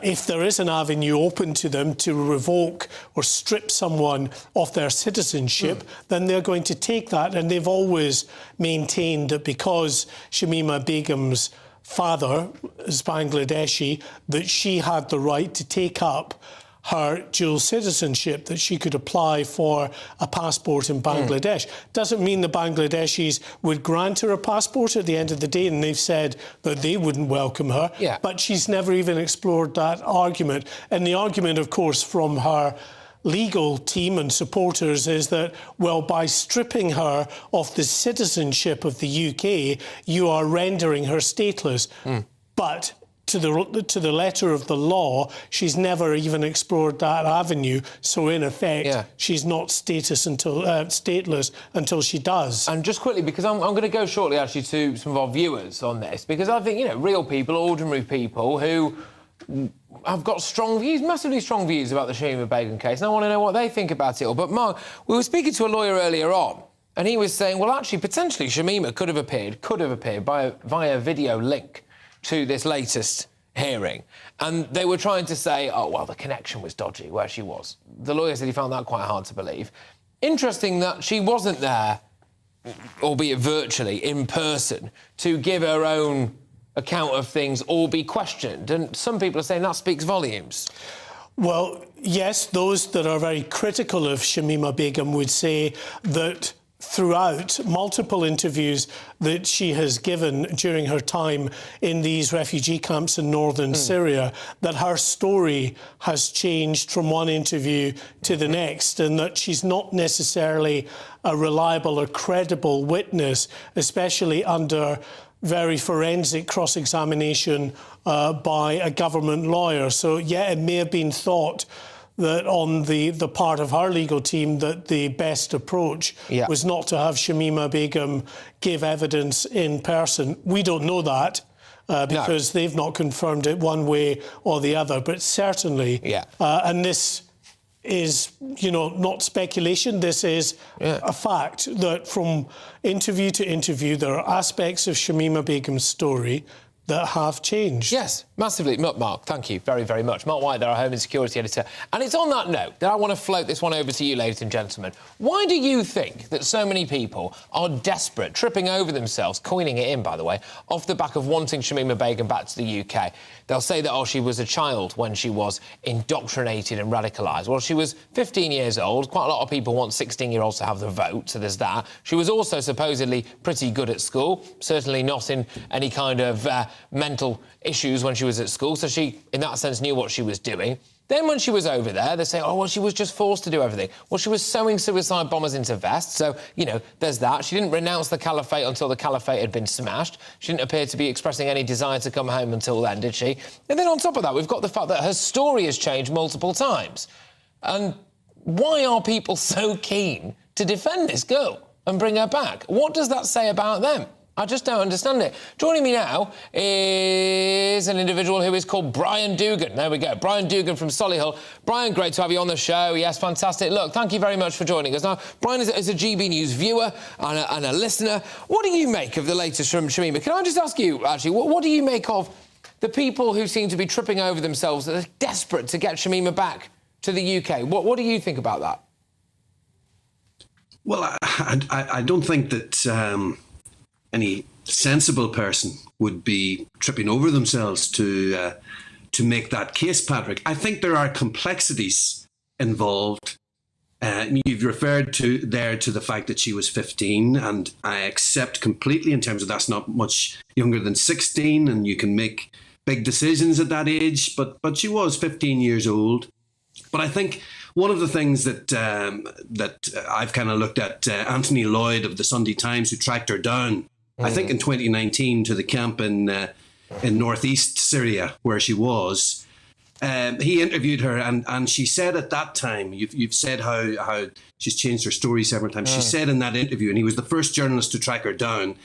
if there is an avenue open to them to revoke or strip someone of their citizenship, then they're going to take that. And they've always maintained that because Shamima Begum's father is Bangladeshi, that she had the right to take up her dual citizenship, that she could apply for a passport in Bangladesh. Doesn't mean the Bangladeshis would grant her a passport at the end of the day, and they've said that they wouldn't welcome her. But she's never even explored that argument. And the argument, of course, from her legal team and supporters is that, well, by stripping her of the citizenship of the UK, you are rendering her stateless. But to the letter of the law, she's never even explored that avenue. So in effect, she's not stateless until she does. And just quickly, because I'm going to go shortly actually to some of our viewers on this, because I think, you know, real people, ordinary people who have got strong views, massively strong views about the Shamima Begum case, and I want to know what they think about it all. But Mark, we were speaking to a lawyer earlier on, and he was saying, well, actually, potentially Shamima could have appeared via video link to this latest hearing. And they were trying to say, oh, well, the connection was dodgy where she was. The lawyer said he found that quite hard to believe. Interesting that she wasn't there, albeit virtually, in person, to give her own account of things or be questioned. And some people are saying that speaks volumes. Well, yes, those that are very critical of Shamima Begum would say that throughout multiple interviews that she has given during her time in these refugee camps in northern Syria, that her story has changed from one interview to the next, and that she's not necessarily a reliable or credible witness, especially under very forensic cross-examination by a government lawyer. So, yeah, it may have been thought that on the part of her legal team that the best approach was not to have Shamima Begum give evidence in person. We don't know that because they've not confirmed it one way or the other, but certainly, and this is, you know, not speculation, this is a fact that from interview to interview there are aspects of Shamima Begum's story that have changed. Yes, massively. Mark, thank you very, very much. Mark White, our Home and Security Editor. And it's on that note that I want to float this one over to you, ladies and gentlemen. Why do you think that so many people are desperate, tripping over themselves, coining it in, by the way, off the back of wanting Shamima Begum back to the UK? They'll say that, oh, she was a child when she was indoctrinated and radicalised. Well, she was 15 years old. Quite a lot of people want 16-year-olds to have the vote, so there's that. She was also supposedly pretty good at school, certainly not in any kind of mental issues when she was at school, so she, in that sense, knew what she was doing. Then when she was over there, they say, oh, well, she was just forced to do everything. Well, she was sewing suicide bombers into vests, so, you know, there's that. She didn't renounce the caliphate until the caliphate had been smashed. She didn't appear to be expressing any desire to come home until then, did she? And then on top of that, we've got the fact that her story has changed multiple times. And why are people so keen to defend this girl and bring her back? What does that say about them? I just don't understand it. Joining me now is an individual who is called Brian Dugan. There we go. Brian Dugan from Solihull. Brian, great to have you on the show. Yes, fantastic. Look, thank you very much for joining us. Now, Brian is a GB News viewer and a listener. What do you make of the latest from Shamima? Can I just ask you, actually, what do you make of the people who seem to be tripping over themselves, that are desperate to get Shamima back to the UK? What do you think about that? Well, I don't think that any sensible person would be tripping over themselves to make that case, Patrick. I think there are complexities involved. You've referred to the fact that she was 15, and I accept completely in terms of that's not much younger than 16, and you can make big decisions at that age, but she was 15 years old. But I think one of the things that I've kind of looked at, Anthony Lloyd of the Sunday Times, who tracked her down, I think in 2019, to the camp in northeast Syria where she was. He interviewed her, and she said at that time, you've said how she's changed her story several times. She said in that interview, and he was the first journalist to track her down,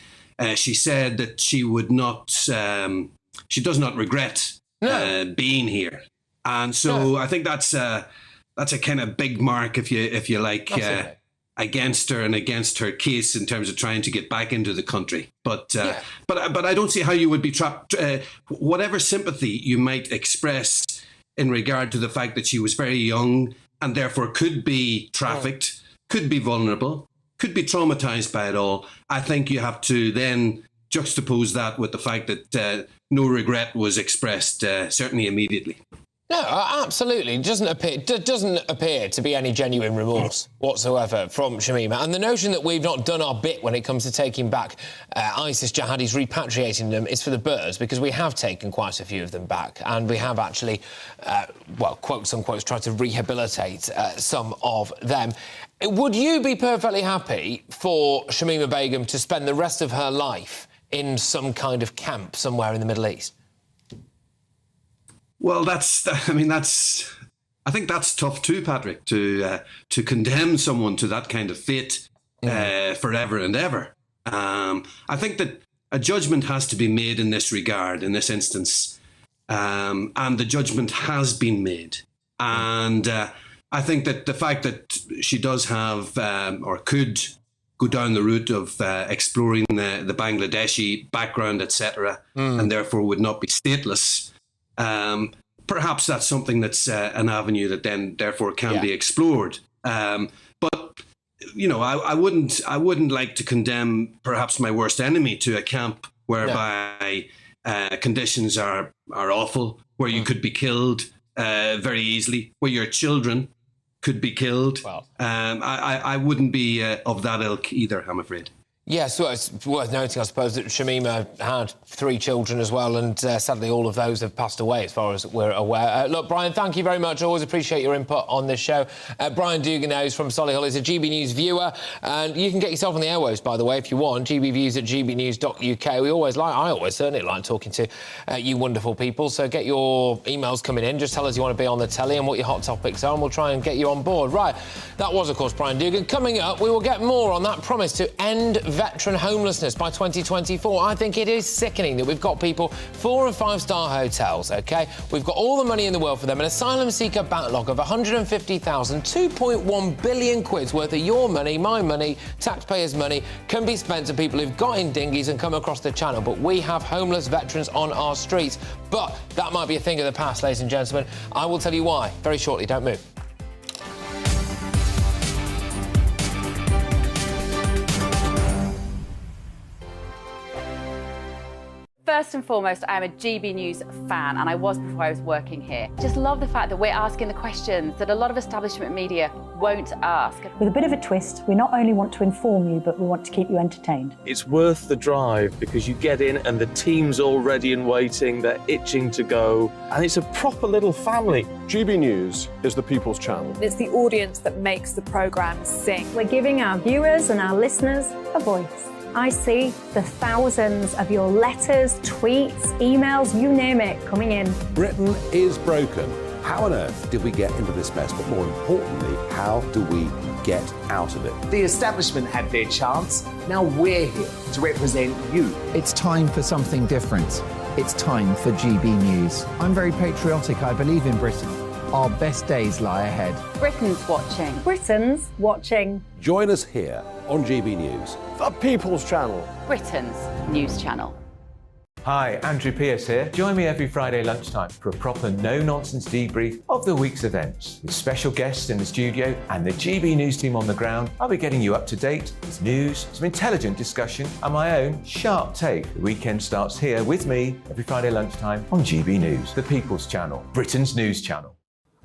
she said that she would not, she does not regret being here. And so I think that's a kind of big mark, if you like, against her and against her case in terms of trying to get back into the country. But I don't see how you would be trapped. Whatever sympathy you might express in regard to the fact that she was very young and therefore could be trafficked, could be vulnerable, could be traumatized by it all, I think you have to then juxtapose that with the fact that no regret was expressed, certainly immediately. No, absolutely. It doesn't appear to be any genuine remorse whatsoever from Shamima. And the notion that we've not done our bit when it comes to taking back ISIS jihadis, repatriating them, is for the birds, because we have taken quite a few of them back, and we have actually, well, quotes unquote, tried to rehabilitate some of them. Would you be perfectly happy for Shamima Begum to spend the rest of her life in some kind of camp somewhere in the Middle East? Well, I think that's tough too, Patrick, to condemn someone to that kind of fate forever and ever. I think that a judgment has to be made in this regard, in this instance, and the judgment has been made. And I think that the fact that she does have or could go down the route of exploring the Bangladeshi background, etc., and therefore would not be stateless. Perhaps that's something that's an avenue that then therefore can be explored. But you know, I wouldn't like to condemn perhaps my worst enemy to a camp whereby conditions are awful, where you could be killed very easily, where your children could be killed. Wow. I wouldn't be of that ilk either, I'm afraid. Yes, well, it's worth noting, I suppose, that Shamima had 3 children as well, and sadly all of those have passed away, as far as we're aware. Look, Brian, thank you very much. I always appreciate your input on this show. Brian Dugan from Solihull is a GB News viewer, and you can get yourself on the airwaves, by the way, if you want. GBviews at gbnews.uk. I always certainly like talking to you wonderful people, so get your emails coming in. Just tell us you want to be on the telly and what your hot topics are, and we'll try and get you on board. Right, that was, of course, Brian Dugan. Coming up, we will get more on that promise to end veteran homelessness by 2024. I think it is sickening that we've got people 4- and 5-star hotels, OK? We've got all the money in the world for them, an asylum seeker backlog of 150,000, 2.1 billion quid's worth of your money, my money, taxpayers' money, can be spent to people who've got in dinghies and come across the channel. But we have homeless veterans on our streets. But that might be a thing of the past, ladies and gentlemen. I will tell you why very shortly. Don't move. First and foremost, I am a GB News fan, and I was before I was working here. Just love the fact that we're asking the questions that a lot of establishment media won't ask. With a bit of a twist, we not only want to inform you, but we want to keep you entertained. It's worth the drive because you get in and the team's all ready and waiting, they're itching to go, and it's a proper little family. GB News is the people's channel. It's the audience that makes the programme sing. We're giving our viewers and our listeners a voice. I see the thousands of your letters, tweets, emails, you name it, coming in. Britain is broken. How on earth did we get into this mess? But more importantly, how do we get out of it? The establishment had their chance. Now we're here to represent you. It's time for something different. It's time for GB News. I'm very patriotic. I believe in Britain. Our best days lie ahead. Britain's watching. Britain's watching. Join us here on GB News. The People's Channel. Britain's news channel. Hi, Andrew Pierce here. Join me every Friday lunchtime for a proper no-nonsense debrief of the week's events. With special guests in the studio and the GB News team on the ground, I'll be getting you up to date with news, some intelligent discussion, and my own sharp take. The weekend starts here with me every Friday lunchtime on GB News, the People's Channel, Britain's news channel.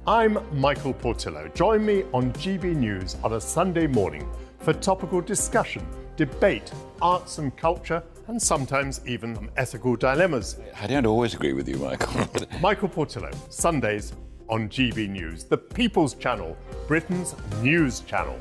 I'm Michael Portillo. Join me on GB News on a Sunday morning for topical discussion, debate, arts and culture, and sometimes even some ethical dilemmas. I don't always agree with you, Michael. Michael Portillo, Sundays on GB News, the People's Channel, Britain's news channel.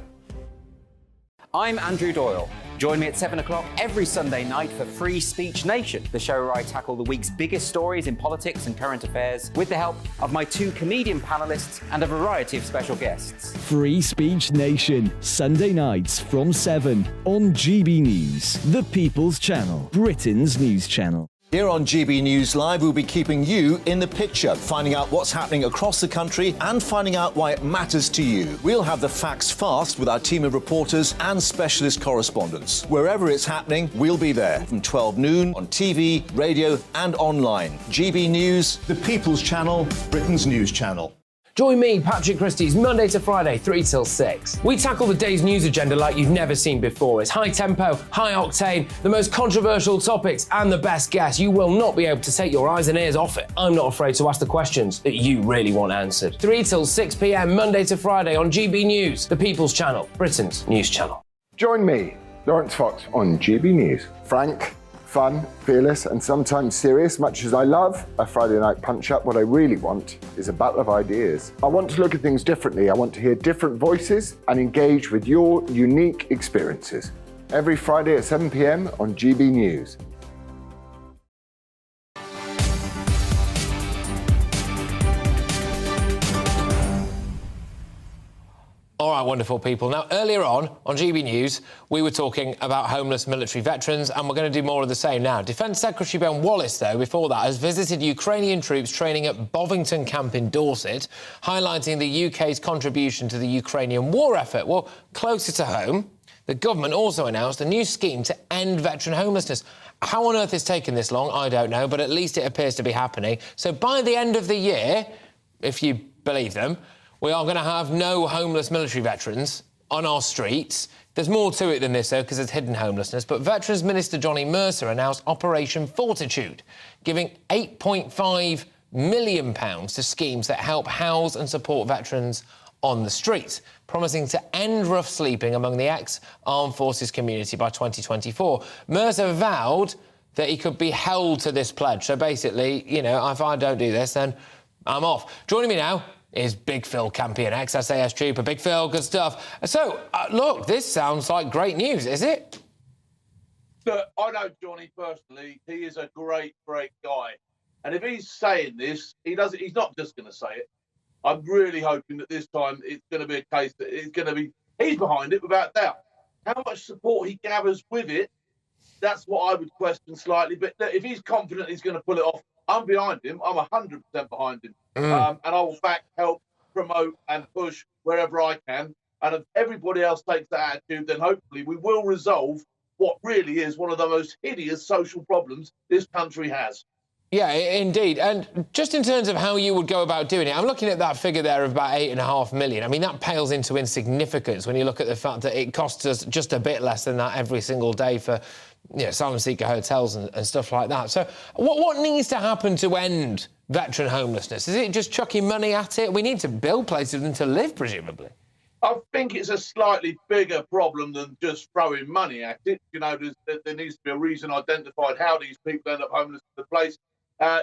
I'm Andrew Doyle. Join me at 7 o'clock every Sunday night for Free Speech Nation, the show where I tackle the week's biggest stories in politics and current affairs with the help of my 2 comedian panellists and a variety of special guests. Free Speech Nation, Sunday nights from 7 on GB News, the People's Channel, Britain's news channel. Here on GB News Live, we'll be keeping you in the picture, finding out what's happening across the country and finding out why it matters to you. We'll have the facts fast with our team of reporters and specialist correspondents. Wherever it's happening, we'll be there from 12 noon on TV, radio and online. GB News, the People's Channel, Britain's news channel. Join me, Patrick Christys, Monday to Friday, 3 till 6. We tackle the day's news agenda like you've never seen before. It's high tempo, high octane, the most controversial topics and the best guests. You will not be able to take your eyes and ears off it. I'm not afraid to ask the questions that you really want answered. 3 till 6 p.m, Monday to Friday on GB News, the People's Channel, Britain's news channel. Join me, Lawrence Fox, on GB News. Frank, fun, fearless, and sometimes serious. Much as I love a Friday night punch-up, what I really want is a battle of ideas. I want to look at things differently. I want to hear different voices and engage with your unique experiences. Every Friday at 7 p.m. on GB News. All right, wonderful people. Now, earlier on GB News, we were talking about homeless military veterans, and we're going to do more of the same now. Defence Secretary Ben Wallace, though, before that, has visited Ukrainian troops training at Bovington Camp in Dorset, highlighting the UK's contribution to the Ukrainian war effort. Well, closer to home, the government also announced a new scheme to end veteran homelessness. How on earth it's taken this long, I don't know, but at least it appears to be happening. So by the end of the year, if you believe them, we are going to have no homeless military veterans on our streets. There's more to it than this, though, because there's hidden homelessness. But Veterans Minister Johnny Mercer announced Operation Fortitude, giving £8.5 million to schemes that help house and support veterans on the street, promising to end rough sleeping among the ex-armed forces community by 2024. Mercer vowed that he could be held to this pledge. So basically, you know, if I don't do this, then I'm off. Joining me now is Big Phil Campion, ex-SAS trooper. Big Phil, good stuff. So, look, this sounds like great news, is it? Look, I know Johnny personally. He is a great, great guy. And if he's saying this, he's not just going to say it. I'm really hoping that this time it's going to be a case that he's behind it without doubt. How much support he gathers with it, that's what I would question slightly. But look, if he's confident he's going to pull it off, I'm behind him. I'm 100% behind him. And I will back, help, promote and push wherever I can. And if everybody else takes that attitude, then hopefully we will resolve what really is one of the most hideous social problems this country has. Yeah, indeed. And just in terms of how you would go about doing it, I'm looking at that figure there of about £8.5 million. I mean, that pales into insignificance when you look at the fact that it costs us just a bit less than that every single day for, you know, asylum seeker hotels and stuff like that. So what needs to happen to end veteran homelessness? Is it just chucking money at it? We need to build places for them to live, presumably. I think it's a slightly bigger problem than just throwing money at it. You know, there needs to be a reason identified how these people end up homeless in the place.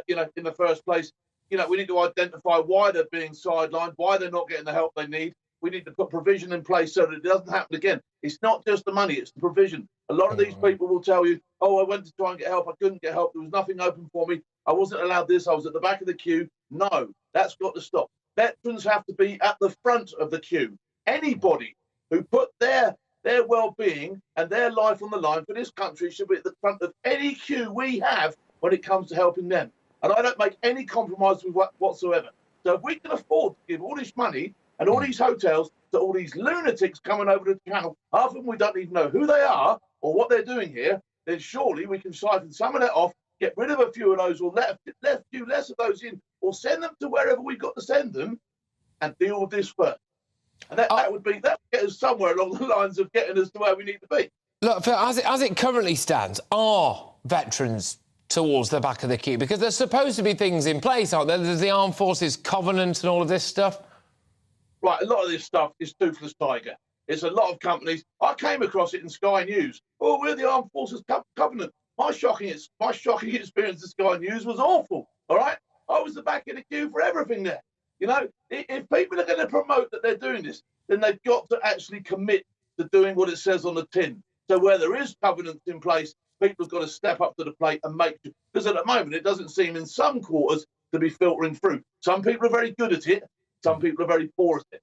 You know, in the first place, you know, we need to identify why they're being sidelined, why they're not getting the help they need. We need to put provision in place so that it doesn't happen again. It's not just the money, it's the provision. A lot of these people will tell you, oh, I went to try and get help, I couldn't get help, there was nothing open for me, I wasn't allowed this, I was at the back of the queue. No, that's got to stop. Veterans have to be at the front of the queue. Anybody who put their well-being and their life on the line for this country should be at the front of any queue we have when it comes to helping them. And I don't make any compromise with whatsoever. So if we can afford to give all this money and all these hotels to all these lunatics coming over the channel, half of them we don't even know who they are or what they're doing here, then surely we can siphon some of that off, get rid of a few of those or let a few less of those in, or send them to wherever we've got to send them and deal with this first. And that would get us somewhere along the lines of getting us to where we need to be. Look, Phil, as it currently stands, are veterans towards the back of the queue? Because there's supposed to be things in place, aren't there? There's the Armed Forces Covenant and all of this stuff. Right, a lot of this stuff is toothless tiger. It's a lot of companies. I came across it in Sky News. Oh, we're the Armed Forces Covenant. My shocking experience at Sky News was awful, all right? I was the back of the queue for everything there. You know, if people are going to promote that they're doing this, then they've got to actually commit to doing what it says on the tin. So where there is covenants in place, people have got to step up to the plate and make sure. Because at the moment, it doesn't seem in some quarters to be filtering through. Some people are very good at it. Some people are very poor at it.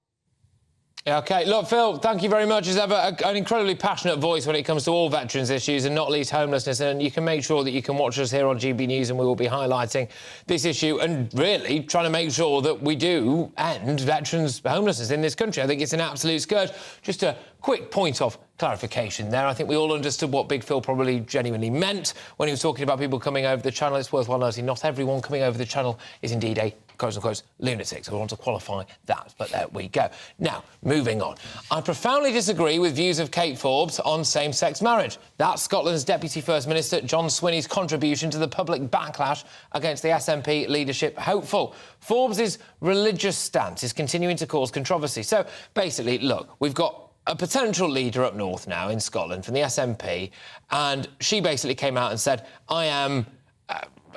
OK, look, Phil, thank you very much. As ever, an incredibly passionate voice when it comes to all veterans issues and not least homelessness. And you can make sure that you can watch us here on GB News and we will be highlighting this issue and really trying to make sure that we do end veterans' homelessness in this country. I think it's an absolute scourge. Just a quick point of clarification there. I think we all understood what Big Phil probably genuinely meant when he was talking about people coming over the channel. It's worthwhile noting not everyone coming over the channel is indeed a quote-unquote, lunatics. I want to qualify that, but there we go. Now, moving on. I profoundly disagree with views of Kate Forbes on same-sex marriage. That's Scotland's Deputy First Minister John Swinney's contribution to the public backlash against the SNP leadership hopeful. Forbes' religious stance is continuing to cause controversy. So, basically, look, we've got a potential leader up north now in Scotland from the SNP, and she basically came out and said, I am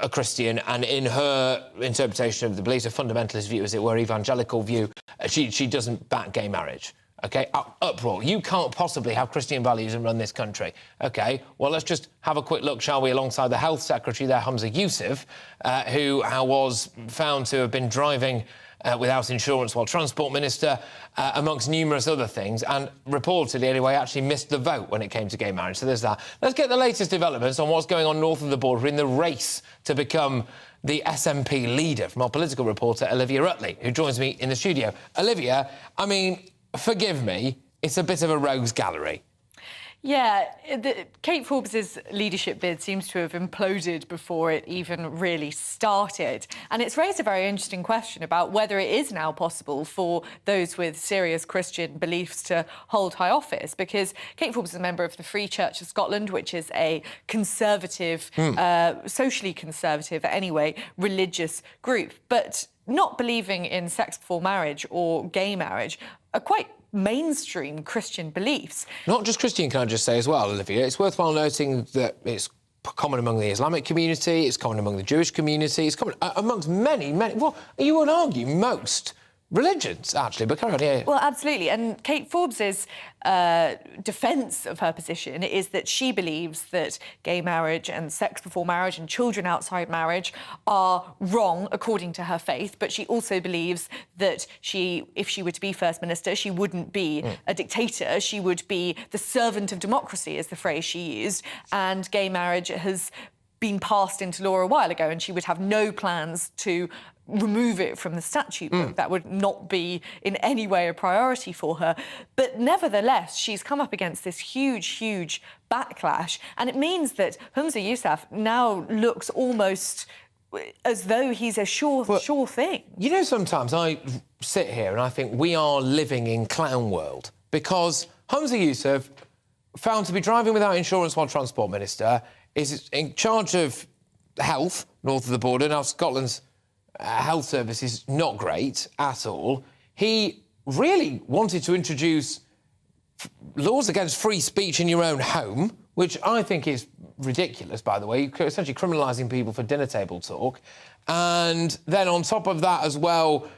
a Christian, and in her interpretation of the beliefs, a fundamentalist view, as it were, evangelical view, she doesn't back gay marriage. OK, uproar. You can't possibly have Christian values and run this country. OK, well, let's just have a quick look, shall we, alongside the Health Secretary there, Humza Yousaf, who was found to have been driving without insurance while Transport Minister, amongst numerous other things, and reportedly, anyway, actually missed the vote when it came to gay marriage. So there's that. Let's get the latest developments on what's going on north of the border in the race to become the SNP leader from our political reporter, Olivia Rutley, who joins me in the studio. Olivia, I mean, forgive me, it's a bit of a rogues gallery. Yeah, Kate Forbes' leadership bid seems to have imploded before it even really started. And it's raised a very interesting question about whether it is now possible for those with serious Christian beliefs to hold high office, because Kate Forbes is a member of the Free Church of Scotland, which is a conservative, socially conservative, anyway, religious group. But not believing in sex before marriage or gay marriage are quite mainstream Christian beliefs. Not just Christian, can I just say as well, Olivia, it's worthwhile noting that it's common among the Islamic community, it's common among the Jewish community, it's common amongst many, well, you would argue most religions, actually, but carry on, yeah. Well, absolutely. And Kate Forbes' defence of her position is that she believes that gay marriage and sex before marriage and children outside marriage are wrong according to her faith, but she also believes that if she were to be First Minister, she wouldn't be a dictator, she would be the servant of democracy, is the phrase she used, and gay marriage has been passed into law a while ago, and she would have no plans to remove it from the statute book. That would not be in any way a priority for her. But nevertheless, she's come up against this huge backlash, and it means that Humza Yousaf now looks almost as though he's a sure thing. You know, sometimes I sit here and I think we are living in clown world, because Humza Yousaf, found to be driving without insurance while Transport Minister, is in charge of health north of the border. Now, Scotland's health service is not great at all. He really wanted to introduce laws against free speech in your own home, which I think is ridiculous, by the way. You're essentially criminalising people for dinner table talk. And then on top of that as well,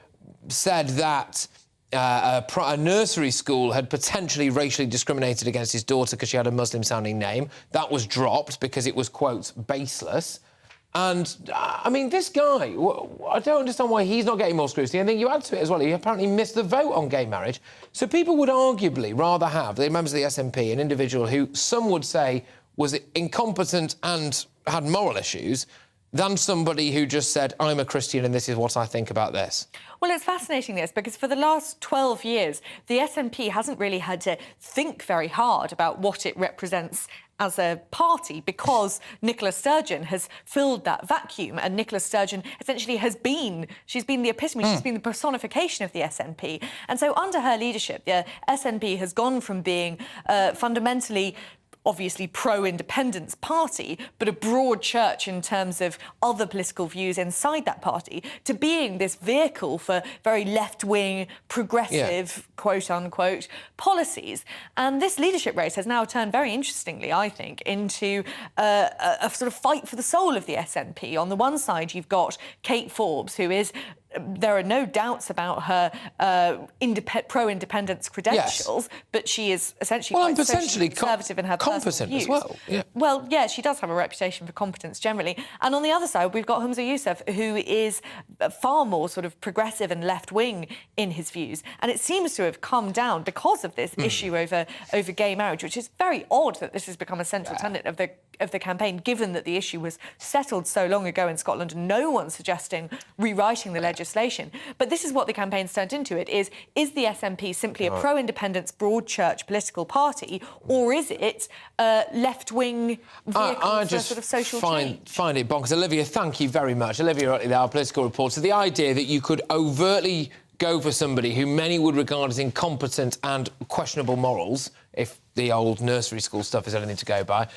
said that a nursery school had potentially racially discriminated against his daughter because she had a Muslim-sounding name. That was dropped because it was, quote, baseless. And, I mean, this guy, I don't understand why he's not getting more scrutiny. I think you add to it as well, he apparently missed the vote on gay marriage. So people would arguably rather have, the members of the SNP, an individual who some would say was incompetent and had moral issues, than somebody who just said, I'm a Christian and this is what I think about this. Well, it's fascinating, this, because for the last 12 years, the SNP hasn't really had to think very hard about what it represents as a party, because Nicola Sturgeon has filled that vacuum, and Nicola Sturgeon essentially she's been the epitome, she's been the personification of the SNP. And so under her leadership, the SNP has gone from being fundamentally obviously pro-independence party, but a broad church in terms of other political views inside that party, to being this vehicle for very left-wing, progressive, quote-unquote, policies. And this leadership race has now turned, very interestingly, I think, into a sort of fight for the soul of the SNP. On the one side, you've got Kate Forbes, who is... There are no doubts about her pro-independence credentials, but she is essentially quite socially conservative in her competent views. as well. Yeah. Well, yeah, she does have a reputation for competence generally. And on the other side, we've got Humza Yousaf, who is far more sort of progressive and left-wing in his views. And it seems to have come down because of this issue over gay marriage, which is very odd that this has become a central tenet of the of the campaign, given that the issue was settled so long ago in Scotland. No one's suggesting rewriting the legislation. But this is what the campaign's turned into. It is the SNP simply a pro-independence, broad church political party, or is it a left-wing vehicle for sort of social change? Find it bonkers. Olivia, thank you very much. Olivia Utley, our political reporter. The idea that you could overtly go for somebody who many would regard as incompetent and questionable morals, if the old nursery school stuff is anything to go by,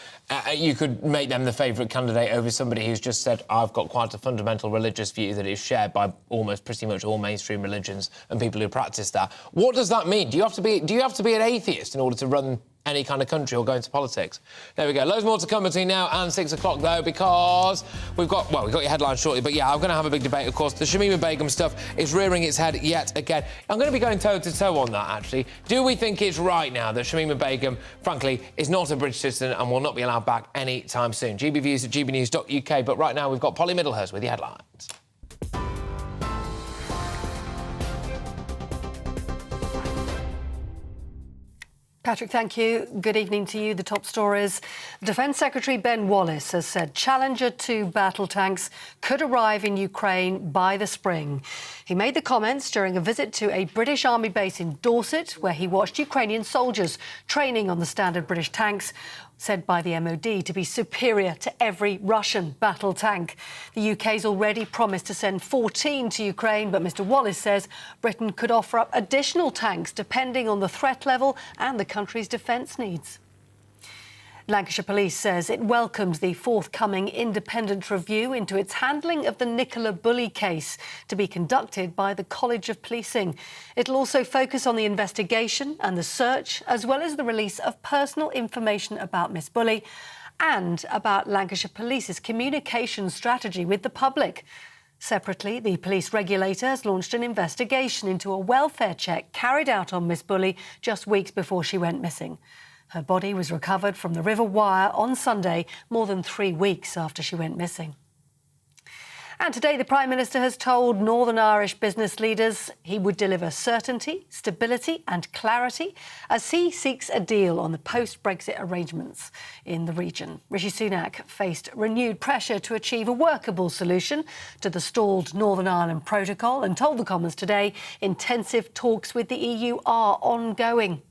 you could make them the favourite candidate over somebody who's just said, I've got quite a fundamental religious view that is shared by almost pretty much all mainstream religions and people who practice that. What does that mean? Do you have to be an atheist in order to run any kind of country or go into politics? There we go. Loads more to come between now and 6 o'clock, though, because we've got your headlines shortly. But, yeah, I'm going to have a big debate, of course. The Shamima Begum stuff is rearing its head yet again. I'm going to be going toe-to-toe on that, actually. Do we think it's right now that Shamima Begum, frankly, is not a British citizen and will not be allowed back any time soon? GBviews at gbnews.uk. But right now, we've got Polly Middlehurst with the headlines. Patrick, thank you. Good evening to you. The top stories. Defence Secretary Ben Wallace has said Challenger 2 battle tanks could arrive in Ukraine by the spring. He made the comments during a visit to a British Army base in Dorset, where he watched Ukrainian soldiers training on the standard British tanks, said by the MOD to be superior to every Russian battle tank. The UK's already promised to send 14 to Ukraine, but Mr Wallace says Britain could offer up additional tanks depending on the threat level and the country's defence needs. Lancashire Police says it welcomes the forthcoming independent review into its handling of the Nicola Bulley case to be conducted by the College of Policing. It'll also focus on the investigation and the search, as well as the release of personal information about Miss Bulley and about Lancashire Police's communication strategy with the public. Separately, the police regulator has launched an investigation into a welfare check carried out on Miss Bulley just weeks before she went missing. Her body was recovered from the River Wyre on Sunday, more than 3 weeks after she went missing. And today, the Prime Minister has told Northern Irish business leaders he would deliver certainty, stability and clarity as he seeks a deal on the post-Brexit arrangements in the region. Rishi Sunak faced renewed pressure to achieve a workable solution to the stalled Northern Ireland Protocol and told the Commons today intensive talks with the EU are ongoing.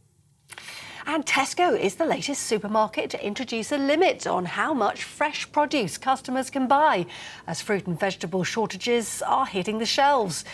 And Tesco is the latest supermarket to introduce a limit on how much fresh produce customers can buy, as fruit and vegetable shortages are hitting the shelves.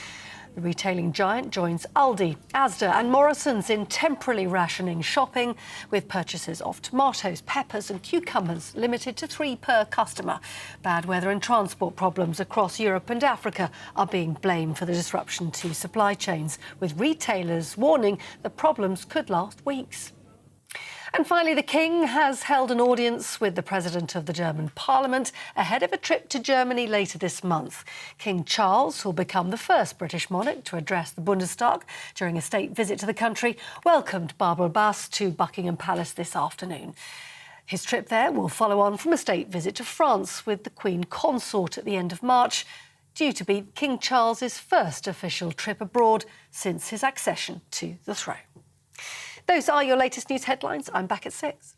The retailing giant joins Aldi, Asda and Morrisons in temporarily rationing shopping, with purchases of tomatoes, peppers and cucumbers limited to 3 per customer. Bad weather and transport problems across Europe and Africa are being blamed for the disruption to supply chains, with retailers warning the problems could last weeks. And finally, the King has held an audience with the President of the German Parliament ahead of a trip to Germany later this month. King Charles will become the first British monarch to address the Bundestag during a state visit to the country, welcomed Barbara Bass to Buckingham Palace this afternoon. His trip there will follow on from a state visit to France with the Queen Consort at the end of March, due to be King Charles's first official trip abroad since his accession to the throne. Those are your latest news headlines. I'm back at 6.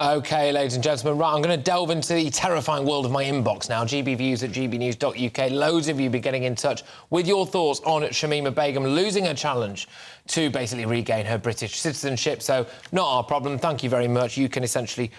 OK, ladies and gentlemen, right, I'm going to delve into the terrifying world of my inbox now. gbviews at gbnews.uk. Loads of you be getting in touch with your thoughts on Shamima Begum losing her challenge to basically regain her British citizenship. So, not our problem. Thank you very much. You can essentially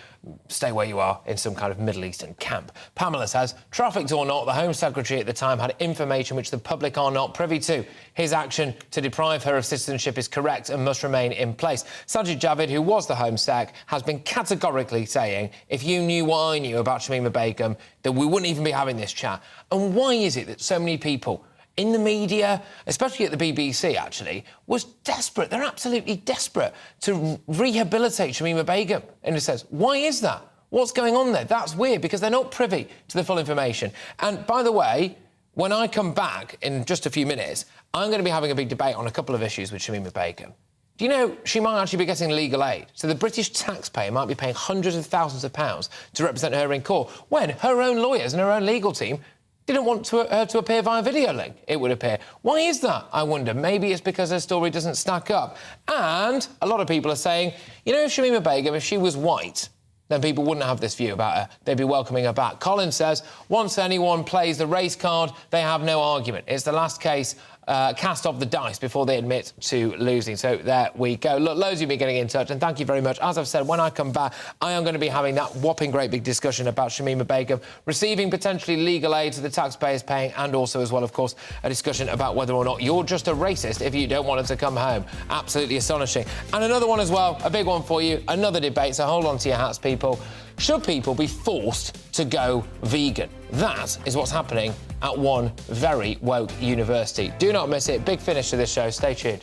stay where you are in some kind of Middle Eastern camp. Pamela says, trafficked or not, the Home Secretary at the time had information which the public are not privy to. His action to deprive her of citizenship is correct and must remain in place. Sajid Javid, who was the Home Sec, has been categorically saying, if you knew what I knew about Shamima Begum, then we wouldn't even be having this chat. And why is it that so many people in the media, especially at the BBC, actually, was desperate? They're absolutely desperate to rehabilitate Shamima Begum, in a sense. Why is that? What's going on there? That's weird, because they're not privy to the full information. And, by the way, when I come back in just a few minutes, I'm going to be having a big debate on a couple of issues with Shamima Begum. Do you know she might actually be getting legal aid? So the British taxpayer might be paying hundreds of thousands of pounds to represent her in court, when her own lawyers and her own legal team didn't want her to appear via video link, it would appear. Why is that, I wonder? Maybe it's because her story doesn't stack up. And a lot of people are saying, you know, if Shamima Begum, if she was white, then people wouldn't have this view about her. They'd be welcoming her back. Colin says, once anyone plays the race card, they have no argument. It's the last case cast off the dice before they admit to losing. So there we go. Look, loads of you getting in touch, and thank you very much. As I've said, when I come back, I am going to be having that whopping great big discussion about Shamima Begum receiving potentially legal aid to the taxpayers paying, and also as well, of course, a discussion about whether or not you're just a racist if you don't want her to come home. Absolutely astonishing. And another one as well, a big one for you, another debate, so hold on to your hats, people. Should people be forced to go vegan? That is what's happening at one very woke university. Do not miss it. Big finish to this show. Stay tuned.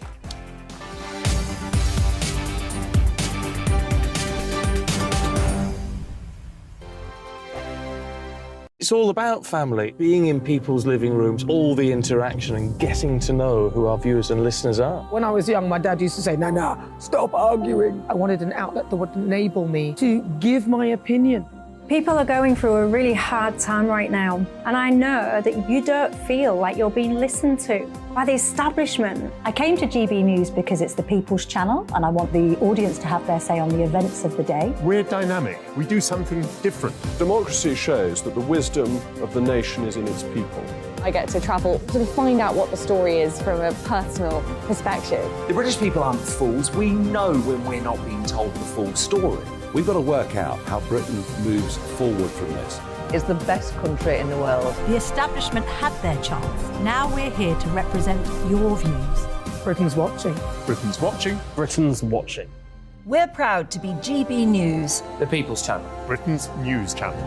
It's all about family, being in people's living rooms, all the interaction and getting to know who our viewers and listeners are. When I was young, my dad used to say, "Nana, stop arguing." I wanted an outlet that would enable me to give my opinion. People are going through a really hard time right now, and I know that you don't feel like you're being listened to by the establishment. I came to GB News because it's the people's channel and I want the audience to have their say on the events of the day. We're dynamic. We do something different. Democracy shows that the wisdom of the nation is in its people. I get to travel to find out what the story is from a personal perspective. The British people aren't fools. We know when we're not being told the full story. We've got to work out how Britain moves forward from this. It's the best country in the world. The establishment had their chance. Now we're here to represent your views. Britain's watching. Britain's watching. Britain's watching. We're proud to be GB News. The People's Channel. Britain's news channel.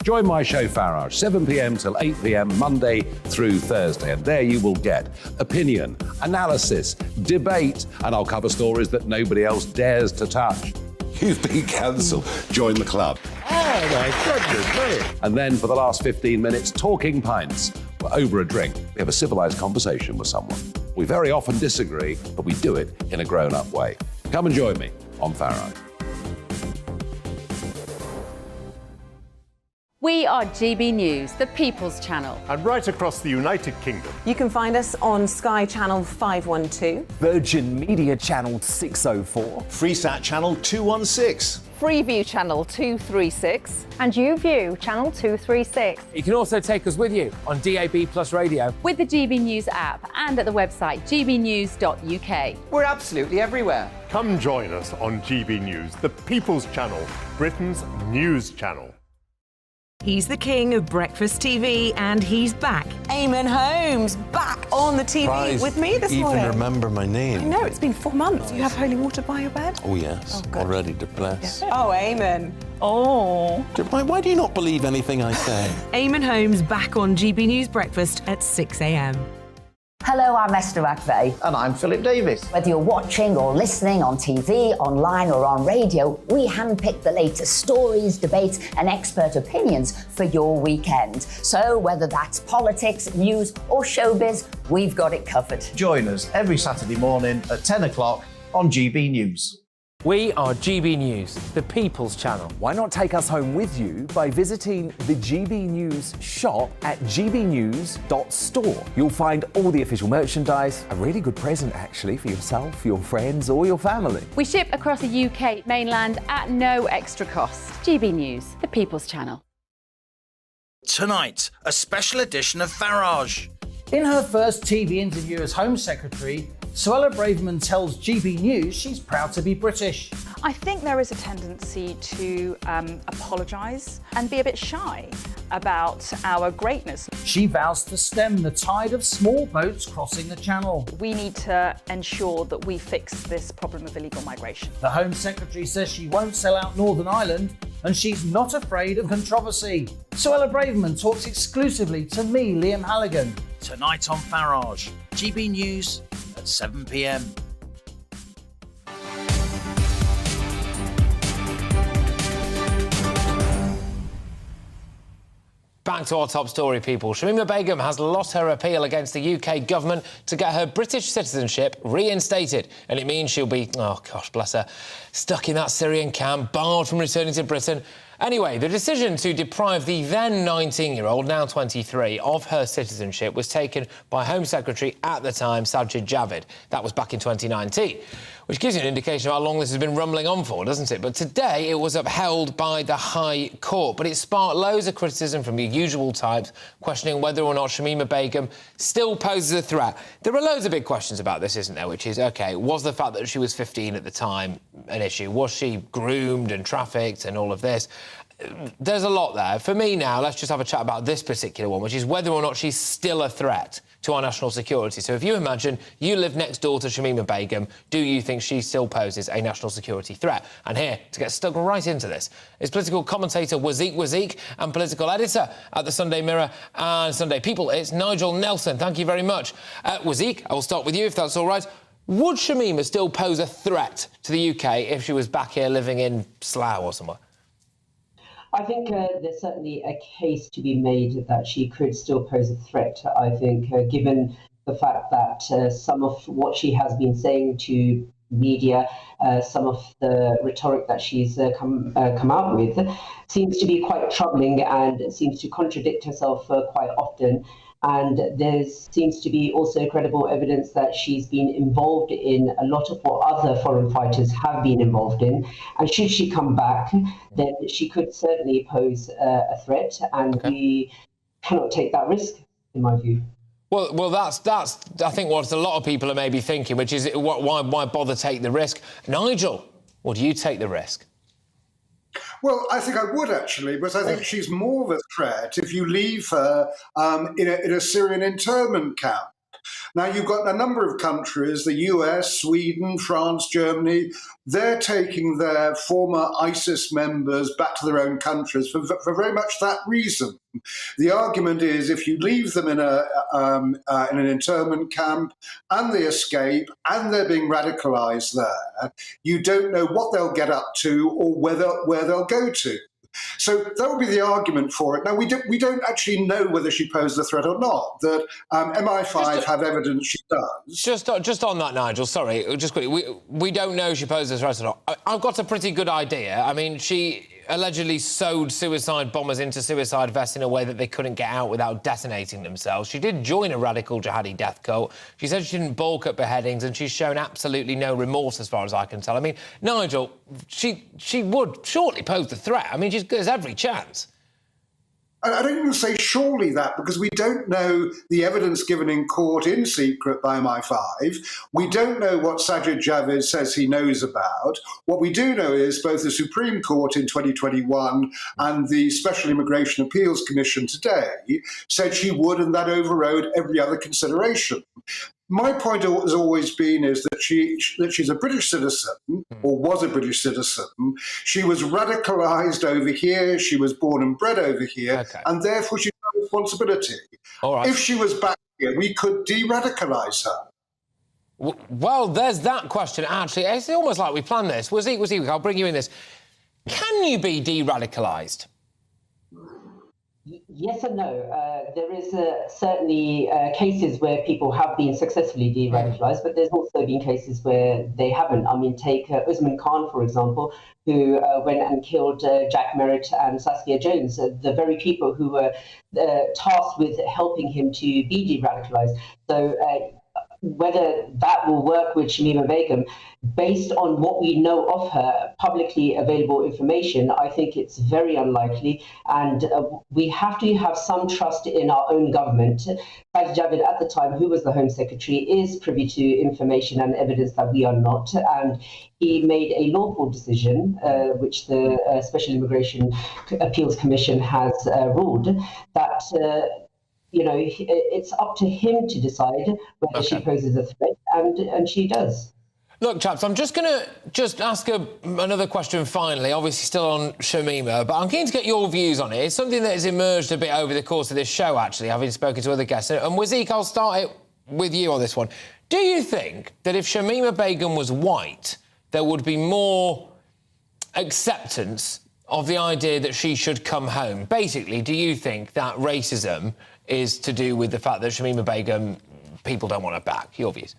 Join my show Farage, 7 p.m. till 8 p.m. Monday through Thursday, and there you will get opinion, analysis, debate, and I'll cover stories that nobody else dares to touch. You've been cancelled. Join the club. Oh my goodness me. And then for the last 15 minutes, talking pints. We're over a drink. We have a civilised conversation with someone. We very often disagree, but we do it in a grown-up way. Come and join me on Farage. We are GB News, the People's Channel. And right across the United Kingdom. You can find us on Sky Channel 512, Virgin Media Channel 604, Freesat Channel 216. Freeview Channel 236, And YouView, channel 236. You can also take us with you on DAB+ radio. With the GB News app and at the website gbnews.uk. We're absolutely everywhere. Come join us on GB News, the People's Channel, Britain's news channel. He's the king of breakfast TV and he's back. Eamon Holmes back on the TV with me this morning. Even remember my name. I know, it's been 4 months. You have holy water by your bed? Oh, yes. Oh, already to bless. Yeah. Oh, Eamon. Oh. Why do you not believe anything I say? Eamon Holmes back on GB News Breakfast at 6 a.m. Hello, I'm Esther McVeigh. And I'm Philip Davis. Whether you're watching or listening on TV, online or on radio, we handpick the latest stories, debates and expert opinions for your weekend. So whether that's politics, news or showbiz, we've got it covered. Join us every Saturday morning at 10 o'clock on GB News. We are GB News, the People's Channel. Why not take us home with you by visiting the GB News shop at gbnews.store. You'll find all the official merchandise, a really good present actually for yourself, your friends or your family. We ship across the UK mainland at no extra cost. GB News, the People's Channel. Tonight, a special edition of Farage. In her first TV interview as Home Secretary, Suella Braverman tells GB News she's proud to be British. I think there is a tendency to apologise and be a bit shy about our greatness. She vows to stem the tide of small boats crossing the channel. We need to ensure that we fix this problem of illegal migration. The Home Secretary says she won't sell out Northern Ireland and she's not afraid of controversy. Suella Braverman talks exclusively to me, Liam Halligan. Tonight on Farage, GB News at 7 p.m. Back to our top story, people. Shamima Begum has lost her appeal against the UK government to get her British citizenship reinstated. And it means she'll be, oh gosh, bless her, stuck in that Syrian camp, barred from returning to Britain. Anyway, the decision to deprive the then 19-year-old, now 23, of her citizenship was taken by Home Secretary at the time, Sajid Javid. That was back in 2019, which gives you an indication of how long this has been rumbling on for, doesn't it? But today it was upheld by the High Court, but it sparked loads of criticism from the usual types, questioning whether or not Shamima Begum still poses a threat. There are loads of big questions about this, isn't there, which is, OK, was the fact that she was 15 at the time an issue? Was she groomed and trafficked and all of this? There's a lot there. For me now, let's just have a chat about this particular one, which is whether or not she's still a threat to our national security. So if you imagine you live next door to Shamima Begum, do you think she still poses a national security threat? And here, to get stuck right into this, is political commentator Wazeek and political editor at the Sunday Mirror and Sunday People. It's Nigel Nelson. Thank you very much. Wazeek, I will start with you, if that's all right. Would Shamima still pose a threat to the UK if she was back here living in Slough or somewhere? I think there's certainly a case to be made that she could still pose a threat. I think, given the fact that some of what she has been saying to media, some of the rhetoric that she's come out with, seems to be quite troubling and seems to contradict herself quite often. And there seems to be also credible evidence that she's been involved in a lot of what other foreign fighters have been involved in. And should she come back, then she could certainly pose a threat, and we cannot take that risk, in my view. Well, that's I think what a lot of people are maybe thinking, which is why bother take the risk? Nigel, would you take the risk? Well, I think I would, actually, but I think she's more of a threat if you leave her in a Syrian internment camp. Now, you've got a number of countries, the US, Sweden, France, Germany, they're taking their former ISIS members back to their own countries for very much that reason. The argument is if you leave them in an internment camp and they escape and they're being radicalised there, you don't know what they'll get up to or where they'll go to. So that would be the argument for it. Now, we don't actually know whether she posed a threat or not. That MI5 have evidence she does. Just on that, Nigel, sorry, just quickly, we don't know she posed a threat or not. I've got a pretty good idea. I mean, she allegedly sewed suicide bombers into suicide vests in a way that they couldn't get out without detonating themselves. She did join a radical jihadi death cult. She said she didn't balk at beheadings, and she's shown absolutely no remorse, as far as I can tell. I mean, Nigel, she would surely pose the threat. I mean, there's every chance. I don't even say surely that, because we don't know the evidence given in court in secret by MI5. We don't know what Sajid Javid says he knows about. What we do know is both the Supreme Court in 2021 and the Special Immigration Appeals Commission today said she would, and that overrode every other consideration. My point has always been is that she's a British citizen, or was a British citizen. She was radicalised over here. She was born and bred over here, and therefore she's got responsibility. All right. If she was back here, we could de-radicalise her. Well, there's that question, actually. It's almost like we planned this. Wazeek, I'll bring you in this. Can you be de-radicalised? Yes and no. There is certainly cases where people have been successfully de-radicalised, but there's also been cases where they haven't. I mean, take Usman Khan, for example, who went and killed Jack Merritt and Saskia Jones, the very people who were tasked with helping him to be de-radicalised. So whether that will work with Shamima Begum, based on what we know of her, publicly available information, I think it's very unlikely. And we have to have some trust in our own government. Sajid Javid, at the time, who was the Home Secretary, is privy to information and evidence that we are not. And he made a lawful decision, which the Special Immigration Appeals Commission has ruled, that it's up to him to decide whether she poses a threat, and she does. Look, chaps, I'm just going to ask another question finally, obviously still on Shamima, but I'm keen to get your views on it. It's something that has emerged a bit over the course of this show, actually, having spoken to other guests. And Wazeek, I'll start it with you on this one. Do you think that if Shamima Begum was white, there would be more acceptance of the idea that she should come home? Basically, do you think that racism is to do with the fact that Shamima Begum, people don't want her back? Your views?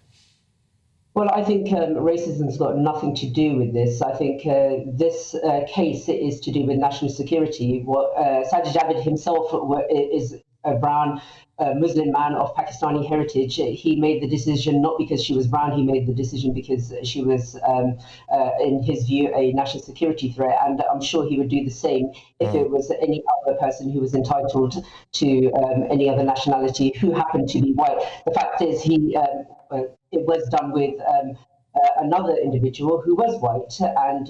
Well, I think racism's got nothing to do with this. I think this case is to do with national security. Sajid Javid himself is a brown Muslim man of Pakistani heritage. He made the decision not because she was brown, he made the decision because she was, in his view, a national security threat. And I'm sure he would do the same if it was any other person who was entitled to any other nationality who happened to be white. The fact is, it was done with another individual who was white and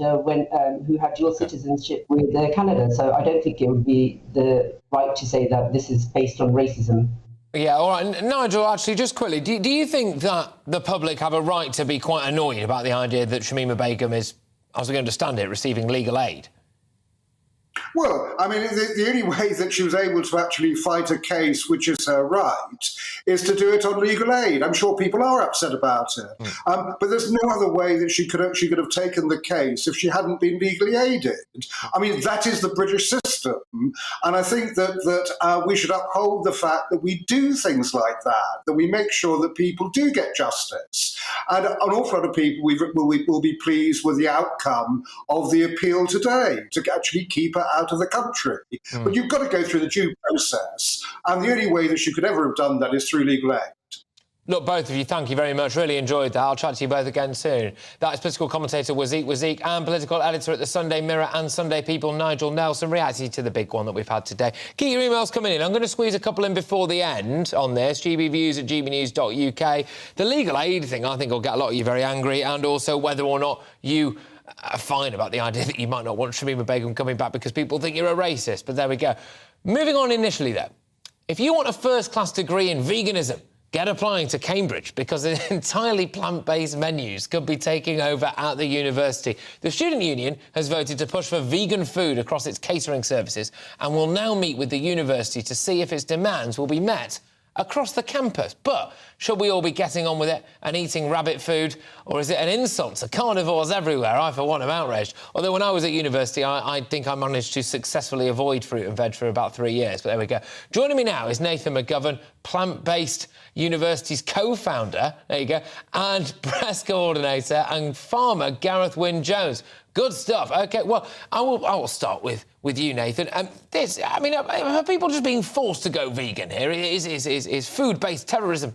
who had dual citizenship with Canada. So I don't think it would be the right to say that this is based on racism. Yeah, all right. Nigel, actually, just quickly, do you think that the public have a right to be quite annoyed about the idea that Shamima Begum is, as we understand it, receiving legal aid? Well, I mean, the only way that she was able to actually fight a case, which is her right, is to do it on legal aid. I'm sure people are upset about it. But there's no other way that she could have taken the case if she hadn't been legally aided. I mean, that is the British system. And I think that we should uphold the fact that we do things like that we make sure that people do get justice. And an awful lot of people will be pleased with the outcome of the appeal today, to actually keep her out of the country. But you've got to go through the due process, and the only way that she could ever have done that is through legal aid. Look, both of you, thank you very much. Really enjoyed that. I'll chat to you both again soon. That is political commentator Wazeek and political editor at the Sunday Mirror and Sunday People, Nigel Nelson, reacting to the big one that we've had today. Keep your emails coming in. I'm going to squeeze a couple in before the end on this. gbviews@gbnews.uk. The legal aid thing, I think, will get a lot of you very angry, and also whether or not you are fine about the idea that you might not want Shamima Begum coming back because people think you're a racist. But there we go. Moving on initially, though. If you want a first-class degree in veganism, get applying to Cambridge, because entirely plant-based menus could be taking over at the university. The Student Union has voted to push for vegan food across its catering services and will now meet with the university to see if its demands will be met across the campus. But should we all be getting on with it and eating rabbit food, or is it an insult to carnivores everywhere? I, for one, am outraged. Although when I was at university, I think I managed to successfully avoid fruit and veg for about 3 years, but there we go. Joining me now is Nathan McGovern, Plant-Based University's co-founder, there you go, and press coordinator and farmer Gareth Wynne-Jones. Good stuff. OK, well, I will start with you, Nathan. Are people just being forced to go vegan here? Is food-based terrorism?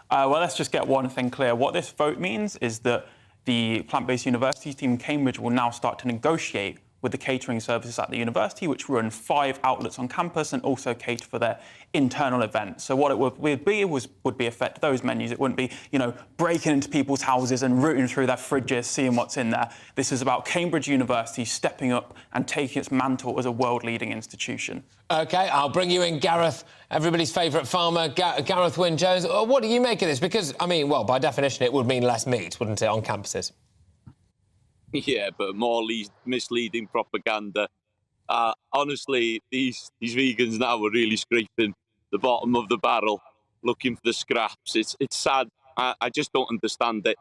Well, let's just get one thing clear. What this vote means is that the Plant-Based University team, Cambridge, will now start to negotiate with the catering services at the university, which run 5 outlets on campus and also cater for their internal events. So what it would be affect those menus. It wouldn't be, breaking into people's houses and rooting through their fridges, seeing what's in there. This is about Cambridge University stepping up and taking its mantle as a world-leading institution. OK, I'll bring you in, Gareth, everybody's favourite farmer, Gareth Wynne-Jones. What do you make of this? Because, by definition, it would mean less meat, wouldn't it, on campuses? Yeah, but more misleading propaganda. Honestly, these vegans now are really scraping the bottom of the barrel, looking for the scraps. It's sad. I just don't understand it.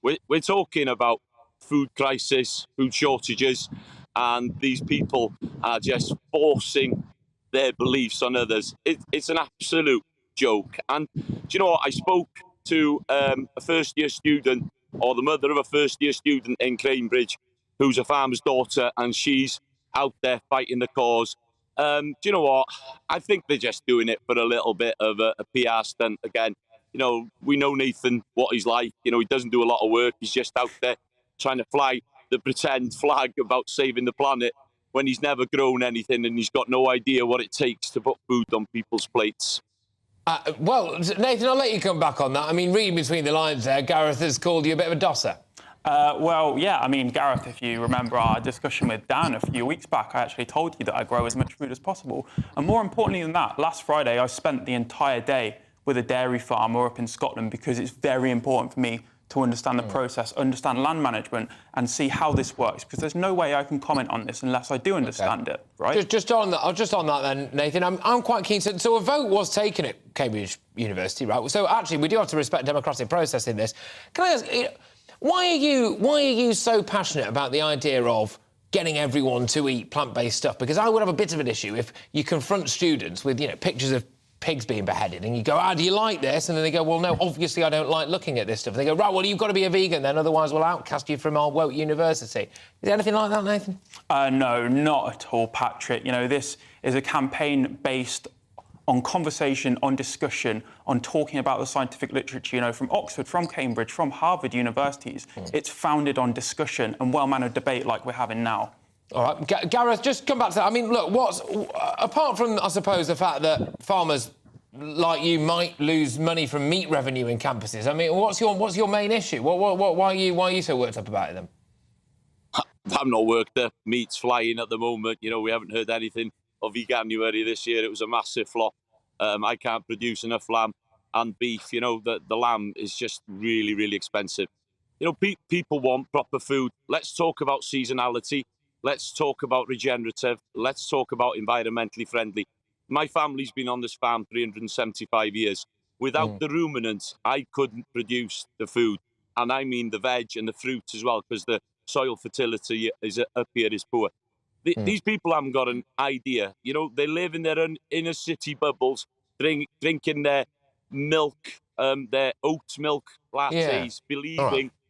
We're talking about food crisis, food shortages, and these people are just forcing their beliefs on others. It's an absolute joke. And do you know what? I spoke to a first-year student, or the mother of a first-year student in Cambridge, who's a farmer's daughter, and she's out there fighting the cause. Do you know what? I think they're just doing it for a little bit of a PR stunt again. We know Nathan, what he's like. He doesn't do a lot of work. He's just out there trying to fly the pretend flag about saving the planet when he's never grown anything and he's got no idea what it takes to put food on people's plates. Well, Nathan, I'll let you come back on that. Reading between the lines there, Gareth has called you a bit of a dosser. Well, yeah, Gareth, if you remember our discussion with Dan a few weeks back, I actually told you that I grow as much food as possible. And more importantly than that, last Friday I spent the entire day with a dairy farmer up in Scotland, because it's very important for me to understand the process, understand land management, and see how this works, because there's no way I can comment on this unless I do understand it, right? Just on that then, Nathan, I'm quite keen. So a vote was taken at Cambridge University, right? So actually, we do have to respect democratic process in this. Can I ask, why are you so passionate about the idea of getting everyone to eat plant-based stuff? Because I would have a bit of an issue if you confront students with, pictures of pigs being beheaded, and you go, do you like this? And then they go, well, no, obviously I don't like looking at this stuff. They go, right, well, you've got to be a vegan then, otherwise we'll outcast you from our woke university. Is there anything like that, Nathan? No, not at all, Patrick. You know, this is a campaign based on conversation, on discussion, on talking about the scientific literature, you know, from Oxford, from Cambridge, from Harvard universities. It's founded on discussion and well-mannered debate like we're having now. All right, Gareth, just come back to that. I mean, look, apart from, I suppose, the fact that farmers like you might lose money from meat revenue in campuses, I mean, what's your main issue? Why are you so worked up about them? I've not worked there. Meat's flying at the moment. You know, we haven't heard anything of veganuary this year. It was a massive flop. I can't produce enough lamb and beef. You know, the lamb is just really, really expensive. You know, people want proper food. Let's talk about seasonality. Let's talk about regenerative. Let's talk about environmentally friendly. My family's been on this farm 375 years. Without the ruminants, I couldn't produce the food. And I mean the veg and the fruit as well, because the soil fertility is up here is poor. These people haven't got an idea. You know, they live in their own inner city bubbles, drinking their milk, their oat milk lattes,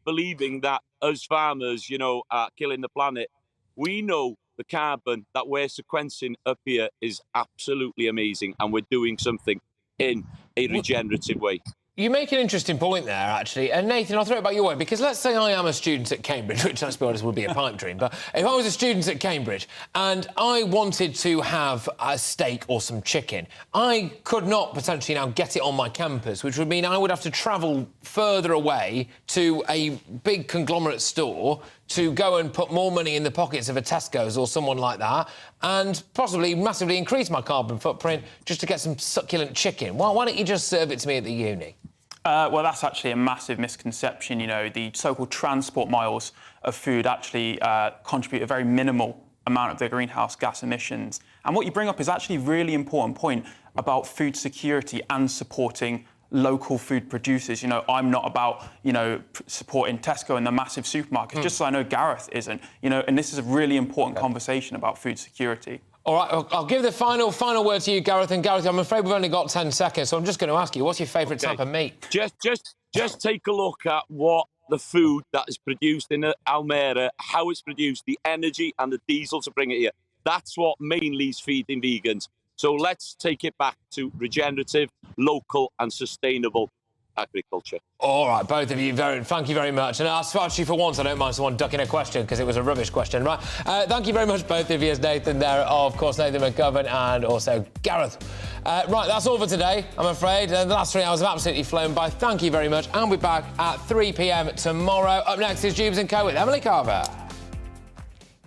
believing that us farmers, you know, are killing the planet. We know the carbon that we're sequencing up here is absolutely amazing, and we're doing something in a regenerative way. You make an interesting point there, actually. And Nathan, I'll throw it back your way, because let's say I am a student at Cambridge, which, let's be honest, would be a pipe dream. But if I was a student at Cambridge and I wanted to have a steak or some chicken, I could not potentially now get it on my campus, which would mean I would have to travel further away to a big conglomerate store to go and put more money in the pockets of a Tesco's or someone like that, and possibly massively increase my carbon footprint just to get some succulent chicken. Why don't you just serve it to me at the uni? Well, that's actually a massive misconception. You know, the so-called transport miles of food actually contribute a very minimal amount of the greenhouse gas emissions. And what you bring up is actually a really important point about food security and supporting local food producers. You know, I'm not about, you know, supporting Tesco and the massive supermarkets, just so I know Gareth isn't. You know, and this is a really important conversation about food security. All right, I'll give the final word to you, Gareth. And Gareth, I'm afraid we've only got 10 seconds, so I'm just going to ask you, what's your favourite type of meat? Just take a look at what the food that is produced in Almere, how it's produced, the energy and the diesel to bring it here. That's what mainly is feeding vegans. So let's take it back to regenerative, local and sustainable agriculture. All right, both of you, thank you very much. And actually, for once, I don't mind someone ducking a question, because it was a rubbish question, right? Thank you very much, both of you, as Nathan there, of course, Nathan McGovern, and also Gareth. Right, that's all for today, I'm afraid. The last 3 hours have absolutely flown by. Thank you very much. And we'll be back at 3 p.m. tomorrow. Up next is Jubes & Co. with Emily Carver.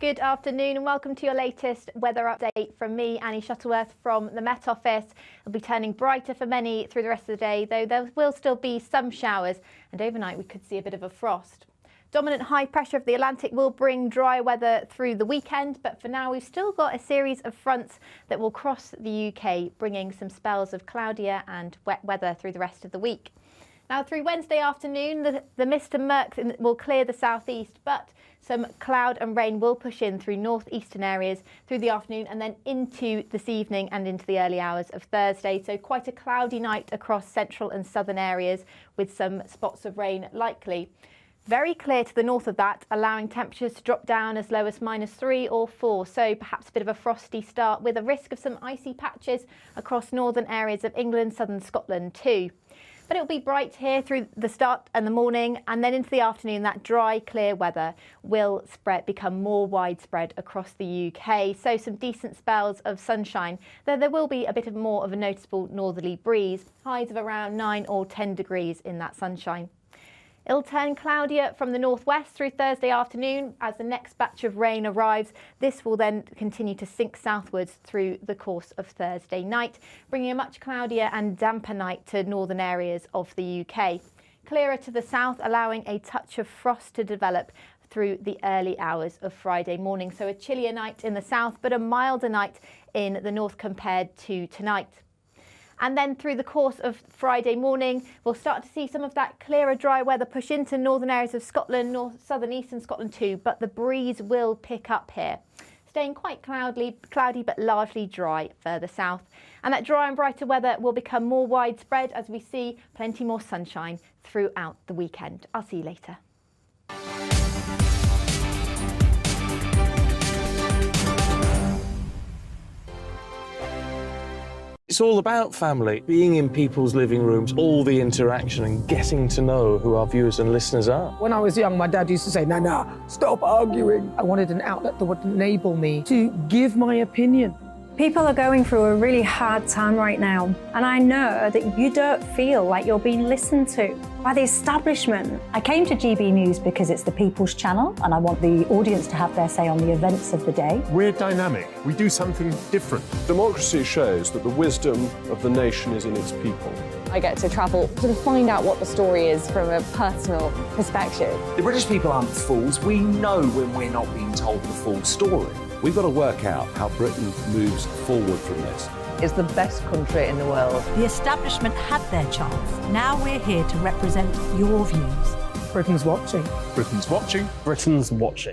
Good afternoon and welcome to your latest weather update from me, Annie Shuttleworth, from the Met Office. It'll be turning brighter for many through the rest of the day, though there will still be some showers, and overnight we could see a bit of a frost. Dominant high pressure of the Atlantic will bring dry weather through the weekend, but for now we've still got a series of fronts that will cross the UK, bringing some spells of cloudier and wet weather through the rest of the week. Now, through Wednesday afternoon, the mist and murk will clear the southeast, but some cloud and rain will push in through northeastern areas through the afternoon and then into this evening and into the early hours of Thursday. So quite a cloudy night across central and southern areas with some spots of rain likely. Very clear to the north of that, allowing temperatures to drop down as low as -3 or 4. So perhaps a bit of a frosty start with a risk of some icy patches across northern areas of England, southern Scotland too. But it'll be bright here through the start and the morning, and then into the afternoon that dry, clear weather will become more widespread across the UK. So some decent spells of sunshine, though there will be a bit more of a noticeable northerly breeze, highs of around 9 or 10 degrees in that sunshine. It'll turn cloudier from the northwest through Thursday afternoon as the next batch of rain arrives. This will then continue to sink southwards through the course of Thursday night, bringing a much cloudier and damper night to northern areas of the UK. Clearer to the south, allowing a touch of frost to develop through the early hours of Friday morning. So a chillier night in the south, but a milder night in the north compared to tonight. And then through the course of Friday morning, we'll start to see some of that clearer, dry weather push into northern areas of Scotland, southern eastern Scotland too, but the breeze will pick up here. staying quite cloudy but largely dry further south. And that dry and brighter weather will become more widespread as we see plenty more sunshine throughout the weekend. I'll see you later. It's all about family, being in people's living rooms, all the interaction and getting to know who our viewers and listeners are. When I was young, my dad used to say, Nana, stop arguing. I wanted an outlet that would enable me to give my opinion. People are going through a really hard time right now, and I know that you don't feel like you're being listened to by the establishment. I came to GB News because it's the People's Channel, and I want the audience to have their say on the events of the day. We're dynamic. We do something different. Democracy shows that the wisdom of the nation is in its people. I get to travel to find out what the story is from a personal perspective. The British people aren't fools. We know when we're not being told the full story. We've got to work out how Britain moves forward from this. It's the best country in the world. The establishment had their chance. Now we're here to represent your views. Britain's watching. Britain's watching. Britain's watching.